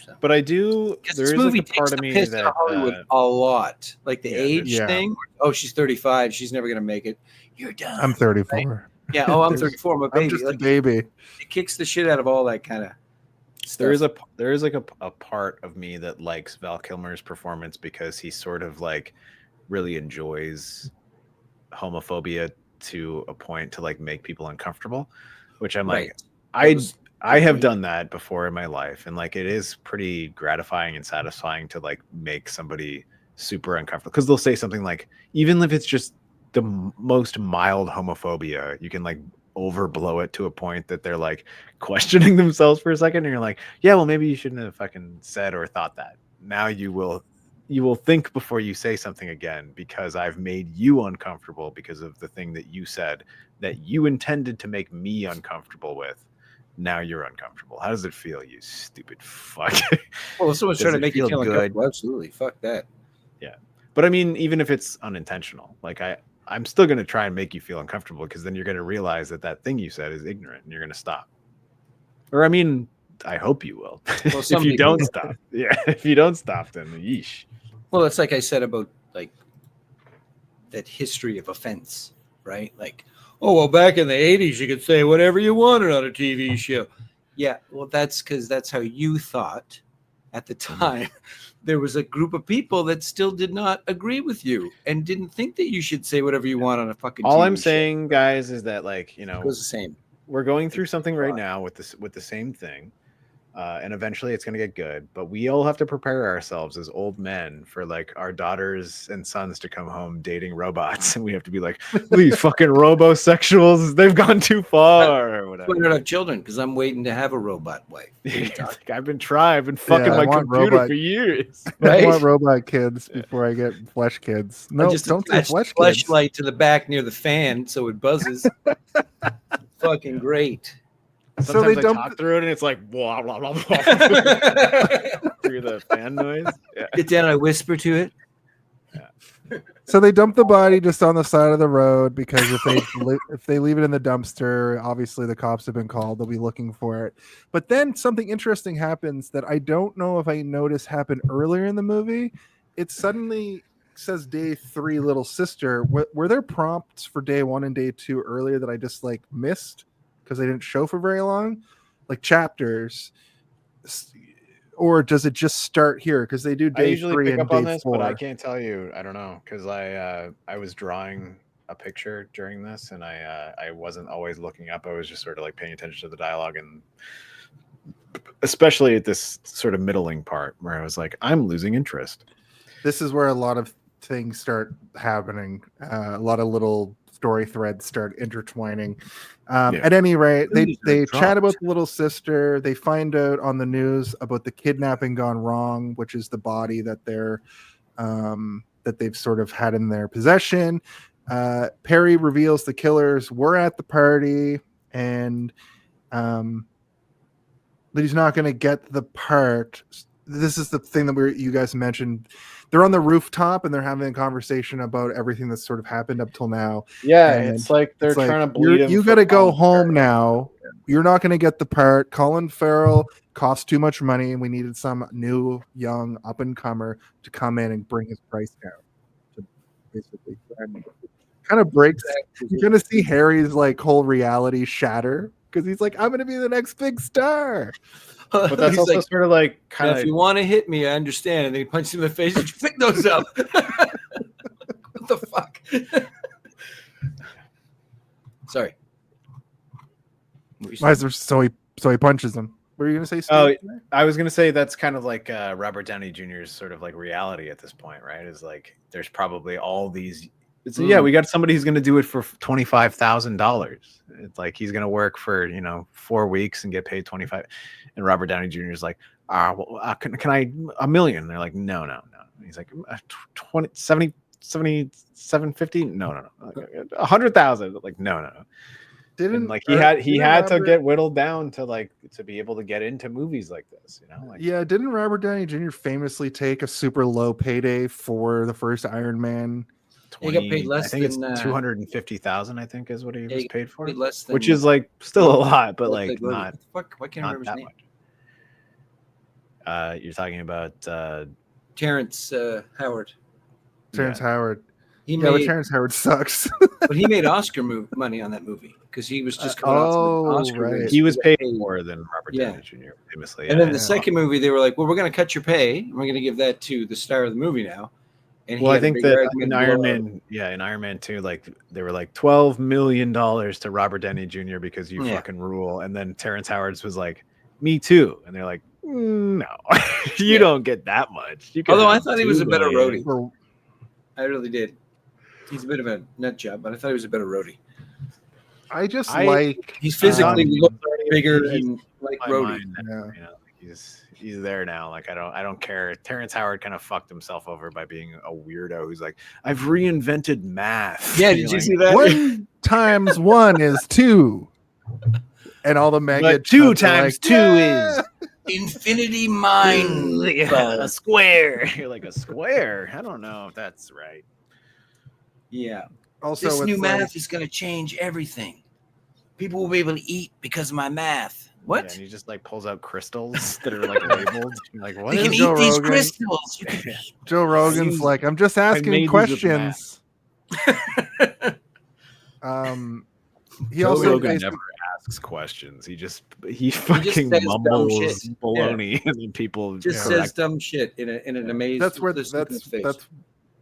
So. But I do. Because There this is movie like a part takes of the me piss that out of Hollywood a lot. Like the age Yeah. thing. Oh, she's 35. She's never gonna make it. You're done. I'm 34. Right? Yeah. Oh, I'm 34. I'm a baby. I'm just a Like, baby. it kicks the shit out of all that kind of stuff. there is like a part of me that likes Val Kilmer's performance because he sort of like really enjoys homophobia to a point to like make people uncomfortable, which I'm like, I have done that before in my life, and like it is pretty gratifying and satisfying to like make somebody super uncomfortable because they'll say something like, even if it's just the most mild homophobia, you can like overblow it to a point that they're like questioning themselves for a second, and you're like, yeah, well, maybe you shouldn't have fucking said or thought that. Now you will think before you say something again because I've made you uncomfortable because of the thing that you said that you intended to make me uncomfortable with. Now you're uncomfortable. How does it feel, you stupid fuck? Well, if someone's trying to make you feel good? uncomfortable, absolutely. Fuck that. Yeah. But I mean, even if it's unintentional, like I'm still going to try and make you feel uncomfortable because then you're going to realize that thing you said is ignorant and you're going to stop. Or I mean, I hope you will. Well, if you don't stop. Yeah. If you don't stop, then yeesh. Well, it's like I said about like that history of offense, right? Like, oh, well, back in the 80s, you could say whatever you wanted on a TV show. Yeah, well, that's because that's how you thought at the time. There was a group of people that still did not agree with you and didn't think that you should say whatever you want on a fucking All TV I'm show. saying, guys, is that like, you know, It was the same. We're going through something right now with the same thing. And eventually it's going to get good, but we all have to prepare ourselves as old men for like our daughters and sons to come home dating robots. And we have to be like, these fucking robosexuals, they've gone too far or whatever. We don't have children because I'm waiting to have a robot wife. Like, I've been fucking my computer for years. Right? I want robot kids before I get flesh kids. No, just don't say flesh kids. Flashlight to the back near the fan so it buzzes. Fucking great. Sometimes so they talk through it and it's like blah blah blah blah through the fan noise. Yeah. Get down, I whisper to it. Yeah. So they dump the body just on the side of the road because if they leave it in the dumpster, obviously the cops have been called. They'll be looking for it. But then something interesting happens that I don't know if I noticed happened earlier in the movie. It suddenly says day 3 little sister. Were there prompts for day 1 and day 2 earlier that I just like missed? Because they didn't show for very long, like chapters, or does it just start here? Because they do day 3 and day 4. But I can't tell you. I don't know because I was drawing a picture during this, and I wasn't always looking up. I was just sort of like paying attention to the dialogue, and especially at this sort of middling part where I was like, I'm losing interest. This is where a lot of things start happening. A lot of little story threads start intertwining. At any rate, they chat about the little sister. They find out on the news about the kidnapping gone wrong, which is the body that they've sort of had in their possession. Perry reveals the killers were at the party, and that he's not going to get the part. This is the thing that you guys mentioned. They're on the rooftop and they're having a conversation about everything that's sort of happened up till now. Yeah, and it's like they're trying to bleed him. You got to go home now. You're not going to get the part. Colin Farrell cost too much money, and we needed some new, young, up and comer to come in and bring his price down. To basically, kind of breaks. You're going to see Harry's like whole reality shatter because he's like, I'm going to be the next big star. But that's also like, sort of like kind of. If you want to hit me, I understand. And then he punched him in the face. And pick those up. What the fuck? Sorry. Why is there, so he punches him. What are you gonna say, Steve? Oh, I was gonna say that's kind of like Robert Downey Jr.'s sort of like reality at this point, right? Is like there's probably all these. Yeah, we got somebody who's gonna do it for $25,000. It's like he's gonna work for 4 weeks and get paid 25. And Robert Downey Jr. is like, can I $1 million? And they're like, no. And he's like 750? No. 100,000. Like, no. Didn't like he had to get whittled down to be able to get into movies like this, didn't Robert Downey Jr. famously take a super low payday for the first Iron Man? 20, he got paid less. I think it's 250,000. I think is what he was paid for, less than, which is like still a lot, but like not. Fuck, why can't I remember his name? You're talking about Terrence Howard. Terrence Howard. But Terrence Howard sucks. but he made Oscar money on that movie because he was just coming off an Oscar right. race. he was paid more than Robert Yeah. Downey Jr. famously. And then the second movie, they were like, "Well, we're going to cut your pay. And we're going to give that to the star of the movie now." And well, I had a think big that argument in below. Iron Man, in Iron Man 2, like they were like $12 million to Robert Downey Jr. because you fucking rule. And then Terrence Howard's was like, me too. And they're like, no, you don't get that much. You Although I have thought he was a $2 better million. roadie. I really did. He's a bit of a nut job, but I thought he was a better roadie. He's physically looked bigger and like roadie. You know, he's there now. Like I don't care. Terrence Howard kind of fucked himself over by being a weirdo who's like, I've reinvented math. Yeah, did you see that? 1 times 1 is 2. And all the mega But 2 times 2 is infinity mind. a square. You're like, a square? I don't know if that's right. Yeah. Also, this it's new like- math is going to change everything. People will be able to eat because of my math. What? Yeah, and he just like pulls out crystals that are like labeled. You're like, what They is can eat Joe these Rogan? crystals. You can eat. Joe Rogan's like, I'm just made asking these with questions. He Joe also Rogan basically- never asks questions. He fucking says dumb mumbles shit. baloney, and then people Just correct says dumb shit in an amazing. that's where that's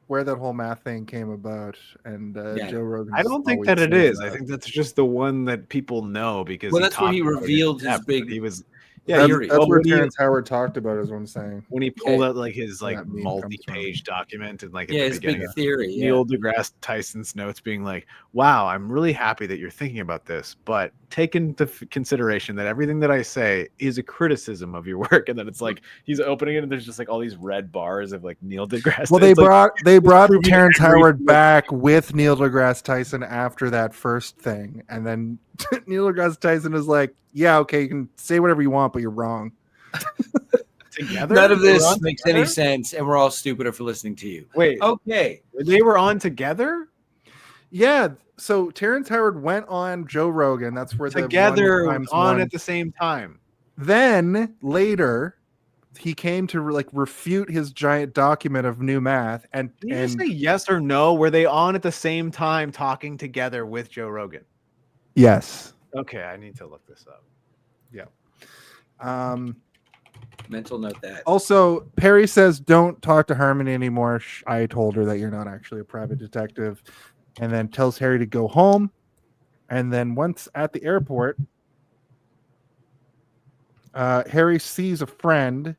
where that whole math thing came about. And Joe Rogan. I don't think that it is. I think that's just the one that people know because. Well, that's when he talked about it revealed in his depth, big. but he was. That's, Yeah, that's where when he- Terrence Howard talked about, is what I'm saying. when he pulled out like his like that meme comes multi-page document and like at Yeah, the his beginning big of theory. Yeah. Neil deGrasse Tyson's notes being like, wow, I'm really happy that you're thinking about this, but take into consideration that everything that I say is a criticism of your work. And then it's like he's opening it and there's just like all these red bars of like Neil deGrasse. Well, It's like, they brought proving Terrence every- Howard back with Neil deGrasse Tyson after that first thing, and then Neil deGrasse Tyson is like, "Yeah, okay, you can say whatever you want, but you're wrong." together. None of They were this on makes together? any sense, and we're all stupider for listening to you. Wait, Okay. they were on together. Yeah. So Terrence Howard went on Joe Rogan. That's where Together the 1 times on 1. at the same time. Then later, he came to like refute his giant document of new math, and Can you just say yes or no? Were they on at the same time talking together with Joe Rogan? yes. Okay, I need to look this up. Mental note that. Also, Perry says, "Don't talk to Harmony anymore. I told her that you're not actually a private detective," and then tells Harry to go home. And then once at the airport, Harry sees a friend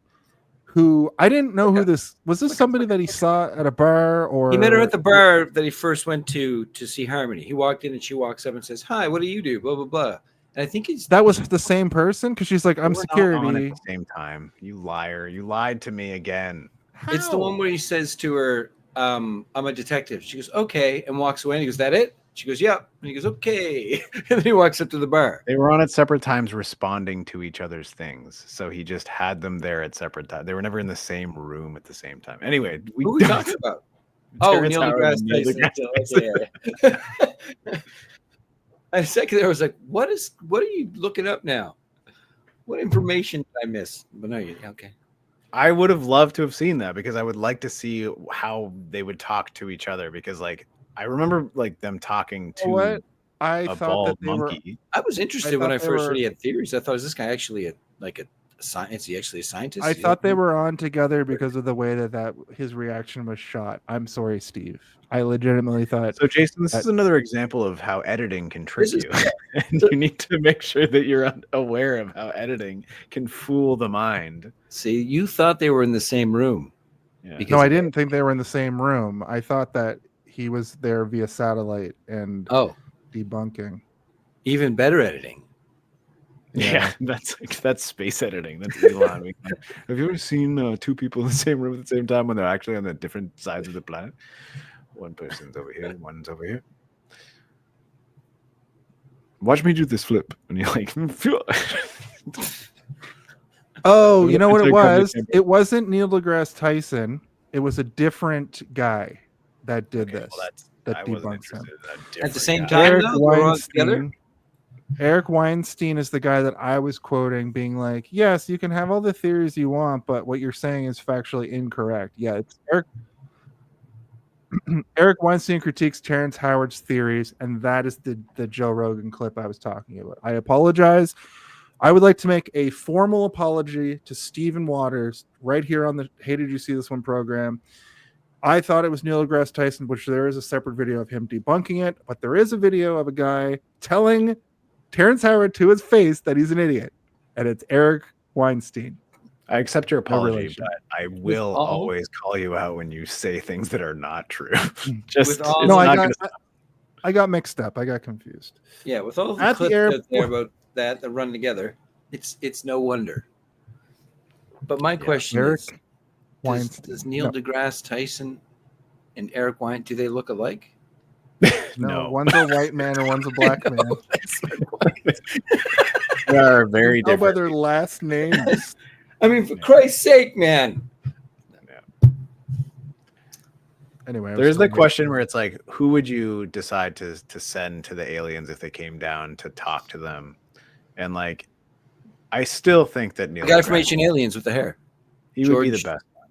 who I didn't know who this was. This somebody that he saw at a bar, or He met her at the bar that he first went to see Harmony. He walked in and she walks up and says, "Hi, what do you do?" Blah blah blah. And I think it's that was the same person because she's like, "I'm We're not on security." at the same time. You liar. You lied to me again. it's the one where he says to her, "I'm a detective." She goes, "Okay," and walks away. And he goes, "That it?" She goes, "Yep." And he goes, "Okay." And then he walks up to the bar. They were on at separate times responding to each other's things. So he just had them there at separate times. They were never in the same room at the same time. Anyway, Who are we talking about? Oh, Terrence Neil Howard deGrasse and Neil Tyson. deGrasse Okay. A second there, I was like, what are you looking up now? What information did I miss? But no, okay. I would have loved to have seen that because I would like to see how they would talk to each other because like I remember like them talking to What? I a thought that bald they were. monkey. I was interested I when thought I they first were- heard he had theories. I thought, is this guy actually a science? Is he actually a scientist? I Is he thought they like- were on together because of the way that his reaction was shot. I'm sorry, Steve. I legitimately thought. So Jason, this that- is another example of how editing can trick This is- you. And you need to make sure that you're aware of how editing can fool the mind. See, you thought they were in the same room. Yeah. Because- No, I didn't think they were in the same room. I thought that he was there via satellite and Oh, debunking. even better editing. Yeah, that's space editing. That's Elon. Have you ever seen two people in the same room at the same time when they're actually on the different sides of the planet? One person's over here, one's over here. Watch me do this flip, and you're like, Oh, you know what it Take was? on the It wasn't Neil deGrasse Tyson. It was a different guy that did this. well, that I wasn't debunks him. interested in that At the different same guy. time, Eric though, they were on together. Weinstein. Eric Weinstein is the guy that I was quoting, being like, "Yes, you can have all the theories you want, but what you're saying is factually incorrect." Yeah, it's Eric. Eric Weinstein critiques Terrence Howard's theories, and that is the Joe Rogan clip I was talking about. I apologize. I would like to make a formal apology to Stephen Waters right here on the Hey Did You See This One program. I thought it was Neil deGrasse Tyson, which there is a separate video of him debunking it, but there is a video of a guy telling Terrence Howard to his face that he's an idiot, and it's Eric Weinstein. I accept your apology, relation. but I will all- always call you out when you say things that are not true. With all- it's No, not gonna- I got mixed up. I got confused. Yeah, with all the At the clips airport- out there about that run together, it's no wonder. But my question Eric is, Weinstein. does Neil deGrasse Tyson and Eric Weinstein, do they look alike? No, one's a white man and one's a black man. They are very Go by different. their last names. I mean, for Christ's sake, man. Anyway, There's the question where it's like, who would you decide to send to the aliens if they came down to talk to them? And like, I still think that Neil The guy from deGrasse- Ancient Aliens with the hair. he would be the George- best one.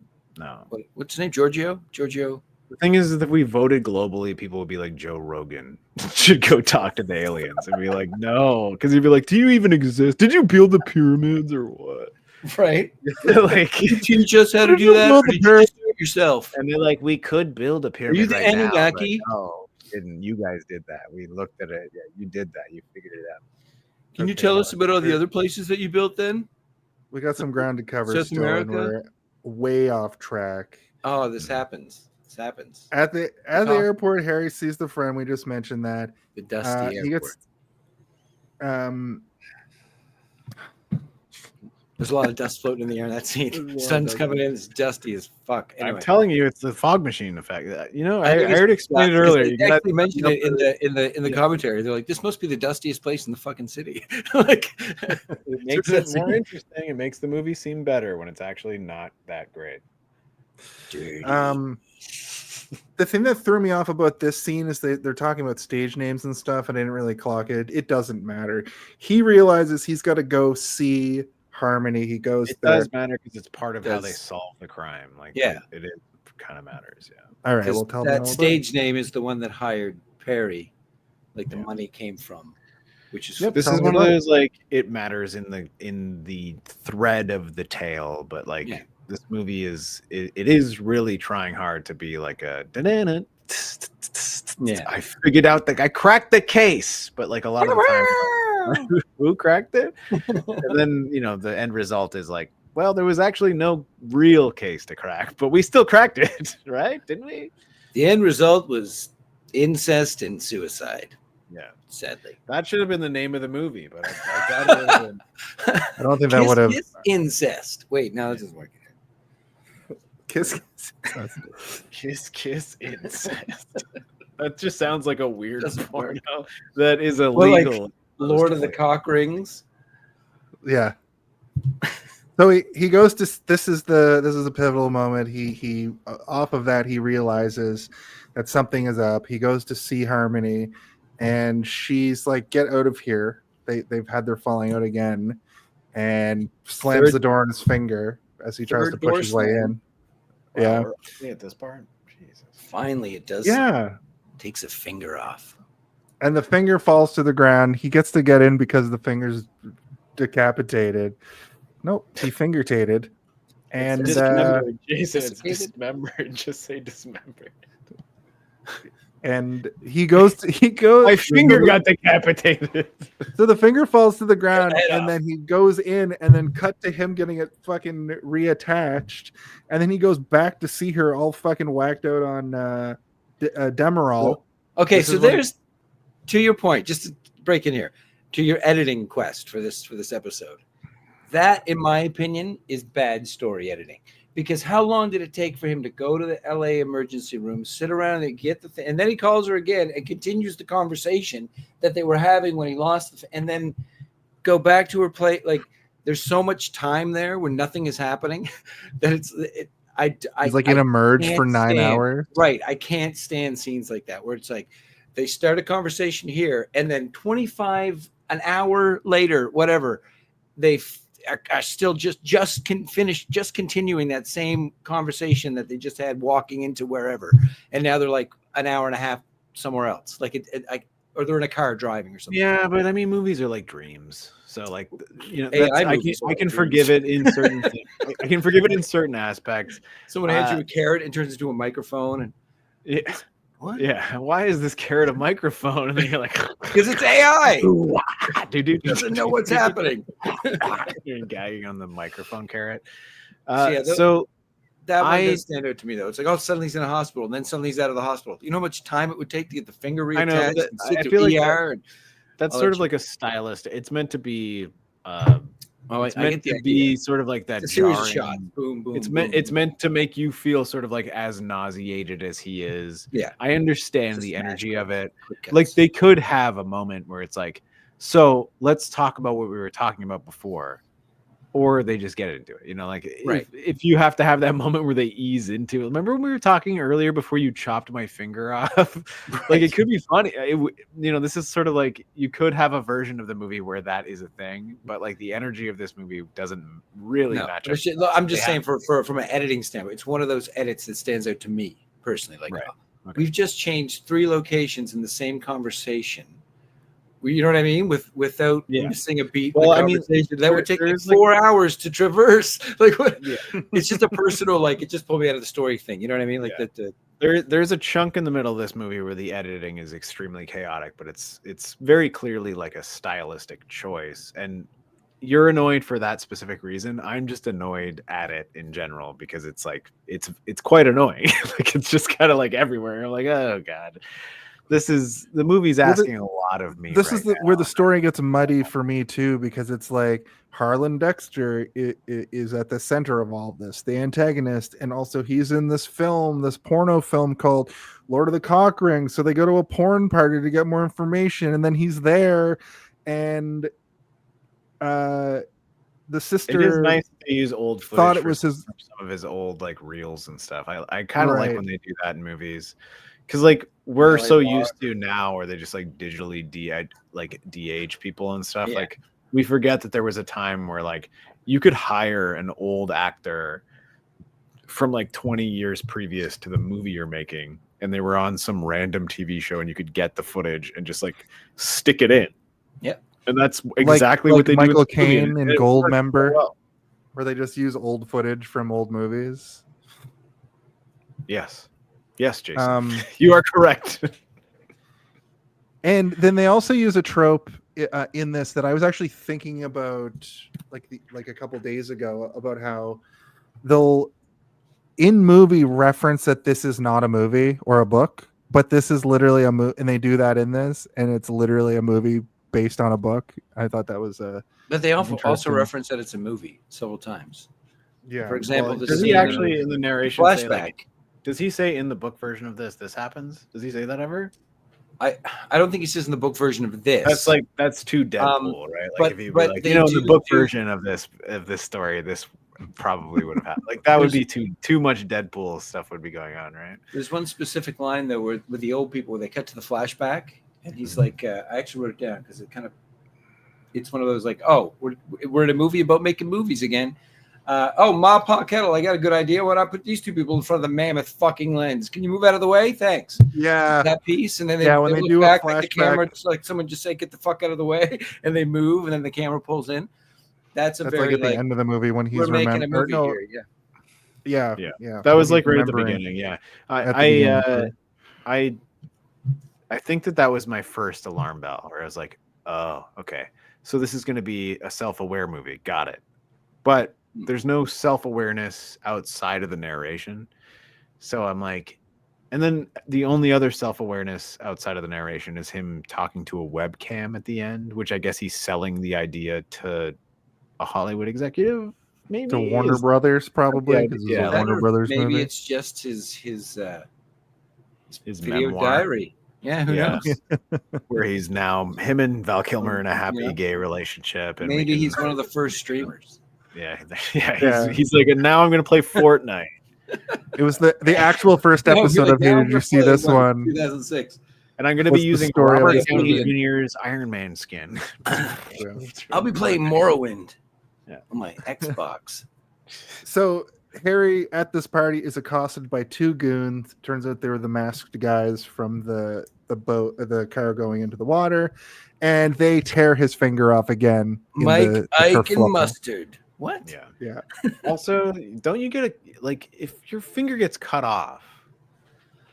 No. What's his name? Giorgio? The thing is that if we voted globally, people would be like, Joe Rogan should go talk to the aliens and be like, no, because he'd be like, do you even exist? Did you build the pyramids or what? Right. Like, Can you teach us how to do that? Or did you just do it yourself? and they're like, we could build a pyramid. you the right now, but Anunnaki? no, didn't. You guys did that. We looked at it. Yeah, you did that. You figured it out. Can you Okay, tell us about all the other places that you built then? We got some ground to cover South still, and America? we're way off track. Oh, this happens. This happens. At the airport, Harry sees the friend. We just mentioned that. The dusty He airport. gets There's a lot of dust floating in the air in that scene. Sun's coming in. It's dusty as fuck. Anyway. I'm telling you, it's the fog machine effect. You know, I think it's heard it explained because earlier. They You gotta actually mentioned it in the commentary. They're like, "This must be the dustiest place in the fucking city." Like, it makes it more interesting. It makes the movie seem better when it's actually not that great. the thing that threw me off about this scene is they're talking about stage names and stuff, and I didn't really clock it. It doesn't matter. He realizes he's got to go see Harmony. He goes It there. does matter because it's part of how they solve the crime. Like, Yeah. it kind of matters. Yeah. All right, 'cause well, tell me that all stage name is the one that hired Perry. Like the money came from, which is This tell is me one of about it. those like it matters in the thread of the tale, but like Yeah. this movie is it is really trying hard to be like a da-na-na, Yeah. I figured out I cracked the case, but like a lot of the time who cracked it? And then the end result is like, well, there was actually no real case to crack, but we still cracked it, right? Didn't we? the end result was incest and suicide. Yeah. Sadly, That should have been the name of the movie, but I got it. I don't think that would have incest. Wait, no, that doesn't work. kiss. Kiss incest. That just sounds like a weird Doesn't work. porno that is Well, like, illegal. Lord of the Cock Rings. Yeah. So he goes to this is a pivotal moment. He off of that he realizes that something is up. He goes to see Harmony, and she's like, "Get out of here!" They've had their falling out again, and slams the door on his finger as he tries to push his way in. Yeah. At this part, Jesus. Finally, it does. Yeah. Takes a finger off. And the finger falls to the ground. He gets to get in because the finger's decapitated. Nope, he fingertated. And Dismembered. Jason, it's dismembered. Just say dismembered. and he goes. My finger got decapitated. So the finger falls to the ground, Cut the head and off. then he goes in, and then cut to him getting it fucking reattached, and then he goes back to see her all fucking whacked out on Demerol. Okay, This so is when- there's to your point, just to break in here, to your editing quest for this episode. That, in my opinion, is bad story editing. Because how long did it take for him to go to the LA emergency room, sit around and get the thing, and then he calls her again and continues the conversation that they were having when he lost and then go back to her plate? Like, there's so much time there when nothing is happening that it's He's in a merge for 9 stand- hours. Right. I can't stand scenes like that where it's like they start a conversation here and then 25 an hour later, whatever, they are still just continuing that same conversation that they just had walking into wherever, and now they're like an hour and a half somewhere else, like or they're in a car driving or something. Yeah, but I mean, movies are like dreams. So like, I can forgive it in certain things. I can forgive it in certain aspects. Someone hands you a carrot and turns into a microphone, and yeah. What? Yeah, why is this carrot a microphone? And then you're like, because it's AI. Dude, doesn't know what's happening. You're gagging on the microphone carrot. So that one does stand out to me, though. It's like, oh, suddenly he's in a hospital, and then suddenly he's out of the hospiple. You know how much time it would take to get the finger reattached? I know. I feel like that's sort of like a stylist. It's meant to be. It's I meant get to be sort of like that. It's a series of shots. Boom, boom. It's meant to make you feel sort of like as nauseated as he is. Yeah, I understand the energy of it. Like they could have a moment where it's like, so let's talk about what we were talking about before, or they just get into it. You know, like if you have to have that moment where they ease into it. Remember when we were talking earlier before you chopped my finger off? Like it could be funny. This is sort of like you could have a version of the movie where that is a thing, but like the energy of this movie doesn't really match up. I'm just saying from an editing standpoint, it's one of those edits that stands out to me personally. Like we've just changed 3 locations in the same conversation. You know what I mean? Without missing a beat. Well, that would take like 4 hours to traverse. Like, what? Yeah. It's just a personal, like, it just pulled me out of the story thing. You know what I mean? Like that. There's a chunk in the middle of this movie where the editing is extremely chaotic, but it's very clearly like a stylistic choice. And you're annoyed for that specific reason. I'm just annoyed at it in general because it's like it's quite annoying. Like it's just kind of like everywhere. I'm like, oh god. The movie's asking a lot of me. This is where the story gets muddy for me too, because it's like Harlan Dexter is at the center of all this, the antagonist, and also he's in this porno film called Lord of the Cock Ring. So they go to a porn party to get more information, and then he's there, and the sister. It is nice to use old footage. Thought it was some of his old like reels and stuff. I kind of like when they do that in movies. Because like we're so used to now where they just like digitally de-age people and stuff. Yeah. Like we forget that there was a time where like you could hire an old actor from like 20 years previous to the movie you're making, and they were on some random TV show, and you could get the footage and just like stick it in. Yeah, and that's exactly what they Michael do. Michael Caine in Goldmember, where they just use old footage from old movies. Yes, Jason. You are correct. And then they also use a trope in this that I was actually thinking about like a couple days ago about how they'll in movie reference that this is not a movie or a book, but this is literally a movie, and they do that in this, and it's literally a movie based on a book. I thought that was but they also reference that it's a movie several times. Yeah. For example, does he actually in the narration flashback? Does he say in the book version of this happens? Does he say that ever? I don't think he says in the book version of this. That's too Deadpool, right? Like if he like, in the book version of this story, this probably would have happened. Like that would be too much Deadpool stuff would be going on, right? There's one specific line though where with the old people where they cut to the flashback, and he's like, I actually wrote it down because it's one of those like, oh, we're in a movie about making movies again. Ma Pa Kettle, I got a good idea. Why not put these 2 people in front of the mammoth fucking lens? Can you move out of the way? Thanks. Yeah. That piece. And then they look do back a like the camera, just like someone just say, get the fuck out of the way. And they move, and then the camera pulls in. That's very like at the end of the movie when he's making a movie here. Yeah. That was like right at the beginning. Yeah. I think that was my first alarm bell where I was like, oh, okay. So this is going to be a self-aware movie. Got it. But there's no self-awareness outside of the narration. So I'm like, and then the only other self-awareness outside of the narration is him talking to a webcam at the end, which I guess he's selling the idea to a Hollywood executive, maybe to Warner Brothers, probably. Yeah, Warner Brothers maybe movie. It's just his video memoir. Diary. Yeah, who knows? Where he's now him and Val Kilmer in a happy gay relationship, and maybe he's one of the first streamers. He's like, and now I'm going to play Fortnite. It was the actual first episode of Hey, Did You See This One? 2006. And I'm going to What's be the using story of Robert this Downey movie? Jr.'s Iron Man skin. I'll be playing Morrowind Yeah. on my Xbox. So Harry at this party is accosted by two goons. Turns out they were the masked guys from the boat, the car going into the water, and they tear his finger off again. Mike, the Ike, and kerfluffle. Mustard. What? Yeah. Yeah. Also, don't you get if your finger gets cut off,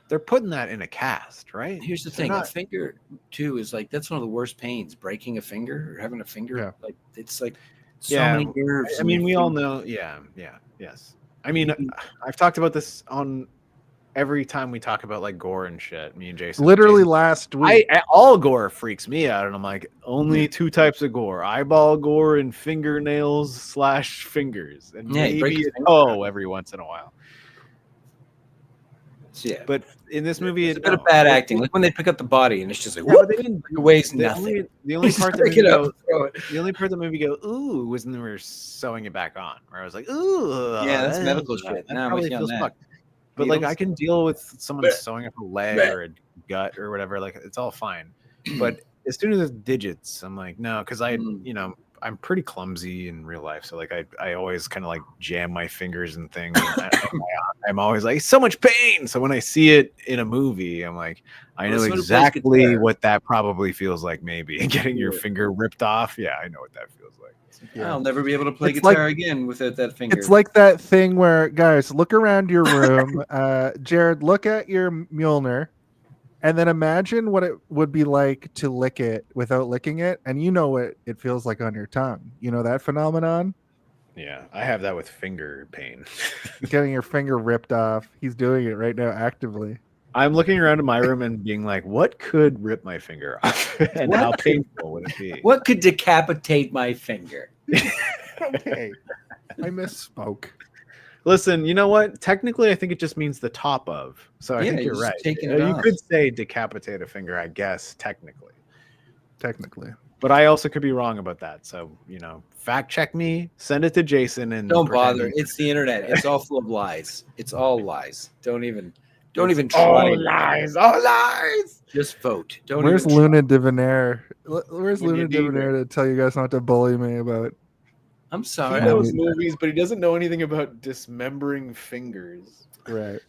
they're putting that in a cast, right? Here's the They're thing: not- a finger too is like that's one of the worst pains. Breaking a finger or having a finger, Yeah. like it's like so Yeah, many nerves. I in mean, your we all finger. know. Yeah. Yes. I mean, I've talked about this on every time we talk about like gore and shit. Me and Jason. Literally Jason, last week. all gore freaks me out, and I'm like, only two types of gore: eyeball gore and fingernails / fingers, and Yeah, you break maybe your a finger. toe every once in a while. Yeah, But in this movie, it's a bit of bad acting. Like when they pick up the body and it's just like, Yeah, but they didn't. it weighs The nothing. only Just part that pick made it me up go, and throw it. the only part that made me go ooh was when they were sewing it back on, where I was like, ooh, Yeah, that's medical shit. That No, I'm probably with you on feels that. fucked. But like, Needles? I can deal with someone sewing up a leg or a gut or whatever. Like, it's all fine. But as soon as it's digits, I'm like, no, because I'm pretty clumsy in real life, so like I always kind of like jam my fingers and things. And I'm always like so much pain. So when I see it in a movie, I'm like, I know Well, that's what it exactly plays what that probably feels like. Maybe getting your Yeah. finger ripped off. Yeah, I know what that feels like. I'll never be able to play It's guitar like- again without that finger. It's like that thing where, guys, look around your room. Jared, look at your Mjolnir, and then imagine what it would be like to lick it without licking it, and you know what it feels like on your tongue. You know that phenomenon? Yeah, I have that with finger pain. Getting your finger ripped off. He's doing it right now actively. I'm looking around in my room and being like, what could rip my finger off, and how painful would it be? What could decapitate my finger? Okay, I misspoke. Listen, you know what? Technically, I think it just means the top of. So I Yeah, think you're just right. taking it You off. could say decapitate a finger, I guess, technically. But I also could be wrong about that. So, fact check me, send it to Jason, and Don't pretend bother. you- It's the internet. It's all full of lies. It's all lies. Don't even It's try. all lies. All lies. Just vote. Don't where's even Luna Divonair? Where's When you Luna need her. Divonair to tell you guys not to bully me about? I'm He sorry. knows movies, but he doesn't know anything about dismembering fingers. Right.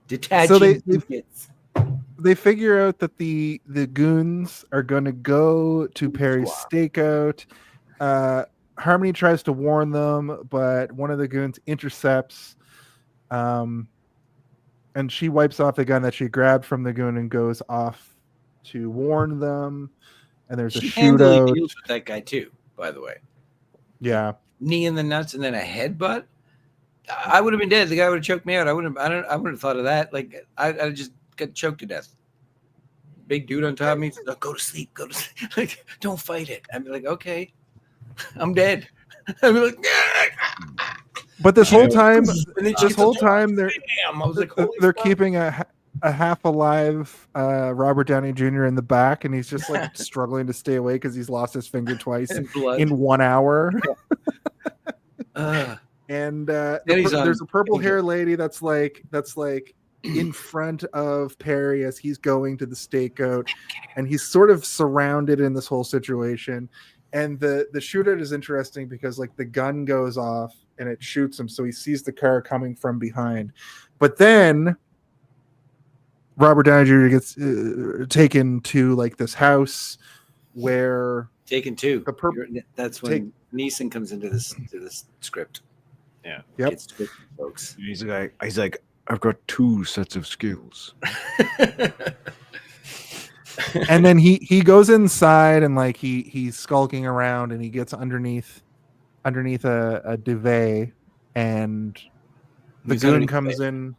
Detaching So they- digits. They figure out that the goons are going to go to Perry's stakeout. Harmony tries to warn them, but one of the goons intercepts, and she wipes off the gun that she grabbed from the goon and goes off to warn them. And there's a She handily shootout. deals with that guy too, by the way. Yeah, Knee in the nuts and then a headbutt. I would have been dead. The guy would have choked me out. I wouldn't have thought of that. Like I just got choked to death. Big dude on top of me. Oh, go to sleep. Go to sleep. Like, don't fight it. I'd be like, okay, I'm dead. I'd be like, but this whole time, and then she this gets whole a- time they're Damn. I was like, holy they're fuck. keeping a half alive Robert Downey Jr. in the back, and he's just like struggling to stay awake because he's lost his finger twice And blood. in 1 hour. Ugh. And he's on there's a purple danger. hair lady that's like in front of Perry as he's going to the stakeout, and he's sort of surrounded in this whole situation. And the shootout is interesting because like the gun goes off and it shoots him, so he sees the car coming from behind. But then Robert Downey Jr. gets taken to like this house where Taken two. The purp- That's when Neeson comes into this script. Yeah. Yep. It's scripted, folks. He's like, I've got 2 sets of skills. and then he goes inside and like he's skulking around and he gets underneath a duvet, and the He's goon underneath comes in.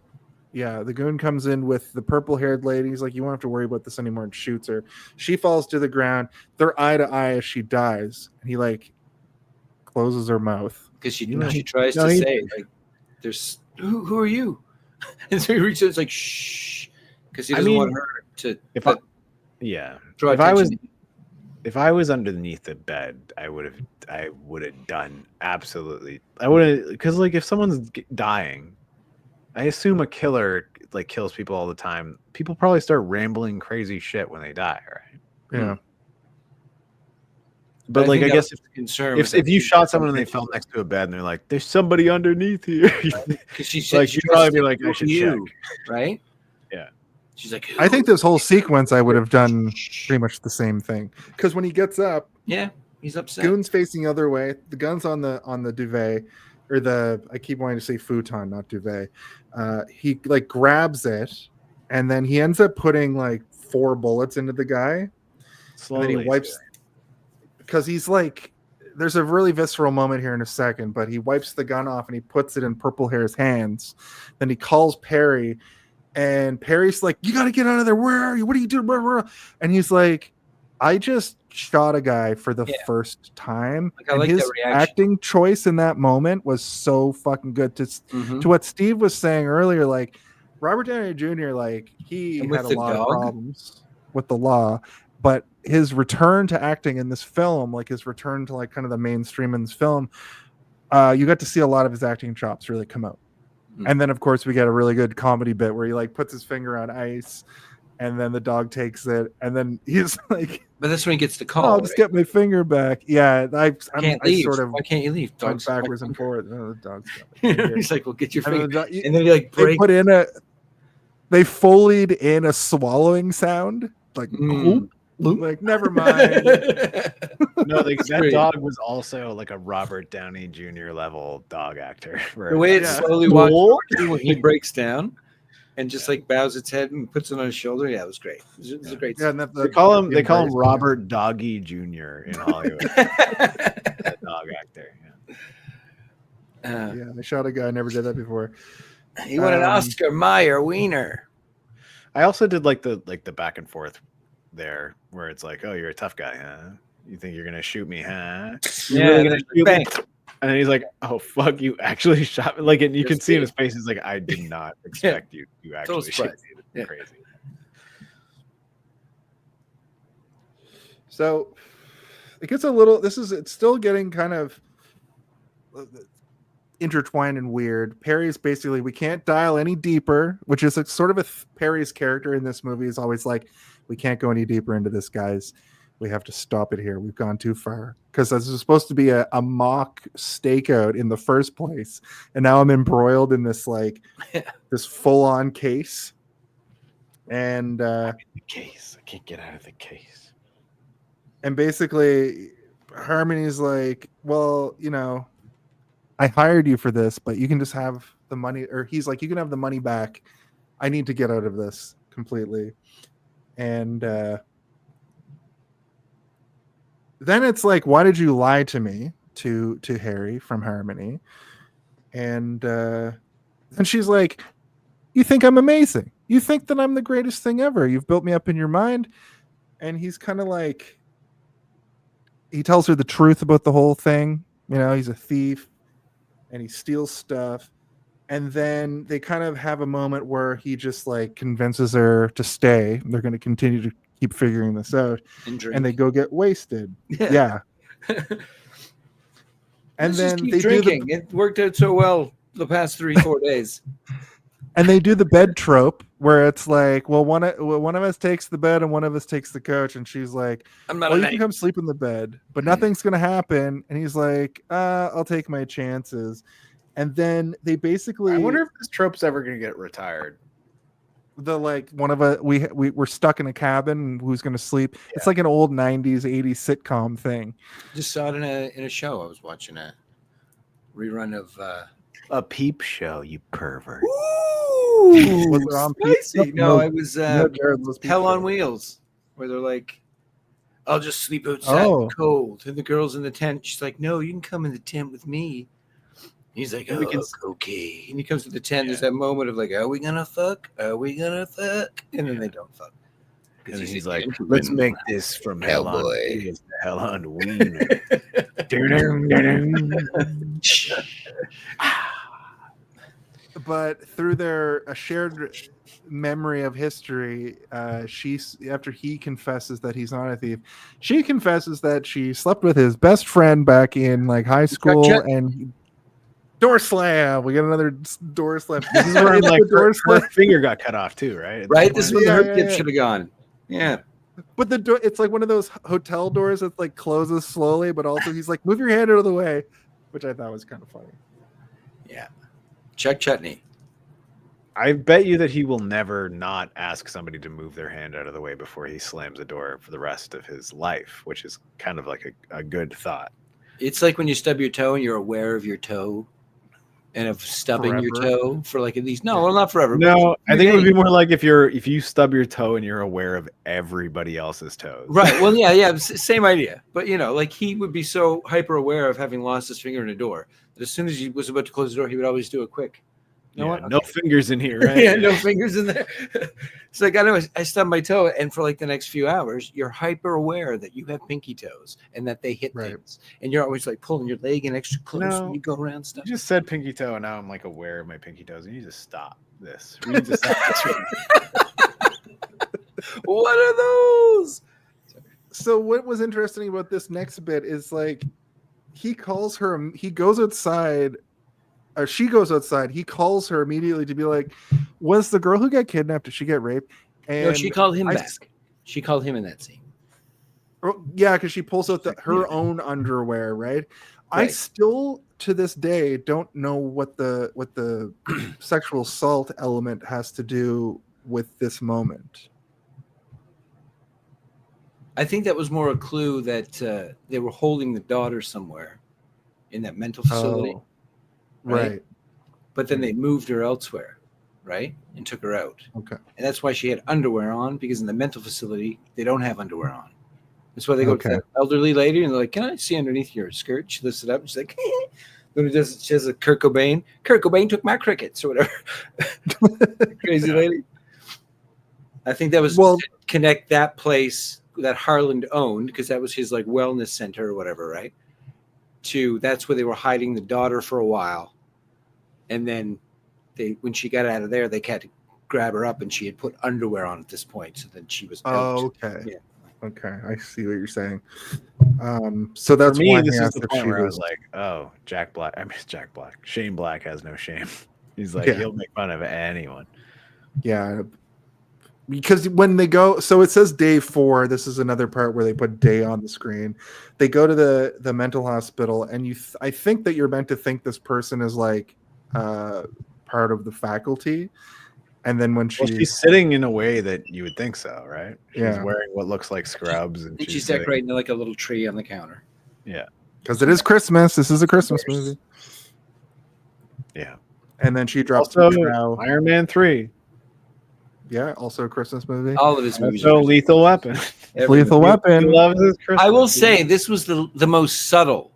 Yeah, the goon comes in with the purple haired lady. He's like, you won't have to worry about this anymore, and shoots her. She falls to the ground. They're eye to eye as she dies, and he like closes her mouth. Because she You know, tries no, to he- say, like, there's who are you? And so he reaches, it's like, shh, because he I doesn't mean, want her to If but Yeah. draw If I was attention. if I was underneath the bed, I would have done absolutely. I would have, because like if someone's dying, I assume a killer like kills people all the time, people probably start rambling crazy shit when they die, right? Yeah. But like, I guess if you shot someone and they fell next to a bed and they're like, "There's somebody underneath here," because she like you'd probably be like, "I should check." Right? Yeah. She's like, I think this whole sequence I would have done pretty much the same thing. Because when he gets up, yeah, he's upset. Goon's facing the other way. The gun's on the duvet, or I keep wanting to say futon, not duvet. He like grabs it, and then he ends up putting like 4 bullets into the guy. Slowly, and then he wipes. Because he's like, there's a really visceral moment here in a second, but he wipes the gun off and he puts it in Purple Hair's hands. Then he calls Perry, and Perry's like, "You got to get out of there. Where are you? What are you doing?" And he's like, "I just shot a guy for the first time." Like, I like his that reaction. acting choice in that moment was so fucking good. To what Steve was saying earlier, like Robert Downey Jr., like he had a lot of problems with the law. But his return to acting in this film, like his return to like kind of the mainstream in this film, you got to see a lot of his acting chops really come out. And then of course we get a really good comedy bit where he like puts his finger on ice, and then the dog takes it, and then he's like, but that's when he gets the call. I'll just get my finger back. Yeah, I can't leave. Sort of why can't you leave? Dog's backwards and forward. Oh, the dog's got he's like, "Well, get your finger." And then he like they put in they foleyed in a swallowing sound, like. Like, never mind. No, that dog was also like a Robert Downey Jr. level dog actor. The way it slowly walks over when he breaks down and just like bows its head and puts it on his shoulder. Yeah, it was great. It was a great. Yeah, they call him Robert Doggy Jr. in Hollywood. That dog actor. Yeah, I shot a guy. I never did that before. He won an Oscar Mayer Wiener. I also did like the back and forth there, where it's like, "Oh, you're a tough guy, huh? You think you're gonna shoot me, huh? You're really gonna shoot me?" And then he's like, "Oh fuck, you actually shot me!" Like, and you can see in his face, he's like, "I did not expect you. You actually shot me." It's crazy. So it gets a little. It's still getting kind of intertwined and weird. Perry's basically, we can't dial any deeper, which is sort of Perry's character in this movie is always like, we can't go any deeper into this, guys. We have to stop it here. We've gone too far. Because this is supposed to be a mock stakeout in the first place. And now I'm embroiled in this like this full-on case. And I'm in the case. I can't get out of the case. And basically Harmony's like, "Well, you know, I hired you for this, but you can just have the money," or he's like, "You can have the money back. I need to get out of this completely." And then it's like, "Why did you lie to me?" to Harry from Harmony. And she's like, "You think I'm amazing. You think that I'm the greatest thing ever. You've built me up in your mind." And he's kind of like, he tells her the truth about the whole thing. You know, he's a thief and he steals stuff. And then they kind of have a moment where he just like convinces her to stay. They're going to continue to keep figuring this out. And they go get wasted. Yeah. And then they drinking. It worked out so well the past 3-4 days. And they do the bed trope where it's like, well, one of us takes the bed and one of us takes the couch. And she's like, "I'm not. Well, you can come sleep in the bed, but nothing's going to happen." And he's like, "I'll take my chances." And then they basically, I wonder if this trope's ever going to get retired. The like one of us, we're stuck in a cabin. Who's going to sleep? Yeah. It's like an old 90s, 80s sitcom thing. Just saw it in a show. I was watching a rerun of A Peep Show. You pervert. Ooh, was it on spicy? No, it was Hell on Wheels, where they're like, "I'll just sleep outside in the cold." And the girl's in the tent. She's like, "No, you can come in the tent with me." He's like, "Oh, okay." And he comes to the tent. There's that moment of like, "Are we gonna fuck? Are we gonna fuck?" And then they don't fuck. And he's like, "Let's make this from Hell on Wheels to Hell on Wiener." But through their shared memory of history, after he confesses that he's not a thief, she confesses that she slept with his best friend back in like high school, and Door slam. We got another door slam. This is where like door her finger got cut off too, right? Right. This is when the hurt tip yeah. should have gone. Yeah. But the door, it's like one of those hotel doors that like closes slowly, but also he's like, move your hand out of the way, which I thought was kind of funny. Yeah. Chuck Chutney. I bet you that he will never not ask somebody to move their hand out of the way before he slams a door for the rest of his life, which is kind of like a good thought. It's like when you stub your toe and you're aware of your toe and of stubbing your toe for like at least not forever. No, I think it would be more like if you stub your toe and you're aware of everybody else's toes. Right. Well, yeah, same idea. But like he would be so hyper aware of having lost his finger in a door that as soon as he was about to close the door, he would always do a quick. No fingers in here, right? Yeah, no fingers in there. It's like I stubbed my toe, and for like the next few hours, you're hyper aware that you have pinky toes and that they hit things, and you're always like pulling your leg in extra close when you go around stuff. You just said pinky toe, and now I'm like aware of my pinky toes. You need to stop this. We need to stop this. What are those? So what was interesting about this next bit is like he calls her. He goes outside. Or she goes outside. He calls her immediately to be like, was the girl who got kidnapped, did she get raped? And no, she called him back. She called him in that scene. Yeah, because she pulls out her own underwear, right? I still, to this day, don't know what the sexual assault element has to do with this moment. I think that was more a clue that they were holding the daughter somewhere in that mental facility. Oh. Right. But then they moved her elsewhere, right? And took her out. Okay. And that's why she had underwear on, because in the mental facility, they don't have underwear on. That's why they go to the elderly lady and they're like, can I see underneath your skirt? She lifts it up and she's like, then she has a Kurt Cobain. Kurt Cobain took my crickets or whatever. Crazy lady. I think that was to connect that place that Harland owned, because that was his like wellness center or whatever, right? That's where they were hiding the daughter for a while, and then when she got out of there, they had to grab her up, and she had put underwear on at this point, so then she was out. Okay. Yeah. Okay, I see what you're saying. So that's for me, why this is the point where I was like, oh, Shane Black has no shame. He's like, he'll make fun of anyone. Yeah. Because when they go, so it says day 4. This is another part where they put day on the screen. They go to the mental hospital, and I think that you're meant to think this person is like part of the faculty. And then when she's sitting in a way that you would think so, right? She's wearing what looks like scrubs, and she's decorating like a little tree on the counter. Yeah, because it is Christmas. This is a Christmas movie. Yeah, and then she drops Iron Man 3. Yeah, also a Christmas movie. All of his movies. So Lethal Weapon. Lethal Weapon. He loves his Christmas. I will say this was the most subtle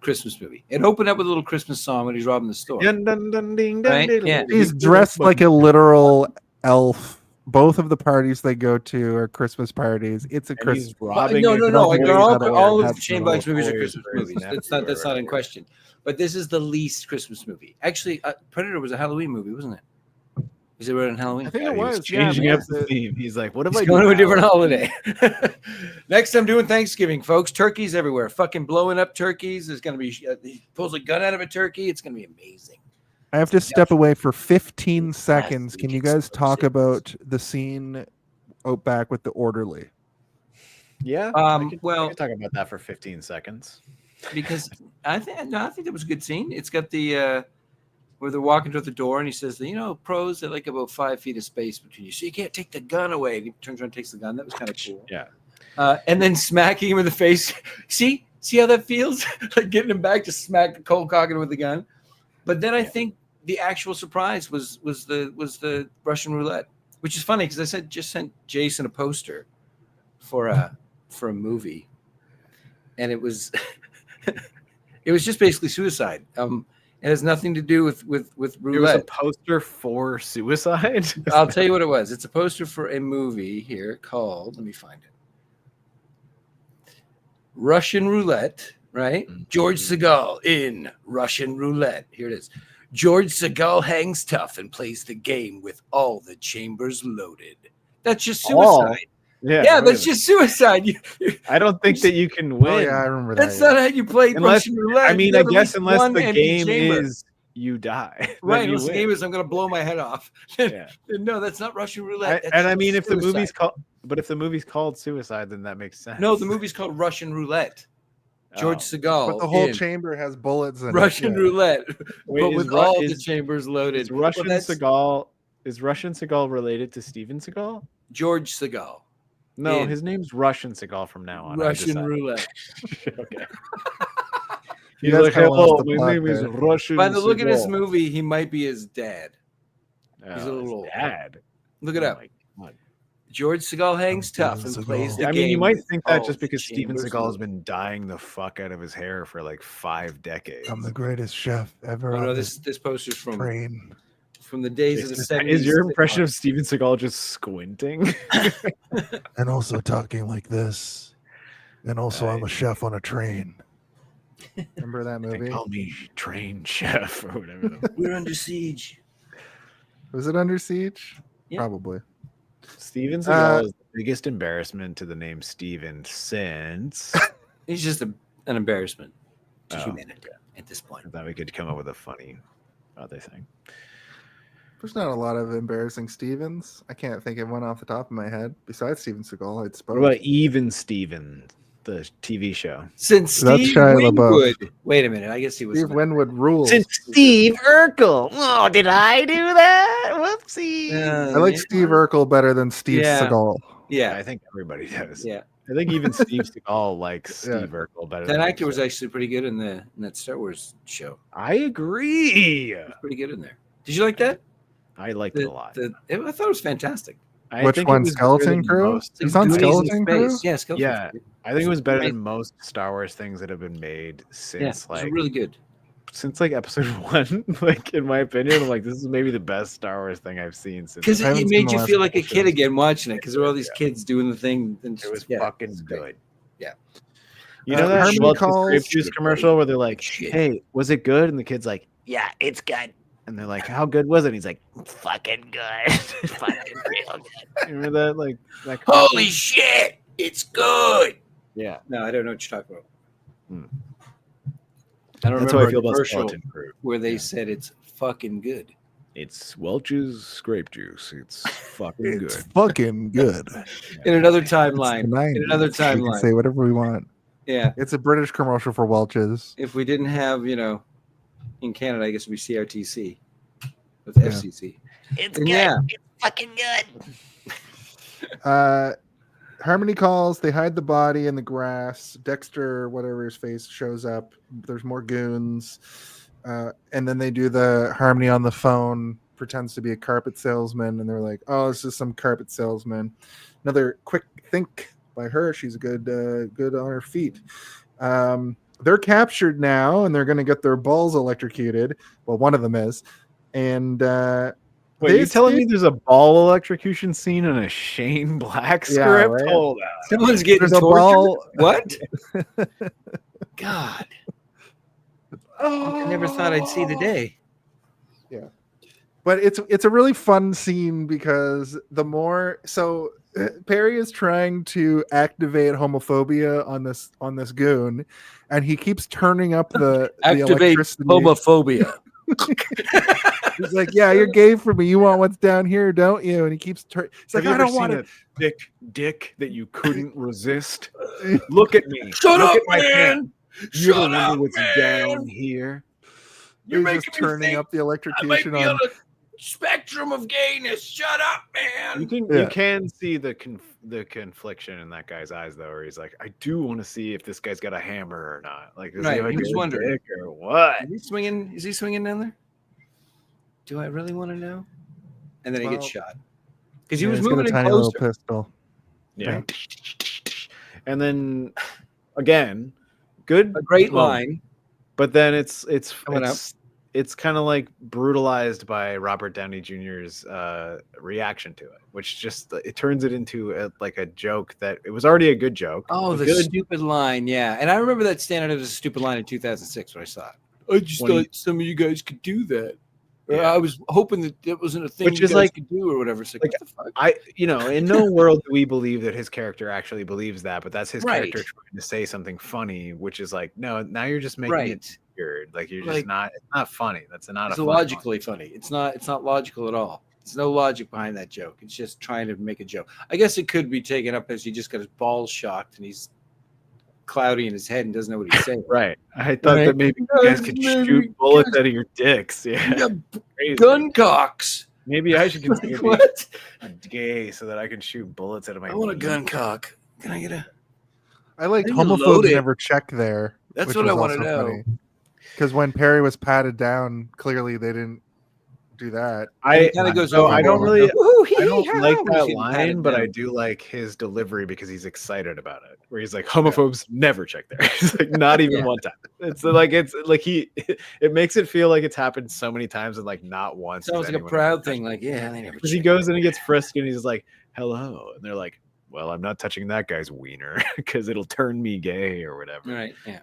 Christmas movie. It opened up with a little Christmas song when he's robbing the store. Right? Yeah. He's dressed like a literal elf. Both of the parties they go to are Christmas parties. It's a Christmas. No. Like all of Shane Black's movies are Christmas movies. That's not in question. But this is the least Christmas movie. Actually, Predator was a Halloween movie, wasn't it? Is it right on Halloween? I think it was. Changing up the theme. He's like, what if I going to a different holiday? Next, I'm doing Thanksgiving, folks. Turkeys everywhere. Fucking blowing up turkeys. There's going to be, he pulls a gun out of a turkey. It's going to be amazing. I have to step away for 15 seconds. Can you guys talk about the scene out back with the orderly? Yeah. I can talk about that for 15 seconds. Because I think that was a good scene. It's got the, where they're walking toward the door, and he says, pros are like about 5 feet of space between you, so you can't take the gun away. And he turns around and takes the gun. That was kind of cool. Yeah. And then smacking him in the face. See how that feels? Like getting him back to smack the cold cocking with the gun. But then I think the actual surprise was the Russian roulette, which is funny because I just sent Jason a poster for a movie, and it was just basically suicide. It has nothing to do with roulette. It was a poster for suicide? I'll tell you what it was. It's a poster for a movie here called, let me find it, Russian Roulette, right? Mm-hmm. George Segal in Russian Roulette. Here it is. George Segal hangs tough and plays the game with all the chambers loaded. That's just suicide. Yeah, that's just suicide. I don't think that you can win. Oh, yeah, I remember that. That's not how you play Russian roulette. I mean, I guess unless the game is you die. Right. Then you Unless the win. game is I'm going to blow my head off. Yeah. No, that's not Russian roulette. That's I mean, if the movie's called Suicide, then that makes sense. No, the movie's called Russian Roulette. George Segal. But the whole chamber has bullets in Russian it. roulette. Wait, but is with Ru- all is- the chambers loaded. Is Russian Seagal related to Steven Seagal? George Segal. No, In his name's Russian Seagal from now on. Russian roulette. Okay. You He's guys like, kinda lost hello, the my plot name is there. Russian By the look of this Seagal." movie, he might be his dad. He's a Oh, little his old. dad. Look it Oh up. my God. George Segal hangs tough and Seagal. plays the I game. mean, you might think that of just because Steven chambers Seagal has loaded. been dyeing the fuck out of his hair for like 5 decades. I'm the greatest chef ever Oh on no, this this poster's from train. the days of the 70s. Is your impression of Steven Seagal just squinting? And also talking like this. And also I'm a chef on a train. Remember that They movie? call me train chef or whatever. We're under siege. Was it Under Siege? Yeah. Probably. Steven Seagal is the biggest embarrassment to the name Steven since. He's just an embarrassment to Oh, humanity at this point. I thought we could come up with a funny other thing. There's not a lot of embarrassing Stevens. I can't think of one off the top of my head. Besides Steven Seagal, I'd suppose. What about Even Steven, the TV show? Since That's Steve Shia Winwood. LaBeouf. Wait a minute. I guess he was. Steve Winwood rules. Since Steve Urkel. Oh, did I do that? Whoopsie. I like Steve Urkel better than Steve Seagal. Yeah, I think everybody does. yeah. I think even Steve Seagal likes Steve Urkel better. That than actor him. was actually pretty good in that Star Wars show. I agree. He was pretty good in there. Did you like that? I liked it a lot. I thought it was fantastic. I Which think it one? was Skeleton better than Crew? most- He's on Goonies in Skeleton Crew? space. Yeah, Skeleton Yeah, Crew. I think it was better Amazing. than most Star Wars things that have been made Yeah, since it was like really good. since like episode 1. Like in my opinion, I'm like, this is maybe the best Star Wars thing I've seen since. Because I it haven't seen made the you last feel like a couple kid shows. again watching it. Because there were all these kids doing the thing. And It was yeah, fucking it's great. good. Yeah. You know that Harmony Welch's calls- grape juice commercial where they're like, Shit. "Hey, was it good?" And the kid's like, Yeah, it's good. and they're like, "How good was it?" And he's like, Fucking good. Fucking real good. "You remember that? Like that." Holy shit! It's good. Yeah, No, I don't know what you're talking about. Hmm. I don't that's how remember I feel a about commercial Skeleton Crew. where they said it's fucking good. It's Welch's grape juice. It's fucking It's good. fucking good. In another It's the timeline. 90s. In another We can timeline. say whatever we want. Yeah. It's a British commercial for Welch's. If we didn't have, in Canada, I guess it'd be CRTC with Yeah. FCC. It's And good. yeah. It's fucking good. Harmony calls. They hide the body in the grass. Dexter, whatever his face, shows up. There's more goons. And then they do the Harmony on the phone, pretends to be a carpet salesman. And they're like, oh, this is some carpet salesman. Another quick think by her. She's good on her feet. They're captured now, and they're going to get their balls electrocuted. Well, one of them is. And Wait, they you telling me escape- there's a ball electrocution scene in a on Black Yeah, script? right? Hold on. Someone's getting There's a tortured. ball. What? God. I never thought I'd see the day. But it's a really fun scene because the more so Perry is trying to activate homophobia on this goon, and he keeps turning up the Activate electricity. homophobia. He's like, "Yeah, you're gay for me. You want what's down here, don't you?" And he keeps turning. He's Have like, you "I ever don't want seen it." a thick dick that you couldn't resist? Look at me. Shut Look up, at my man. pants. You Shut don't remember up, what's man. down here. You're He's making just me turning think up the I might electrocution be on. on a spectrum of gayness. Shut up, man. You can see the confliction in that guy's eyes though, where he's like, I do want to see if this guy's got a hammer or not. Like, does Right, he have a he was good wondering. dick or what? Is he swinging down there? Do I really want to know? And then he gets Well, shot. Because he Yeah, was he's got a moving in tiny little closer. pistol. Yeah. And then again, good, A great well, line. but then it's Coming up. kind of like brutalized by Robert Downey Jr.'s reaction to it, which just it turns it into like a joke that it was already a good joke. Oh, a the good, stupid line. Yeah. And I remember that standing out as a stupid line in 2006 when I saw it. I just When he- thought some of you guys could do that. Or Yeah. I was hoping that it wasn't a thing Which you is guys like- could do or whatever. It's like, like, what the fuck? in no world do we believe that his character actually believes that, but that's his Right. character trying to say something funny, which is like, no, now you're just making Right. it. weird. Like you're just Like- not. It's not funny. That's not It's a fun logically funny. It's not logical at all. There's no logic behind that joke. It's just trying to make a joke. I guess it could be taken up as he just got his balls shocked and he's cloudy in his head and doesn't know what he's saying. Right. I thought Right. that maybe you guys could shoot bullets out of your dicks. Yeah. Crazy. Gun cocks. Maybe I should consider being What? gay so that I can shoot bullets out of my. I want a knee. gun cock. Can I get a? I like I need to load homophobes it. never check there. That's what I want to know. Because when Perry was patted down, clearly they didn't do that. I kind of goes so over. I don't really. Woohoo, hee, I don't hee, like ha, that he's line, patted but I down. do like his delivery because he's excited about it. Where he's like, homophobes never check there. He's like, not even one time. It's like it makes it feel like it's happened so many times and like not once. Sounds has like a anyone proud ever thing. touched Like, yeah, they never. Because he check. goes and he gets frisked and he's like, hello. And they're like, well, I'm not touching that guy's wiener because it'll turn me gay or whatever. Right. Yeah.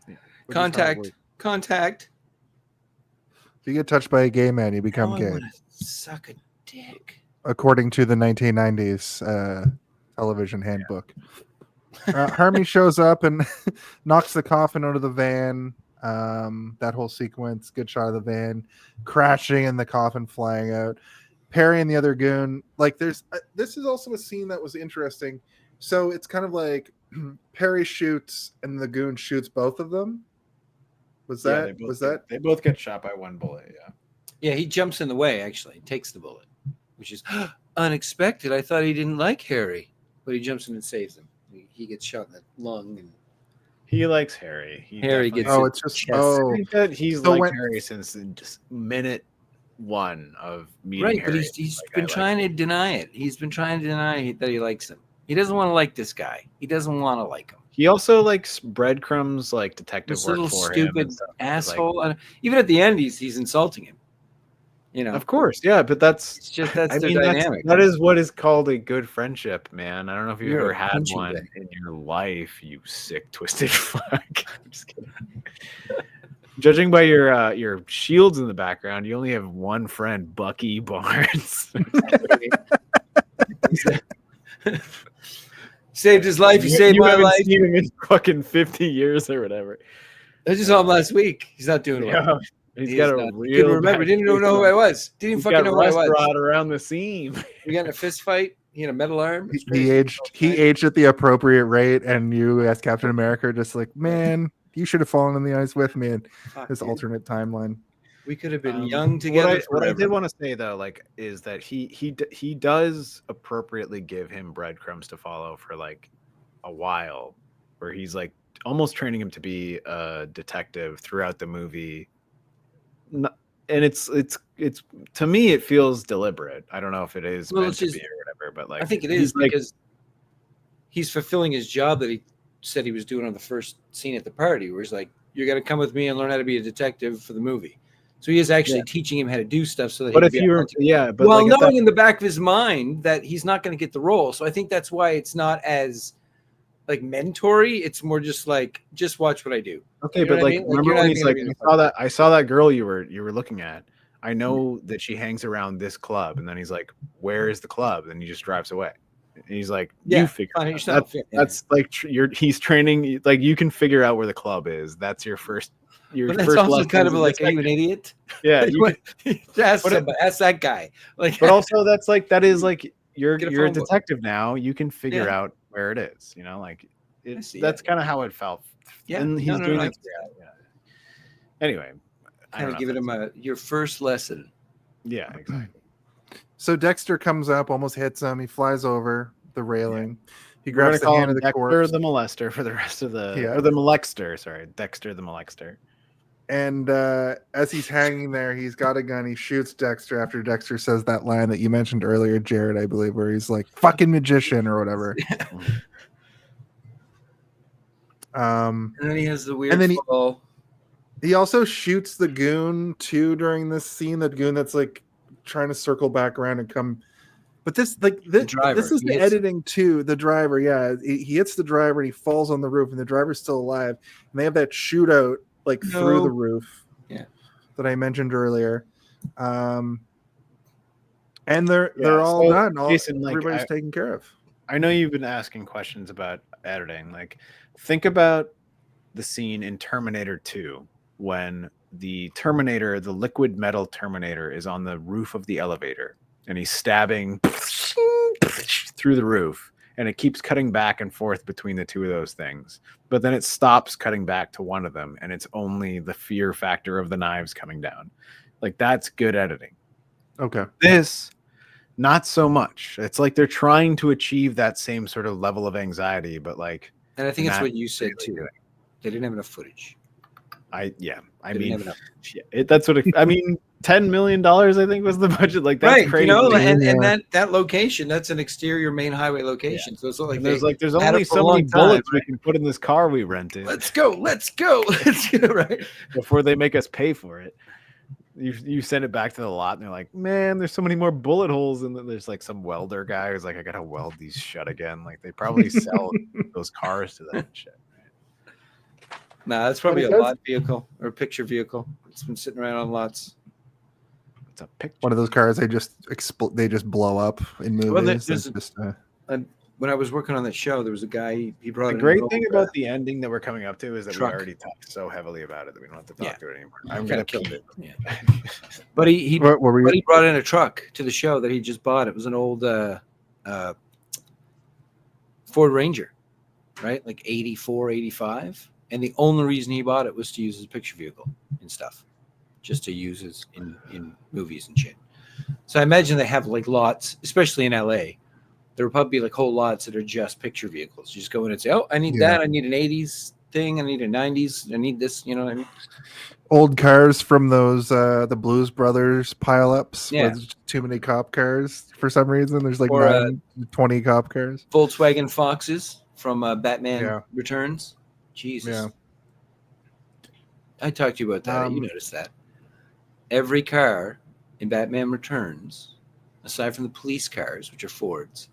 Which is Contact. probably- Contact. If you get touched by a gay man, you become Now I gay, wanna suck a dick. according to the 1990s television handbook. Harmy shows up and knocks the coffin out of the van. That whole sequence, good shot of the van crashing and the coffin flying out. Perry and the other goon, like there's this is also a scene that was interesting. So it's kind of like Perry shoots and the goon shoots both of them. Was Yeah, that they both get shot by one bullet? Yeah. Yeah, he jumps in the way. Actually, takes the bullet, which is unexpected. I thought he didn't like Harry, but he jumps in and saves him. He gets shot in the lung, and He likes Harry. Harry definitely- gets. Oh, in it's just chest. oh. I think that he's So liked when- Harry since just minute one of meeting right, Harry. but he's Like, been I like trying him. to deny it. He's been trying to deny that he likes him. He doesn't want to like this guy. He doesn't want to like him. He also likes breadcrumbs, like detective This work little for him. stupid and stuff. It's like, asshole. Even at the end, he's insulting him. You know, of course, yeah, but that's it's just that's I their mean, dynamic. that is what is called a good friendship, man. I don't know if you've You're ever a had punching one bag. in your life, you sick, twisted fuck. I'm just kidding. Judging by your shields in the background, you only have one friend, Bucky Barnes. Saved his life. He saved you my haven't life. seen him in fucking 50 years or whatever. I just saw him last week. He's not doing well. He's He got is a not- real. Didn't remember. bad Didn't even case know who of- I was. Didn't even He's fucking got know who I rust was. rot around the seam. We got in a fist fight. He had a metal arm. It was He crazy. aged at the appropriate rate, and you as Captain America are just like, man, you should have fallen in the ice with me in Fuck, this dude. alternate timeline. We could have been young together. What I forever. did want to say though, like, is that he does appropriately give him breadcrumbs to follow for like a while, where he's like almost training him to be a detective throughout the movie. And it's to me it feels deliberate. I don't know if it is Well, meant it's to just- be or whatever, but like I think it he's is like, because he's fulfilling his job that he said he was doing on the first scene at the party, where he's like, "You're going to come with me and learn how to be a detective for the movie." So he is actually teaching him how to do stuff so that. But he if can be you were, authentic. yeah, but Well, like, at that knowing in the back of his mind that he's not going to get the role, so I think that's why it's not as like mentory. It's more just like, just watch what I do. Okay, You know but what I like, mean? Like, remember you're when not he's gonna like, be I saw that girl you were looking at. I know that she hangs around this club, and then he's like, "Where is the club?" And he just drives away. And he's like, Yeah, "You figure find it it out." yourself. Yeah. That's like he's training. Like you can figure out where the club is. That's your first. Your But that's first also lesson kind of as a like, are you an detective. idiot? Yeah, Like, you what- ask but it- somebody, ask that guy. Like, but also that's like that is like you're Get a you're a phone book. detective now. You can figure Yeah. out where it is. You know, like see that's kind of how it felt. Yeah, and he's no, doing I that. Yeah. Anyway, I kind don't of giving know. him your first lesson. Yeah, exactly. So Dexter comes up, almost hits him. He flies over the railing. He We're grabs gonna the call hand him of the Dexter corpse. the molester for the rest of the Yeah. or the molester. Sorry, Dexter the molester. And as he's hanging there, he's got a gun. He shoots Dexter after Dexter says that line that you mentioned earlier, Jared, I believe, where he's like, fucking magician or whatever. And then he has the weird And then fall. he also shoots the goon too during this scene. That goon that's like trying to circle back around and come. But this driver, this is he the hits him. editing too. The driver, yeah, he hits the driver and he falls on the roof, and the driver's still alive. And they have that shootout like through No. the roof. Yeah. That I mentioned earlier. And they're Yeah, all so, done. Jason, like, Everybody's taken care of. I know you've been asking questions about editing. Like, think about the scene in Terminator 2 when the Terminator, the liquid metal Terminator, is on the roof of the elevator and he's stabbing through the roof, and it keeps cutting back and forth between the two of those things. But then it stops cutting back to one of them, and it's only the fear factor of the knives coming down. Like, that's good editing. Okay. This, not so much. It's like they're trying to achieve that same sort of level of anxiety, but like, And I think it's not what you said really too. doing. They didn't have enough footage. I They didn't have mean, enough. that's what I mean. $10 million, I think, was the budget. Like, that's Right, crazy. you know, and that location, that's an exterior main highway location. So it's not like And there's they there's had only it for a so many long time, bullets we right? can put in this car we rented Let's go, right? before they make us pay for it. You send it back to the lot, and they're like, "Man, there's so many more bullet holes." And then there's like some welder guy who's like, "I gotta weld these shut again." Like, they probably sell those cars to that shit. Nah, that's probably But a it lot vehicle or a picture vehicle. It's been sitting around on lots. It's a picture. One of those cars they just blow up in movies. Well, It's there's just, when I was working on that show, there was a guy. He brought The in great an thing old, about the ending that we're coming up to is that truck. we already talked so heavily about it that we don't have to talk Yeah. to it anymore. I'm kinda gonna killed keep it. it. Yeah. But he what were you? but he brought in a truck to the show that he just bought. It was an old Ford Ranger, right? Like 84, 85. And the only reason he bought it was to use as a picture vehicle and stuff, just to use as in movies and shit. So I imagine they have like lots, especially in LA. There will probably be like whole lots that are just picture vehicles. You just go in and say, "Oh, I need Yeah. that. I need an 80s thing. I need a 90s. I need this." You know what I mean? Old cars from those the Blues Brothers pileups. Yeah. With too many cop cars for some reason. There's like Or, 20 cop cars. Volkswagen Foxes from Batman Yeah. Returns. Jesus. Yeah. I talked to you about that. You noticed that. Every car in Batman Returns, aside from the police cars, which are Fords,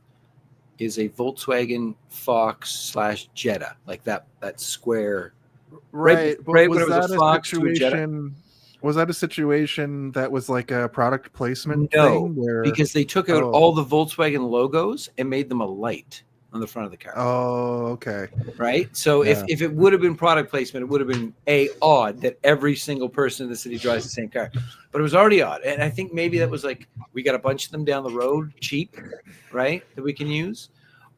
is a Volkswagen Fox / Jetta, like that square. Right. But right was when it was that a Fox to a Jetta. situation? Was that a situation that was like a product placement No, thing? Where, because they took out all the Volkswagen logos and made them a light on the front of the car. Oh, okay. Right. So Yeah. if it would have been product placement, it would have been odd that every single person in the city drives the same car, but it was already odd. And I think maybe that was like, we got a bunch of them down the road, cheap, right, that we can use,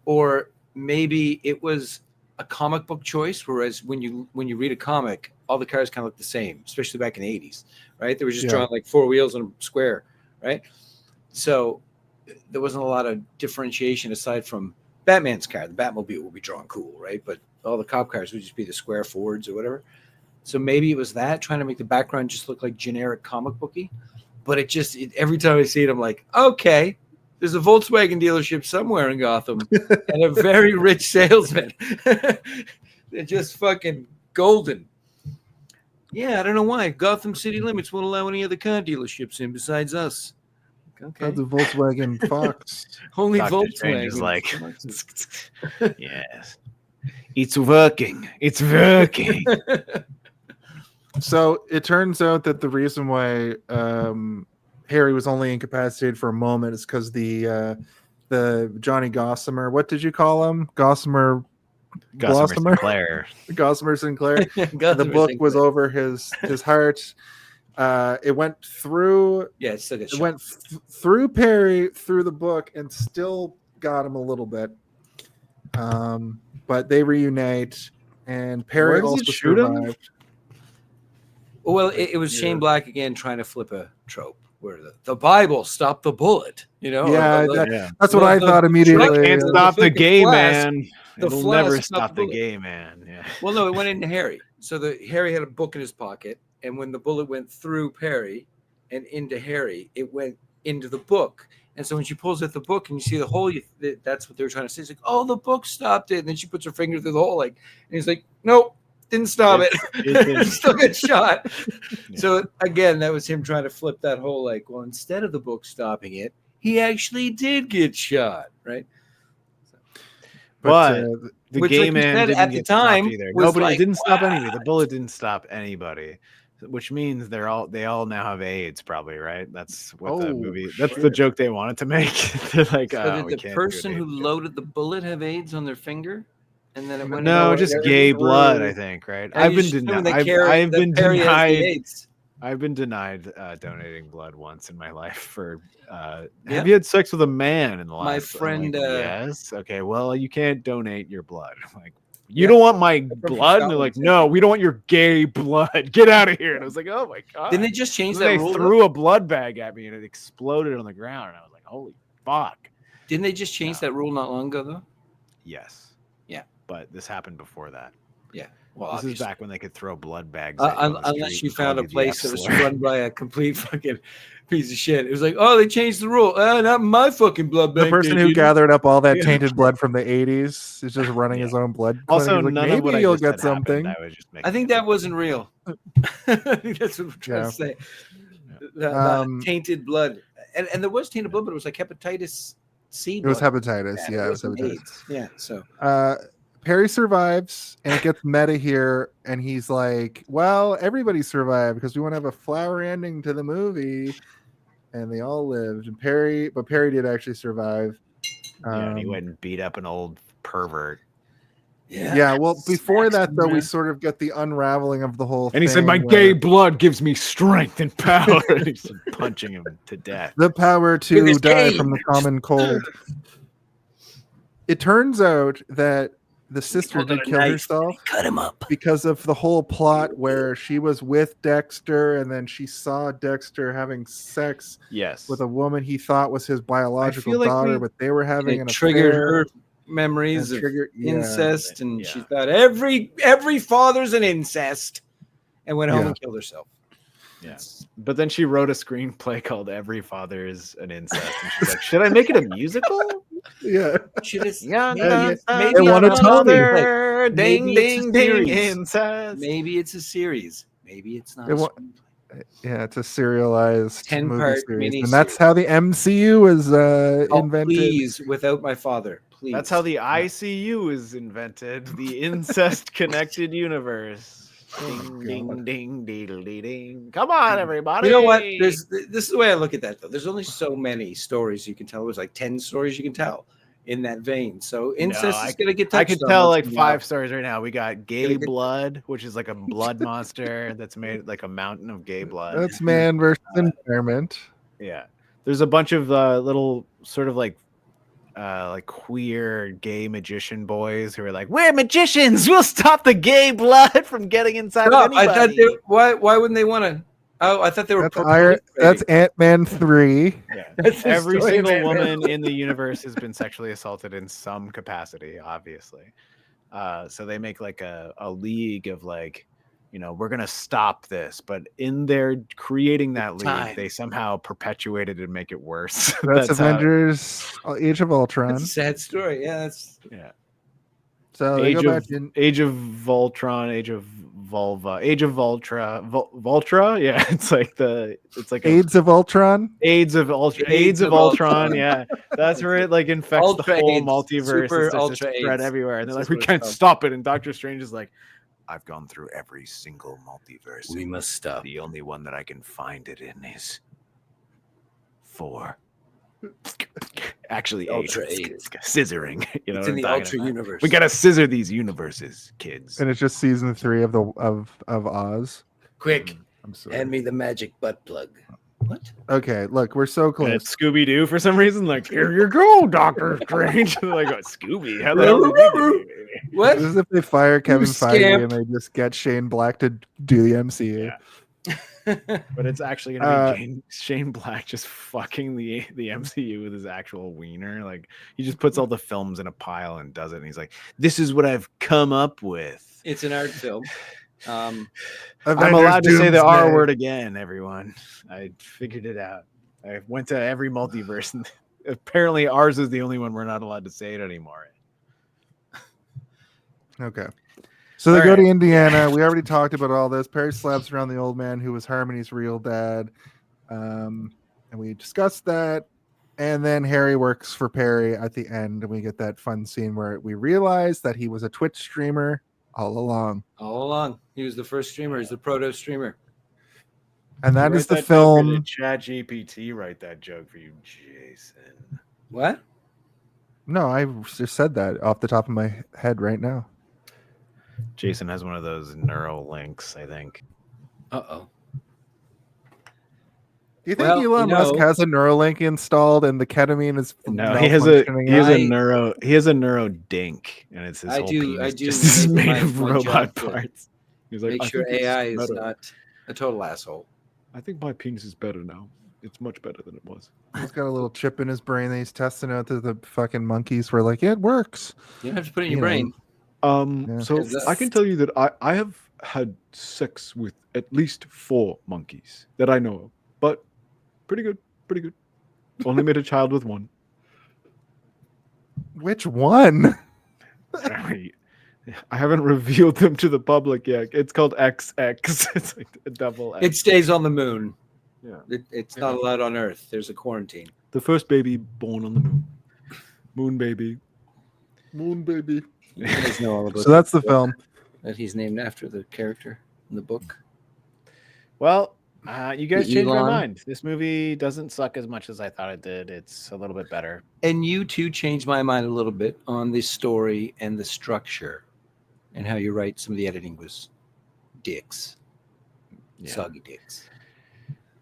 or maybe it was a comic book choice. Whereas when you read a comic, all the cars kind of look the same, especially back in the 80s, right? They were just drawing like four wheels on a square, right? So there wasn't a lot of differentiation aside from Batman's car. The Batmobile will be drawn cool, right? But all the cop cars would just be the square Fords or whatever. So maybe it was that, trying to make the background just look like generic comic booky. But every time I see it, I'm like, okay, there's a Volkswagen dealership somewhere in Gotham and a very rich salesman. They're just fucking golden. Yeah, I don't know why. Gotham city limits won't allow any other car dealerships in besides us. Okay. That's a Volkswagen Fox. Only Dr. Strange is Volkswagen. like, yes, it's working. It's working. So it turns out that the reason why Harry was only incapacitated for a moment is because the Johnny Gossamer, what did you call him? Gossamer Sinclair. Gossamer Sinclair. The book was over his heart. It went through. Yeah, it still gets it went through Perry, through the book, and still got him a little bit. But they reunite, and Perry also survived. Well, it was Shane Black again trying to flip a trope where the Bible stopped the bullet. You know? That's what I thought immediately. Can't stop the gay man. The It'll never flask stop the bullet. gay man. Yeah. Well, no, it went into Harry. So Harry had a book in his pocket, and when the bullet went through Perry and into Harry, it went into the book. And so when she pulls out the book and you see the hole, that's what they were trying to say. It's like, oh, the book stopped it. And then she puts her finger through the hole, and he's like, nope, didn't stop it. Still get shot. Yeah. So again, that was him trying to flip that whole, like, well, instead of the book stopping it, he actually did get shot, right? But the which, gay like man didn't at the get time stopped either. was Nobody like, didn't stop anybody. The bullet didn't stop anybody, which means they all now have AIDS, probably, right? That's what the movie. That's the joke they wanted to make. They're like, so did the person who loaded the bullet have AIDS on their finger? And then it went No, away, just everything gay blood, grew. I think, right? And I've you been just assume denied. that I've been Perry has the denied. AIDS. I've been denied donating blood once in my life for. Yeah. Have you had sex with a man in the last? My I'm friend, like, yes. Okay. Well, you can't donate your blood. I'm like, you Yeah. don't want my from blood? And they're like, Scotland, no, we don't want your gay blood. Get out of here. And I was like, oh my god. Didn't they just change And that they rule? threw a blood bag at me and it exploded on the ground. And I was like, holy fuck. Didn't they just change that rule not long ago though? Yes. Yeah. But this happened before that. Yeah. Well, This obviously. is back when they could throw blood bags at you on the Unless street you and call found a you the place that was F-slur. run by a complete fucking piece of shit. It was like, oh, they changed the rule. Not my fucking blood bank. The person they who didn't. gathered up all that Yeah. tainted blood from the 80s is just running his own blood. Also, clinic. He's like, none of what I maybe you'll just get said happened. something. I was just making I think it that up. wasn't real. I think that's what we're trying to say. That tainted blood. And there was tainted blood, but it was like hepatitis C. It was blood. hepatitis. Yeah, it was wasn't hepatitis. AIDS. Yeah, so. Perry survives, and it gets meta here, and he's like, well, everybody survived because we want to have a flower ending to the movie, and they all lived. And Perry did actually survive. And he went and beat up an old pervert. Yeah, well, before that, though, we sort of get the unraveling of the whole thing. And he said, my gay blood gives me strength and power. And he's punching him to death. The power With to his die cane. from the common cold. It turns out that the sister pulled out did a kill knife. herself Cut him up. because of the whole plot where she was with Dexter and then she saw Dexter having sex Yes. with a woman he thought was his biological feel like daughter, we- but they were having It an triggered affair. her memories and of triggered- yeah. incest, and she Yeah. thought every father's an incest, and went home Yeah. and killed herself. Yes. But then she wrote a screenplay called Every Father is an Incest. And she's like, should I make it a musical? Yeah. Should have They want a Tony. Ding, Maybe it's a ding, ding, series. incest. Maybe it's a series. Maybe it's not. It wa- Yeah, it's a serialized 10-part movie series, mini and that's series. how the MCU was invented. Please, without my father. Please. That's how the ICU is invented. The incest connected universe. Ding, ding, ding, deedle, dee, ding. Come on, everybody. You know what? This is the way I look at that, though. There's only so many stories you can tell. There's like 10 stories you can tell in that vein. So incest is going to get touched I could on tell once like in a while. 5 stories right now. We got gay blood, which is like a blood monster that's made like a mountain of gay blood. That's man versus environment. Yeah. There's a bunch of little sort of like queer gay magician boys who are like, we're magicians. We'll stop the gay blood from getting inside of No, I anybody. thought why wouldn't they want to? Oh, I thought they were. That's Ant-Man 3. Yeah. That's the Every story of single Ant-Man. woman in the universe has been sexually assaulted in some capacity, obviously. So they make like a league of like, we're going to stop this. But in their creating that league, they somehow perpetuate it and make it worse. That's how- Avengers Age of Ultron. That's a sad story. Yeah, that's So they Age go of, back in. Age of Voltron, Age of Vulva, Age of Voltra, Voltra. Yeah, it's like AIDS of Ultron. AIDS of Ultron. AIDS of Ultron. Yeah, that's where it like infects Ultra the whole AIDS, multiverse. super It's just ultra spread AIDS. everywhere, and they're That's like, we what it's can't called. stop it. And Doctor Strange is like, I've gone through every single multiverse. We must stop. The only one that I can find it in is 4. Actually, Ultra AIDS. AIDS. Scissoring. You know, It's what in the I'm talking Ultra about? universe. We gotta scissor these universes, kids. And it's just season 3 of Oz. Quick, I'm sorry. hand me the magic butt plug. What? Okay, look, we're so And close. it's Scooby Doo for some reason. Like, here you go, Doctor Strange. They're like, oh, Scooby, how the hell did you do it? What? This is if they fire Kevin Feige scamp. and they just get Shane Black to do the MCU. But it's actually gonna be Shane Black just fucking the MCU with his actual wiener. Like, he just puts all the films in a pile and does it. And he's like, "This is what I've come up with." It's an art film. I'm Avengers allowed to say the R Doomsday. word again, everyone. I figured it out. I went to every multiverse, and apparently ours is the only one we're not allowed to say it anymore. Okay. So they All go to right. Indiana. We already talked about all this. Perry slaps around the old man who was Harmony's real dad. And we discussed that. And then Harry works for Perry at the end. And we get that fun scene where we realize that he was a Twitch streamer all along. All along, he was the first streamer. He's the proto streamer. And that You is write the that joke or film. did ChatGPT write that joke for you, Jason? What? No, I just said that off the top of my head right now. Jason has one of those neuro links, I think. Uh-oh. Do you think Elon Musk has a Neuralink installed and the ketamine is no? He has a neuro dink, and it's his I whole do. penis I do. just made of my robot job to parts. He's like, make sure AI is not a total asshole. I think my penis is better now. It's much better than it was. He's got a little chip in his brain that he's testing out to the fucking monkeys. We're like, yeah, it works. You don't have to put it in your brain. So I can tell you that I have had sex with at least 4 monkeys that I know of, but pretty good. Only made a child with one. Which one? I haven't revealed them to the public yet. It's called XX. It's like a double X. It stays on the moon. Yeah. It's not allowed on Earth. There's a quarantine. The first baby born on the moon. Moon baby. Moon baby. You guys know all about So that's the film. That he's named after the character in the book. Well, you guys changed my Elon. mind. This movie doesn't suck as much as I thought it did. It's a little bit better. And you too changed my mind a little bit on the story and the structure and how you write some of the editing was dicks. Yeah. Soggy dicks.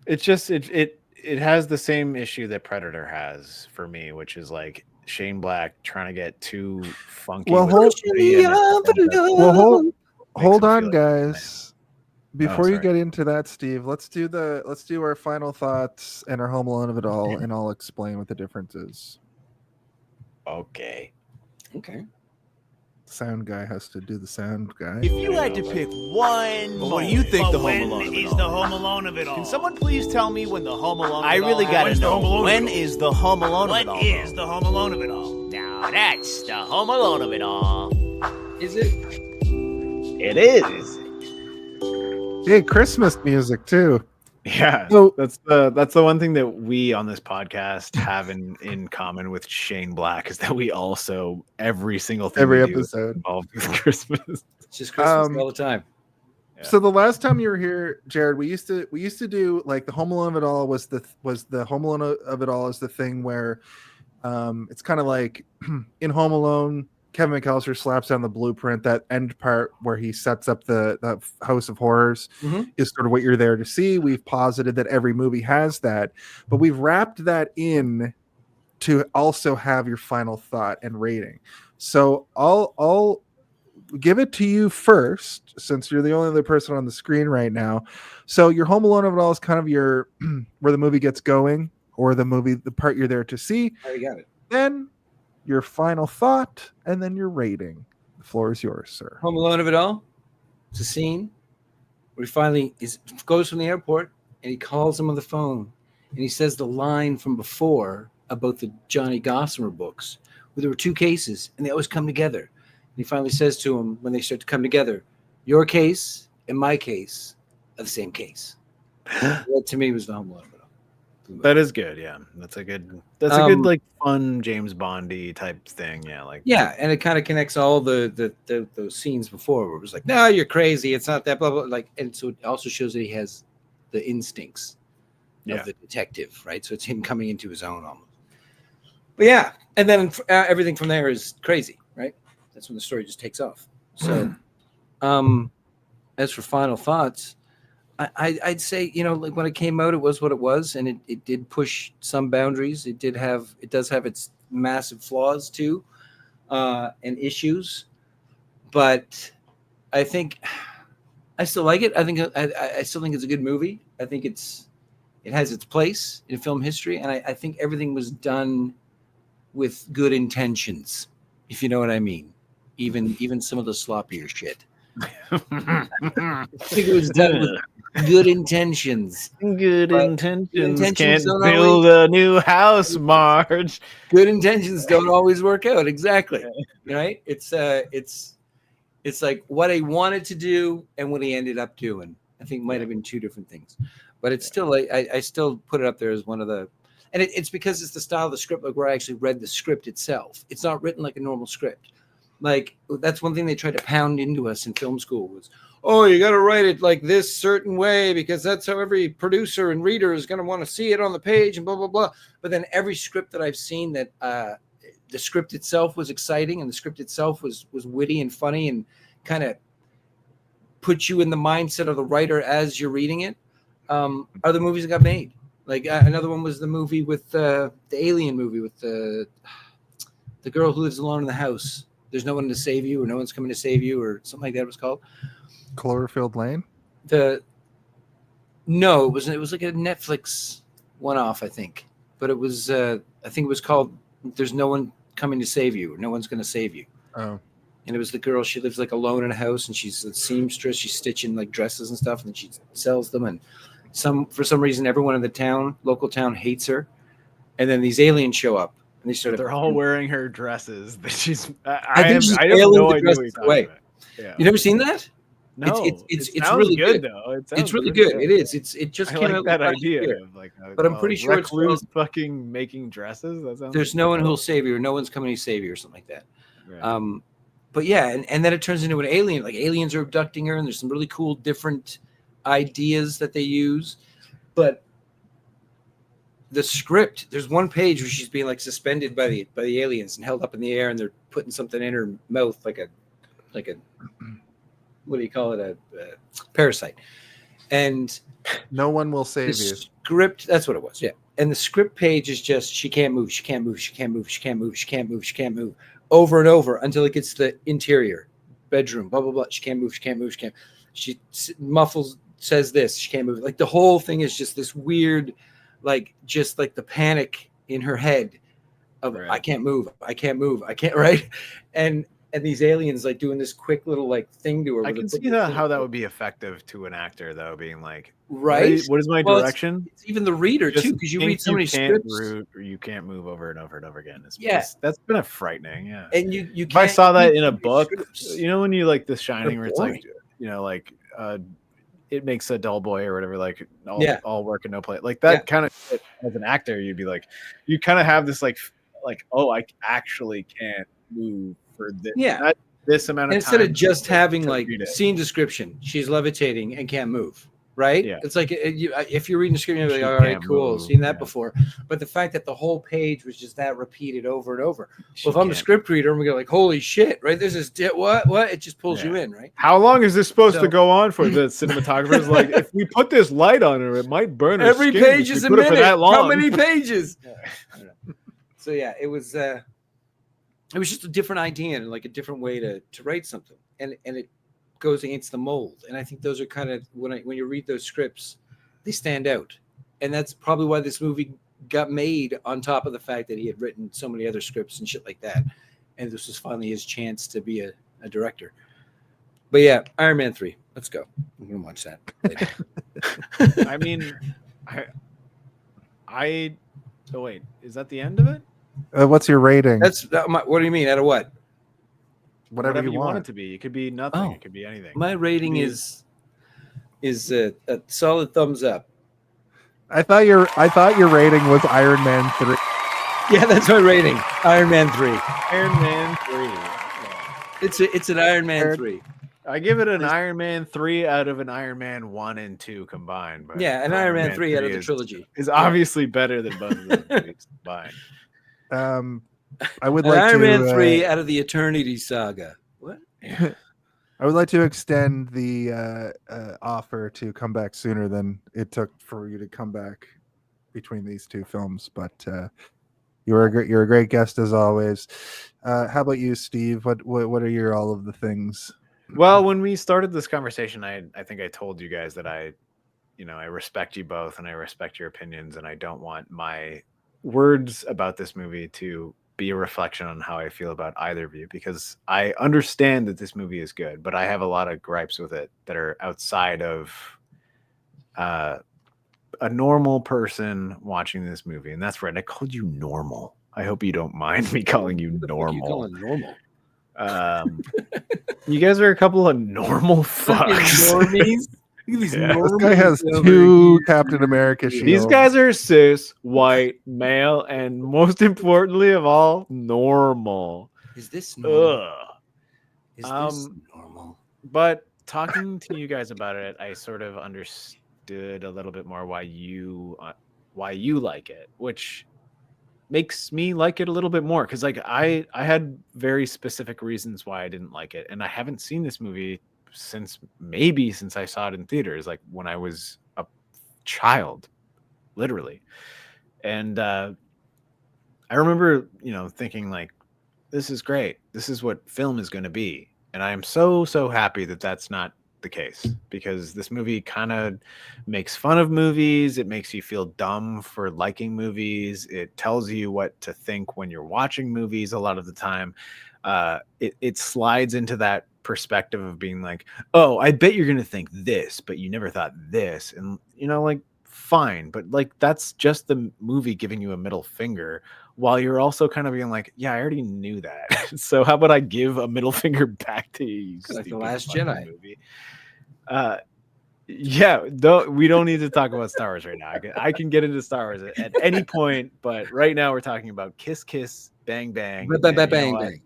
It's just it has the same issue that Predator has for me, which is like Shane Black trying to get too funky. Well, with hold on, guys. Before you sorry. get into that, Steve, let's do our final thoughts and our Home Alone of it all, and I'll explain what the difference is. Okay. Sound guy has to do the sound guy. If you had to pick one, what do you think the Home Alone of it all? the Home Alone of it all? Can someone please tell me when the Home Alone? I really gotta know. When is the Home Alone of it all? What is the Home Alone of it all? Now that's the Home Alone of it all. Is it? It is. Hey, Christmas music too. Yeah, So- that's the one thing that we on this podcast have in common with Shane Black is that we also every single thing Every we do is episode. involved with Christmas. It's just Christmas all the time. Yeah. So the last time you were here, Jared, we used to do like the Home Alone of it all was the Home Alone of it all is the thing where it's kind of like in Home Alone, Kevin McAllister slaps down the blueprint. That end part where he sets up the House of Horrors is sort of what you're there to see. We've posited that every movie has that, but we've wrapped that in to also have your final thought and rating. So I'll give it to you first, since you're the only other person on the screen right now. So your Home Alone of it all is kind of your where the movie gets going, or the part you're there to see. Oh, you got it. Then your final thought, and then your rating. The floor is yours, sir. Home Alone of it all. It's a scene where he finally goes from the airport and he calls him on the phone and he says the line from before about the Johnny Gossamer books, where there were 2 cases and they always come together. And he finally says to him when they start to come together, your case and my case are the same case. That to me was the Home Alone of it all. That is good, yeah. That's a good like fun James Bondy type thing, yeah. Like and it kind of connects all the those scenes before where it was like, no, you're crazy, it's not that, blah blah. Like, and so it also shows that he has the instincts of the detective, right? So it's him coming into his own almost. But yeah, and then everything from there is crazy, right? That's when the story just takes off. So, as for final thoughts. I'd say, like when it came out, it was what it was, and it did push some boundaries. It does have its massive flaws too, and issues, but I think I still like it. I think I still think it's a good movie. I think it has its place in film history, and I think everything was done with good intentions, if you know what I mean. Even some of the sloppier shit. I think it was done with good intentions. Good intentions can't don't build a new house, Marge. Good intentions don't always work out. Exactly. Right? It's like what he wanted to do and what he ended up doing. I think might have been 2 different things. But it's still I still put it up there as one of the, and it's because it's the style of the script, like where I actually read the script itself. It's not written like a normal script. Like, that's one thing they tried to pound into us in film school was, oh, you got to write it like this certain way because that's how every producer and reader is going to want to see it on the page and blah, blah, blah. But then every script that I've seen that the script itself was exciting, and the script itself was witty and funny, and kind of put you in the mindset of the writer as you're reading it. Other movies that got made, like another one was the movie with the Alien movie with the girl who lives alone in the house. There's no one to save you, or no one's coming to save you, or something like that. It was called Cloverfield Lane. No, it was like a Netflix one-off, I think. But it was I think it was called "There's No One Coming to Save You," or "No One's Going to Save You." Oh. And it was the girl. She lives like alone in a house, and she's a seamstress. She's stitching like dresses and stuff, and then she sells them. And for some reason, everyone in the local town, hates her. And then these aliens show up, and they're all wearing her dresses. That she's. I have no idea what you're talking about. Yeah. You never seen that? No, it's really good though. It's really good. It is. It just came out that last idea year. of like, but I'm pretty sure it's called, fucking making dresses. That sounds there's no one who'll save you, or no one's coming to save you, or something like that. Right. But yeah, and then it turns into an alien. Like aliens are abducting her, and there's some really cool different ideas that they use. But the script, there's one page where she's being like suspended by the aliens and held up in the air, and they're putting something in her mouth like a what do you call it, a parasite. And no one will save you. Script, that's what it was. Yeah. And the script page is just she can't move, she can't move, she can't move, she can't move, she can't move, she can't move, over and over until it gets to the interior bedroom, blah blah blah. She can't move, she can't move, she can't. She muffles, says this, she can't move. Like the whole thing is just this weird, like just like the panic in her head of right. I can't move, I can't move, I can't, right? And these aliens like doing this quick little like thing to her. I can see how that would be effective to an actor though, being like, right? What is my direction? It's even the reader too, because you read so many scripts. Or you can't move over and over and over again. That's been a frightening. Yeah. And you if I saw that in a book, you know, when you like The Shining, where it's like, you know, like it makes a dull boy or whatever, like all work and no play. Like that kind of, as an actor, you'd be like, you kind of have this like, oh, I actually can't move for this, this amount of time. Instead of just having like scene description, she's levitating and can't move, right? Yeah. It's like if you're reading the script, you're like, all right, cool, seen that before. But the fact that the whole page was just that repeated over and over. Well, if I'm a script reader, and we go like, holy shit, right? This is what? It just pulls you in, right? How long is this supposed to go on for? The cinematographer's like, if we put this light on her, it might burn her every skin page is a minute. How many pages? I don't know. So yeah, it was just a different idea and like a different way to write something, and it goes against the mold. And I think those are kind of when you read those scripts, they stand out, and that's probably why this movie got made. On top of the fact that he had written so many other scripts and shit like that, and this was finally his chance to be a director. But yeah, Iron Man 3. Let's go. I'm gonna watch that later. I mean, oh wait, is that the end of it? What's your rating? What do you mean? Out of what? Whatever you want it to be. It could be nothing. It could be anything. My rating is a solid thumbs up. I thought your rating was Iron Man 3. Yeah, that's my rating. Iron Man 3. Iron Man 3. Yeah. It's an Iron Man 3. I give it an Iron Man 3 out of an Iron Man 1 and 2 combined. But yeah, an Iron Man 3 out of the trilogy is obviously better than both of those movies combined. I would like Iron to, Man 3 out of the Eternity Saga. What? I would like to extend the offer to come back sooner than it took for you to come back between these two films. But you're a great guest as always. How about you, Steve? What are all of the things? Well, when we started this conversation, I think I told you guys that I respect you both and I respect your opinions, and I don't want my words about this movie to be a reflection on how I feel about either of you, because I understand that this movie is good, but I have a lot of gripes with it that are outside of a normal person watching this movie. And that's right. I called you normal. I hope you don't mind me calling you normal. You calling normal? You guys are a couple of normal fucks. Normies. This guy has 2 Captain America shields. These guys are cis, white, male, and most importantly of all, normal. Is this normal? Is this normal? But talking to you guys about it, I sort of understood a little bit more why you like it, which makes me like it a little bit more, because like I had very specific reasons why I didn't like it, and I haven't seen this movie since I saw it in theaters, like when I was a child, literally. And I remember, thinking like, this is great. This is what film is going to be. And I am so happy that that's not the case, because this movie kind of makes fun of movies. It makes you feel dumb for liking movies. It tells you what to think when you're watching movies a lot of the time. It slides into that perspective of being like, oh, I bet you're going to think this, but you never thought this. And, like, fine. But like, that's just the movie giving you a middle finger, while you're also kind of being like, yeah, I already knew that. So how about I give a middle finger back to you? Like The Last Jedi movie. Yeah, we don't need to talk about Star Wars right now. I can get into Star Wars at any point, but right now we're talking about Kiss Kiss Bang Bang. Bang.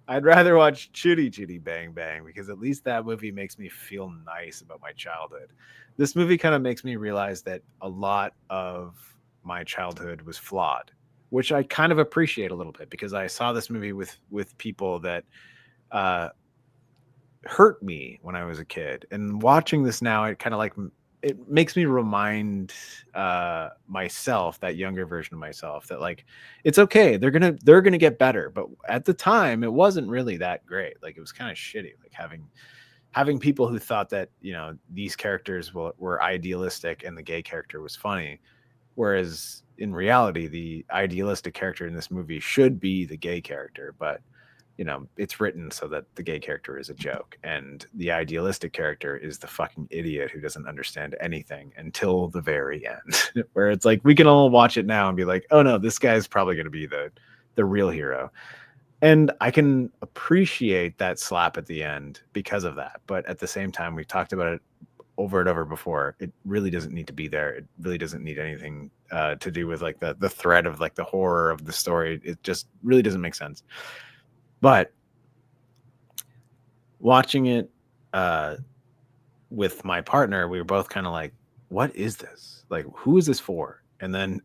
I'd rather watch Chitty Chitty Bang Bang, because at least that movie makes me feel nice about my childhood. This movie kind of makes me realize that a lot of my childhood was flawed, which I kind of appreciate a little bit, because I saw this movie with people that hurt me when I was a kid. And watching this now, it kind of like, it makes me remind myself, that younger version of myself, that like, it's okay. They're gonna get better. But at the time, it wasn't really that great. Like, it was kind of shitty. Like having people who thought that, these characters were idealistic and the gay character was funny, whereas in reality, the idealistic character in this movie should be the gay character. But it's written so that the gay character is a joke, and the idealistic character is the fucking idiot who doesn't understand anything until the very end, where it's like, we can all watch it now and be like, oh no, this guy's probably going to be the real hero. And I can appreciate that slap at the end because of that. But at the same time, we've talked about it over and over before. It really doesn't need to be there. It really doesn't need anything to do with like the thread of like the horror of the story. It just really doesn't make sense. But watching it with my partner, we were both kind of like, what is this? Like, who is this for? And then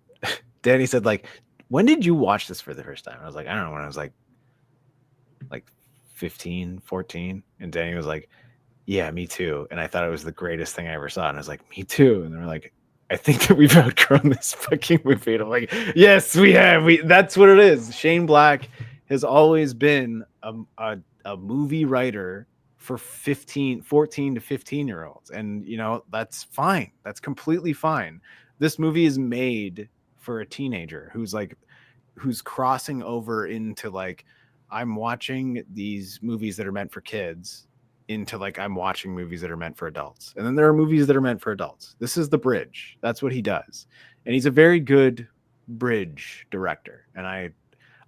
Danny said, like, when did you watch this for the first time? I was like, I don't know, when I was like 15, 14. And Danny was like, yeah, me too. And I thought it was the greatest thing I ever saw. And I was like, me too. And they were like, I think that we've outgrown this fucking movie. And I'm like, yes, we have. That's what it is. Shane Black has always been a movie writer for 14 to 15-year-olds. And, that's fine. That's completely fine. This movie is made for a teenager who's crossing over into like, I'm watching these movies that are meant for kids into like, I'm watching movies that are meant for adults. And then there are movies that are meant for adults. This is the bridge. That's what he does. And he's a very good bridge director. And I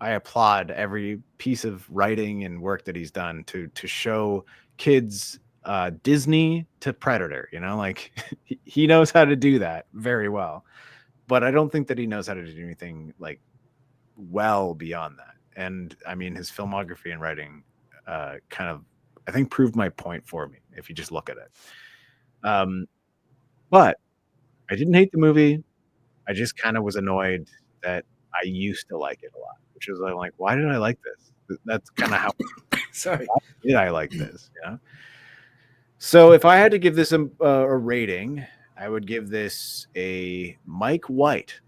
applaud every piece of writing and work that he's done to show kids Disney to Predator. Like he knows how to do that very well. But I don't think that he knows how to do anything like well beyond that. And I mean, his filmography and writing kind of, I think, proved my point for me if you just look at it. But I didn't hate the movie. I just kind of was annoyed that I used to like it a lot, which was like, why did I like this? That's kind of how. Sorry, why did I like this? So if I had to give this a rating, I would give this a Mike White.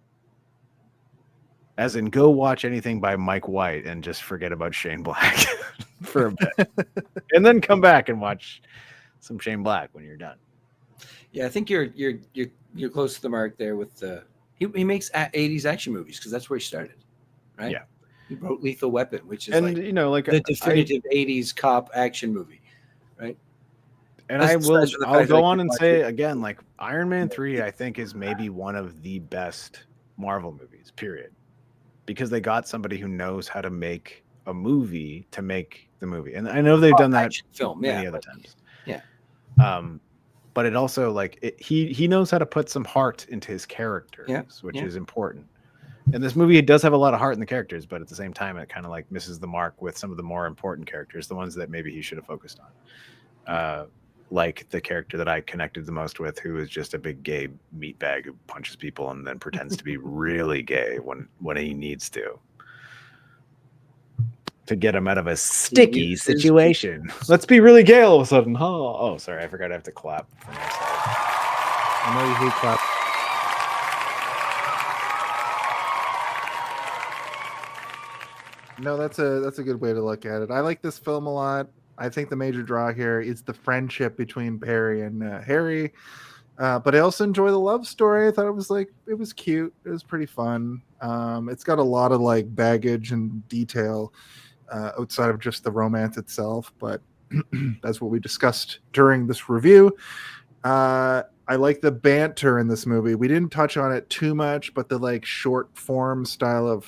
As in, go watch anything by Mike White and just forget about Shane Black for a bit, and then come back and watch some Shane Black when you're done. Yeah, I think you're close to the mark there with the. He makes 80s action movies because that's where he started, right? Yeah. He wrote Lethal Weapon, which is like the definitive 80s cop action movie, right? And I'll go on and say again, like Iron Man 3, I think is maybe one of the best Marvel movies, period. Because they got somebody who knows how to make a movie to make the movie. And I know they've done that many other times. Yeah. But it also he knows how to put some heart into his characters, which is important. And this movie, it does have a lot of heart in the characters, but at the same time, it kind of like misses the mark with some of the more important characters, the ones that maybe he should have focused on. like the character that I connected the most with, who is just a big gay meatbag who punches people and then pretends to be really gay when he needs to get him out of a sticky situation. Let's be really gay all of a sudden. Oh, sorry, I forgot I have to clap. I know you hate clap. No, that's a good way to look at it. I like this film a lot. I think the major draw here is the friendship between Perry and Harry. But I also enjoy the love story. I thought it was cute. It was pretty fun. It's got a lot of like baggage and detail outside of just the romance itself, but that's what we discussed during this review. I like the banter in this movie. We didn't touch on it too much, but the like short form style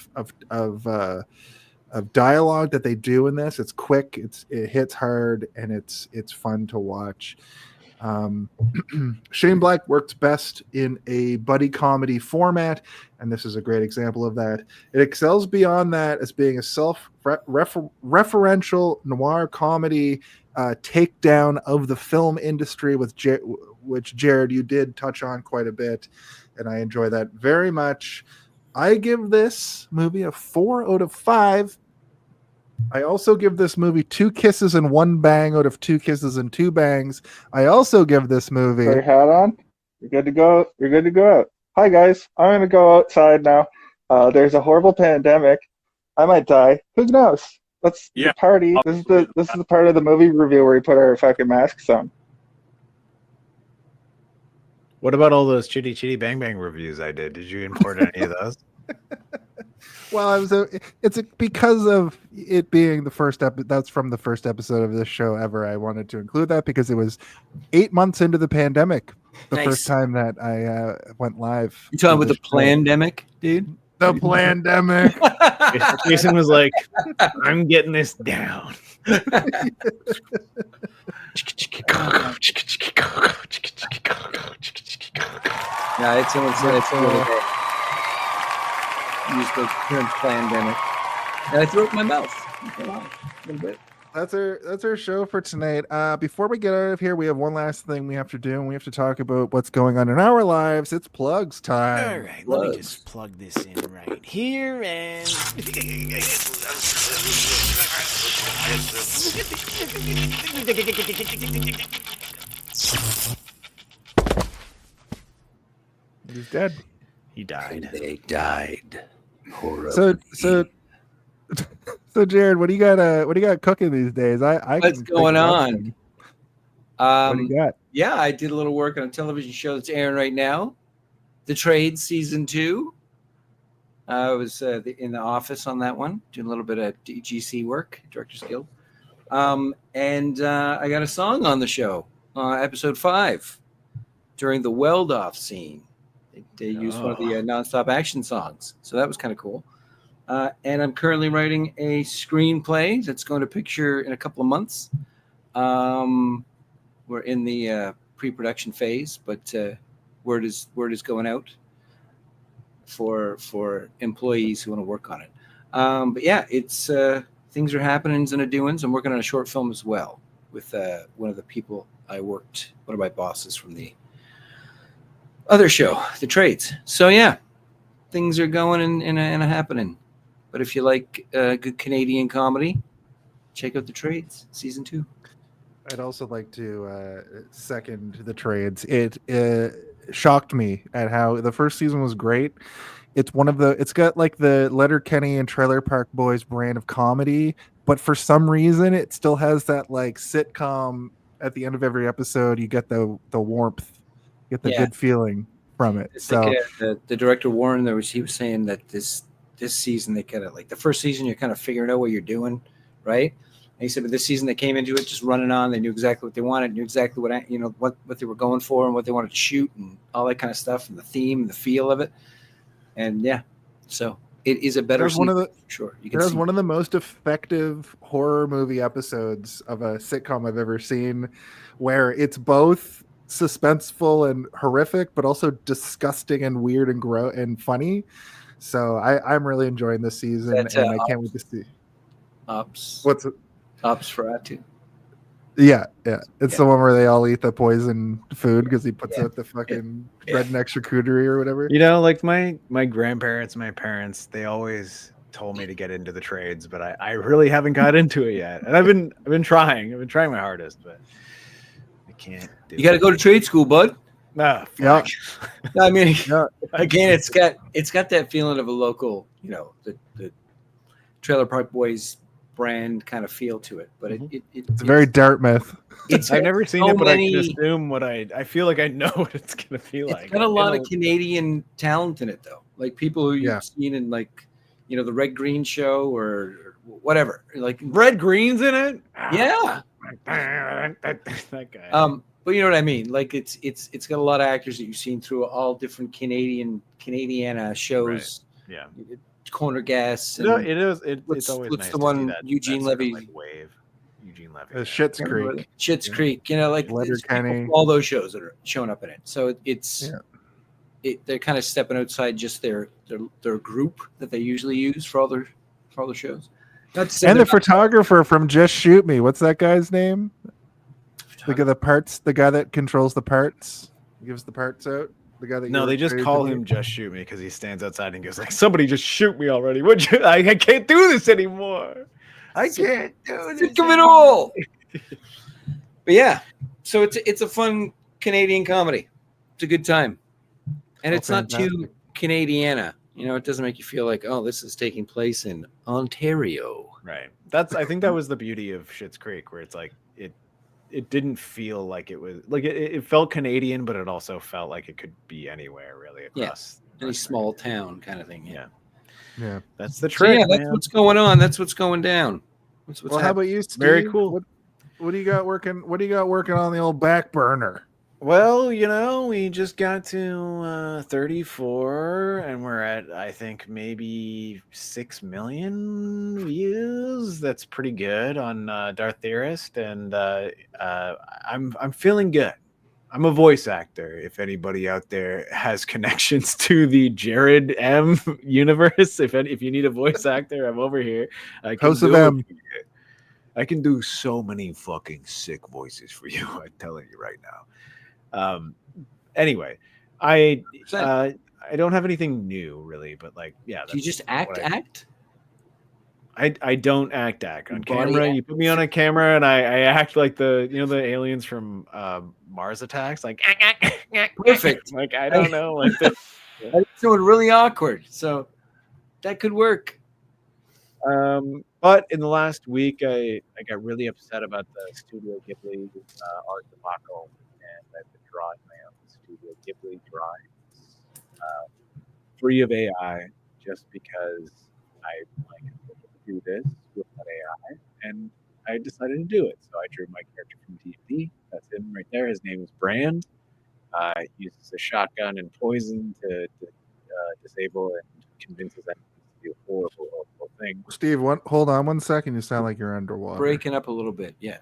of dialogue that they do in this, it's quick, it hits hard, and it's fun to watch. Shane Black works best in a buddy comedy format, and this is a great example of that. It excels beyond that as being a self-referential noir comedy takedown of the film industry, which Jared, you did touch on quite a bit, and I enjoy that very much. I give this movie a 4 out of 5. I also give this movie 2 kisses and 1 bang out of 2 kisses and 2 bangs. I also give this movie... Put your hat on. You're good to go. You're good to go out. Hi, guys. I'm going to go outside now. There's a horrible pandemic. I might die. Who knows? Let's the party. This is the part of the movie review where we put our fucking masks on. What about all those Chitty Chitty Bang Bang reviews I did? Did you import any of those? Well, it's because of it being the first that's from the first episode of this show ever. I wanted to include that because it was 8 months into the pandemic, the first time that I went live. You talking about the pandemic, dude? The pandemic. Jason was like, "I'm getting this down." Yeah, it's really good. Use the term pandemic, and I threw up my mouth. A little bit. That's our show for tonight. Before we get out of here, we have one last thing we have to do, and we have to talk about what's going on in our lives. It's plugs time. All right, let me just plug this in right here and. He's dead. He died. They died. So Jared, what do you got cooking these days? What's going on? What do you got? Yeah, I did a little work on a television show that's airing right now, The Trades Season 2. I was in the office on that one, doing a little bit of GC work, Directors Guild. And I got a song on the show, episode 5, during the weld-off scene. They used one of the nonstop action songs, so that was kind of cool. And I'm currently writing a screenplay that's going to picture in a couple of months. We're in the pre-production phase, but word is going out for employees who want to work on it. But yeah, it's things are happening and doings. I'm working on a short film as well with one of the people one of my bosses from the other show, The Trades. So yeah, things are going and happening. But if you like good Canadian comedy, check out The Trades Season 2. I'd also like to second The Trades. It shocked me at how the first season was great. It's got like the Letterkenny and Trailer Park Boys brand of comedy, but for some reason it still has that like sitcom at the end of every episode. You get the warmth, you get the good feeling from it. It's so like, the director Warren, he was saying that this season they kind of like the first season you're kind of figuring out what you're doing, right? And he said, but this season they came into it just running on. They knew exactly what they wanted, knew exactly what they were going for and what they wanted to shoot and all that kind of stuff, and the theme and the feel of it. And yeah, so it is a better season. Sure, it has one of the most effective horror movie episodes of a sitcom I've ever seen, where it's both suspenseful and horrific, but also disgusting and weird and funny. So I'm really enjoying this season, and I can't wait to see. Ops. What's it? Ops for Atu. Yeah, yeah. It's Yeah. the one where they all eat the poison food because he puts Yeah. out the fucking redneck charcuterie or whatever. You know, like my grandparents, my parents, they always told me to get into the trades, but I really haven't got into it yet. And I've been trying. I've been trying my hardest, but I can't do You got to go to trade school, bud. No, Yeah. I mean, Yeah. again, it's got that feeling of a local, you know, the Trailer Park Boys brand kind of feel to it. But It's very Dartmouth. I've never seen it, but I can assume what I feel like I know what it's gonna feel like. It's got a lot of Canadian talent in it, though. Like people who you've seen in, like, you know, the Red Green Show or whatever. Like Red Green's in it. Yeah. That guy. But you know what I mean? Like it's got a lot of actors that you've seen through all different Canadiana shows. Right. Yeah. Corner Gas. No, it is. It's always what's nice the to one see that, Eugene that sort of, Levy? like, wave. Eugene Levy. Schitt's Creek. Schitt's Creek. You know, like Letterkenny. all those shows that are showing up in it. So they're kind of stepping outside just their group that they usually use for all their shows. And the photographer from Just Shoot Me. What's that guy's name? Look at the parts. The guy that controls the parts. He gives the parts out. The guy that No, they just call him Just Shoot Me because he stands outside and goes like, "Somebody just shoot me already! I can't do this anymore. I can't do this. Think of it all." But yeah, so it's a fun Canadian comedy. It's a good time, and it's not too Canadiana. You know, it doesn't make you feel like, oh, this is taking place in Ontario. Right. I think that was the beauty of Schitt's Creek, where it's like it didn't feel like it was like it felt Canadian, but it also felt like it could be anywhere really across any small town kind of thing. Yeah. That's the trick. So yeah, that's what's going on. That's what's going down. That's what's how about you, Steve? Very cool. What do you got working? What do you got working on the old back burner? Well, you know, we just got to 34, and we're at, I think, maybe 6 million views. That's pretty good on Darth Theorist, and I'm feeling good. I'm a voice actor. If anybody out there has connections to the Jared M universe, if you need a voice actor, I'm over here. I can do so many fucking sick voices for you. I'm telling you right now. Anyway, I don't have anything new really, but like, yeah. Do you just act? I don't act on camera. You put me on a camera and I act like the aliens from Mars Attacks, like perfect. Like I don't know, like It's doing really awkward, so that could work. But in the last week, I got really upset about the Studio Ghibli art debacle, and I've been drawing my own Studio Ghibli drawings, free of AI, just because I like to do this without AI, and I decided to do it. So I drew my character from D&D. That's him right there. His name is Brand. He uses a shotgun and poison to disable and convinces enemies to do a horrible thing. Steve, hold on 1 second. You sound like you're underwater. Breaking up a little bit, yeah.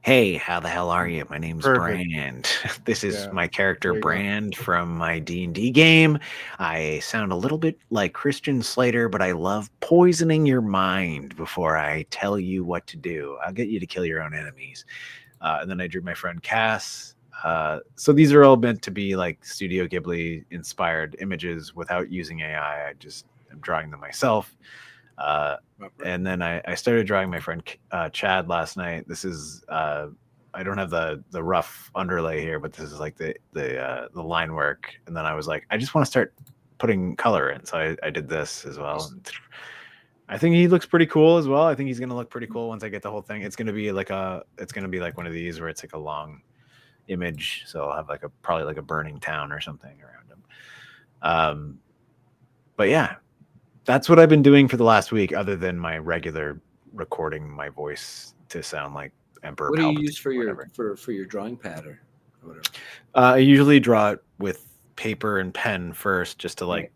Hey, how the hell are you? My name's Perfect. Brand. This is my character Brand from my D&D game. I sound a little bit like Christian Slater, but I love poisoning your mind before I tell you what to do. I'll get you to kill your own enemies. And then I drew my friend Cass. So these are all meant to be like Studio Ghibli inspired images without using AI. I just am drawing them myself. And then I started drawing my friend Chad last night. This is I don't have the rough underlay here, but this is like the line work. And then I was like, I just want to start putting color in. So I did this as well. I think he looks pretty cool as well. I think he's gonna look pretty cool once I get the whole thing. It's gonna be like one of these where it's like a long image. So I'll have like probably like a burning town or something around him. But yeah. That's what I've been doing for the last week, other than my regular recording my voice to sound like Emperor. What do you Palpatine use for or your drawing pad or whatever? I usually draw it with paper and pen first, just to like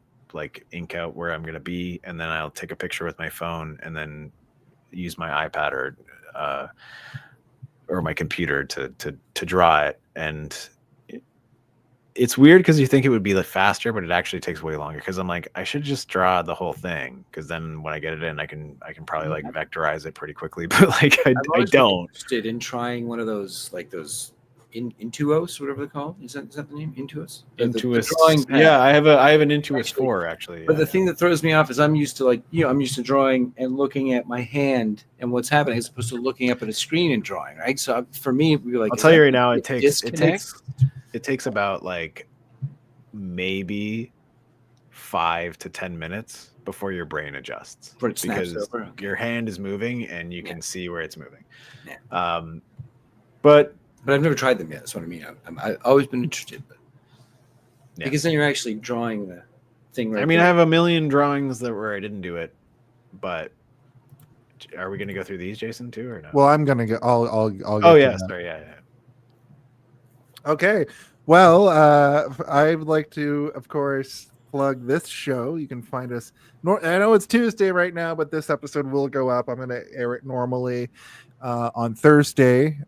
ink out where I'm gonna be, and then I'll take a picture with my phone, and then use my iPad or my computer to draw it. And it's weird because you think it would be like faster, but it actually takes way longer. Because I'm like, I should just draw the whole thing, because then when I get it in, I can probably like vectorize it pretty quickly. But like I don't. Interested in trying one of those like those Intuos, whatever they're called. Is that the name? Intuos. Intuos. Drawing pad. Yeah, I have an Intuos 4 actually. But the thing that throws me off is I'm used to drawing and looking at my hand and what's happening as opposed to looking up at a screen and drawing, right? So for me, it would be like, I'll tell you right now, it takes about like maybe 5 to 10 minutes before your brain adjusts, because your hand is moving and you can see where it's moving. Yeah. But I've never tried them yet. That's what I mean. I've always been interested, but because then you're actually drawing the thing. Right. I mean, I have a million drawings where I didn't do it, but are we going to go through these, Jason, too, or no? Well, I'm gonna get. I'll get. Oh yeah, sorry, yeah. Okay. Well, I would like to, of course, plug this show. You can find us. I know it's Tuesday right now, but this episode will go up. I'm going to air it normally on Thursday,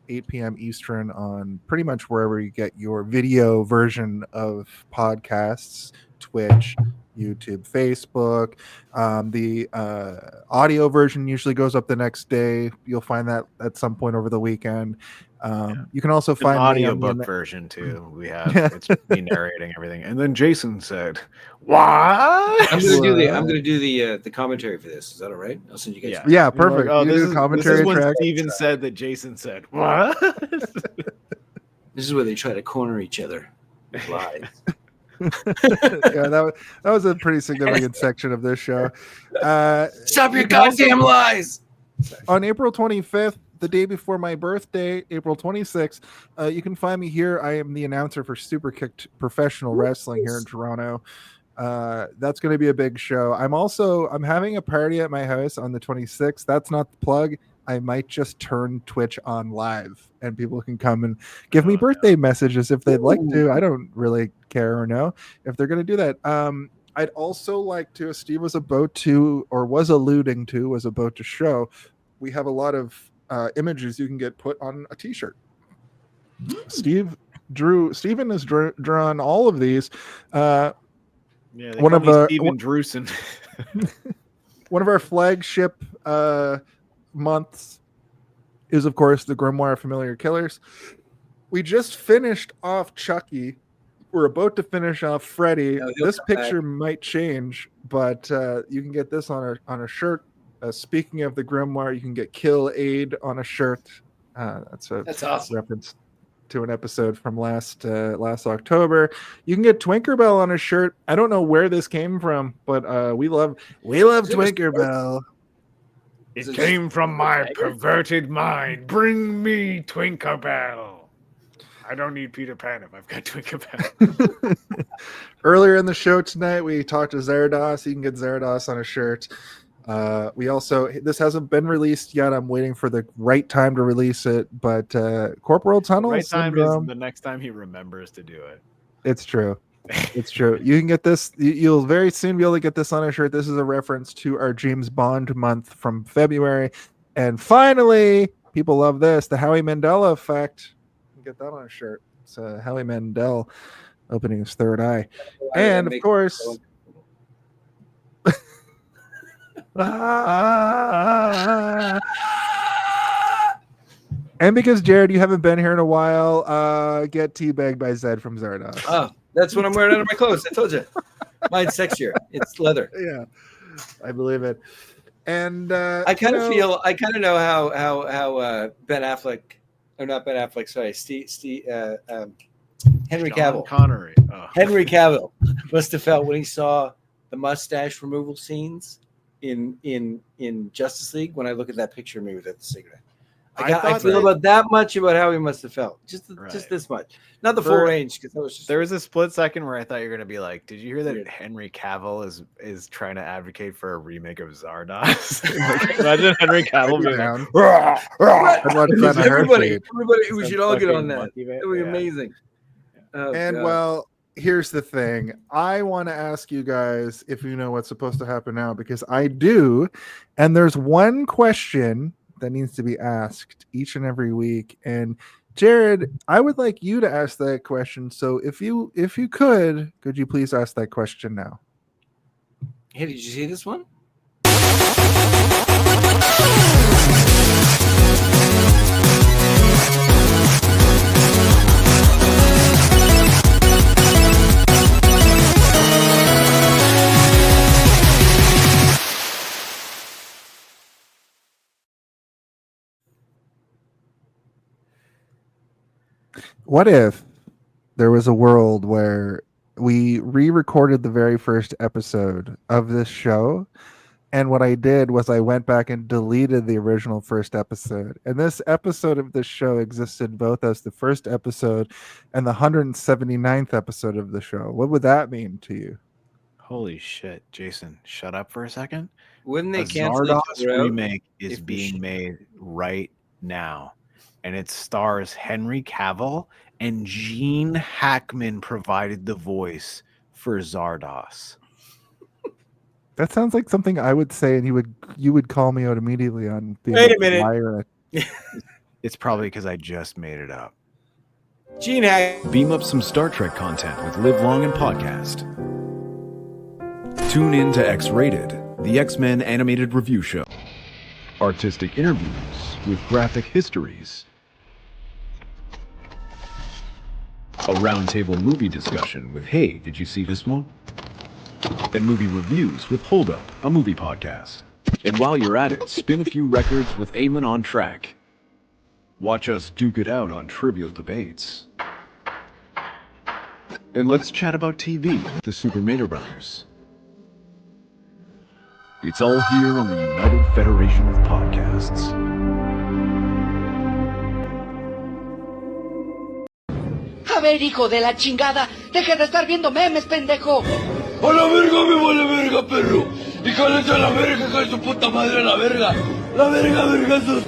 8 p.m. Eastern, on pretty much wherever you get your video version of podcasts, Twitch, YouTube, Facebook. The audio version usually goes up the next day. You'll find that at some point over the weekend. You can also find an audiobook version too. We have it's me narrating everything, and then Jason said, "What?" I'm gonna do the commentary for this. Is that all right? I'll send you guys. Yeah, perfect. Like, this is when track. Steven said that Jason said, "What?" This is where they try to corner each other with lies. That was a pretty significant section of this show. Stop your goddamn lies. On April 25th, the day before my birthday, April 26th, you can find me here. I am the announcer for Super Kicked Professional Wrestling here in Toronto. That's going to be a big show. I'm having a party at my house on the 26th. That's not the plug. I might just turn Twitch on live and people can come and give me birthday messages if they'd like to. I don't really care or know if they're going to do that. I'd also like to, Steve was about to show, we have a lot of images you can get put on a t-shirt. Steven has drawn all of these. One of Steven Drewson. One of our flagship months is, of course, the Grimoire Familiar Killers. We just finished off Chucky. We're about to finish off Freddy. This picture might change, but you can get this on a shirt. Speaking of the Grimoire, you can get Kill Aid on a shirt. That's awesome. Reference to an episode from last October. You can get Twinkerbell on a shirt. I don't know where this came from, but we love Twinkerbell. It came from my perverted mind. Bring me Twinkerbell. I don't need Peter Pan if I've got Twinkerbell. Earlier in the show tonight, we talked to Zarados. You can get Zarados on a shirt. We also, this hasn't been released yet. I'm waiting for the right time to release it. But Corporal Tunnel Syndrome. Is the next time he remembers to do it. It's true. It's true. You can get this. You'll very soon be able to get this on a shirt. This is a reference to our James Bond month from February. And finally, people love this, the Howie Mandel effect. You can get that on a shirt. It's Howie Mandel opening his third eye. And of course, and because Jared, you haven't been here in a while, get teabagged by Zed from Zardoz. Oh, that's what I'm wearing under my clothes. I told you. Mine's sexier. It's leather. Yeah, I believe it. And I kind of know how Ben Affleck, or not Ben Affleck, sorry, Henry Cavill. Connery. Oh. Henry Cavill must have felt when he saw the mustache removal scenes in Justice League. When I look at that picture of me with that cigarette, I feel about that much about how he must have felt. Just this much, not the full range. Because that was just. There was a split second where I thought you were gonna be like, "Did you hear that Henry Cavill is trying to advocate for a remake of Zardoz?" Like, imagine Henry Cavill being down. Everybody, we should all get on that. It would be amazing. Oh, and God. Well, here's the thing. I want to ask you guys if you know what's supposed to happen now, because I do. And there's one question that needs to be asked each and every week. And Jared, I would like you to ask that question. So if you could you please ask that question now? Hey, did you see this one? What if there was a world where we re-recorded the very first episode of this show, and what I did was I went back and deleted the original first episode, and this episode of this show existed both as the first episode and the 179th episode of the show? What would that mean to you? Holy shit, Jason, shut up for a second. Wouldn't they A cancel Zardoz each other out remake is if we being should- made right now, and it stars Henry Cavill, and Gene Hackman provided the voice for Zardoz. That sounds like something I would say, and you would call me out immediately on being Wait a minute. liar. It's probably because I just made it up. Gene Hack. Beam up some Star Trek content with Live Long and Podcast. Tune in to X-Rated, the X-Men animated review show. Artistic interviews with graphic histories. A roundtable movie discussion with Hey, did you see this one? And movie reviews with Hold Up, a movie podcast. And while you're at it, spin a few records with Eamon on Track. Watch us duke it out on trivial debates. And let's chat about TV with the Super Mario Brothers. It's all here on the United Federation of Podcasts. A ver, hijo de la chingada, deje de estar viendo memes, pendejo. ¡A la verga, me vale verga, perro! ¡Y cállate a la verga, hija de su puta madre, a la verga! ¡La verga, vergazos!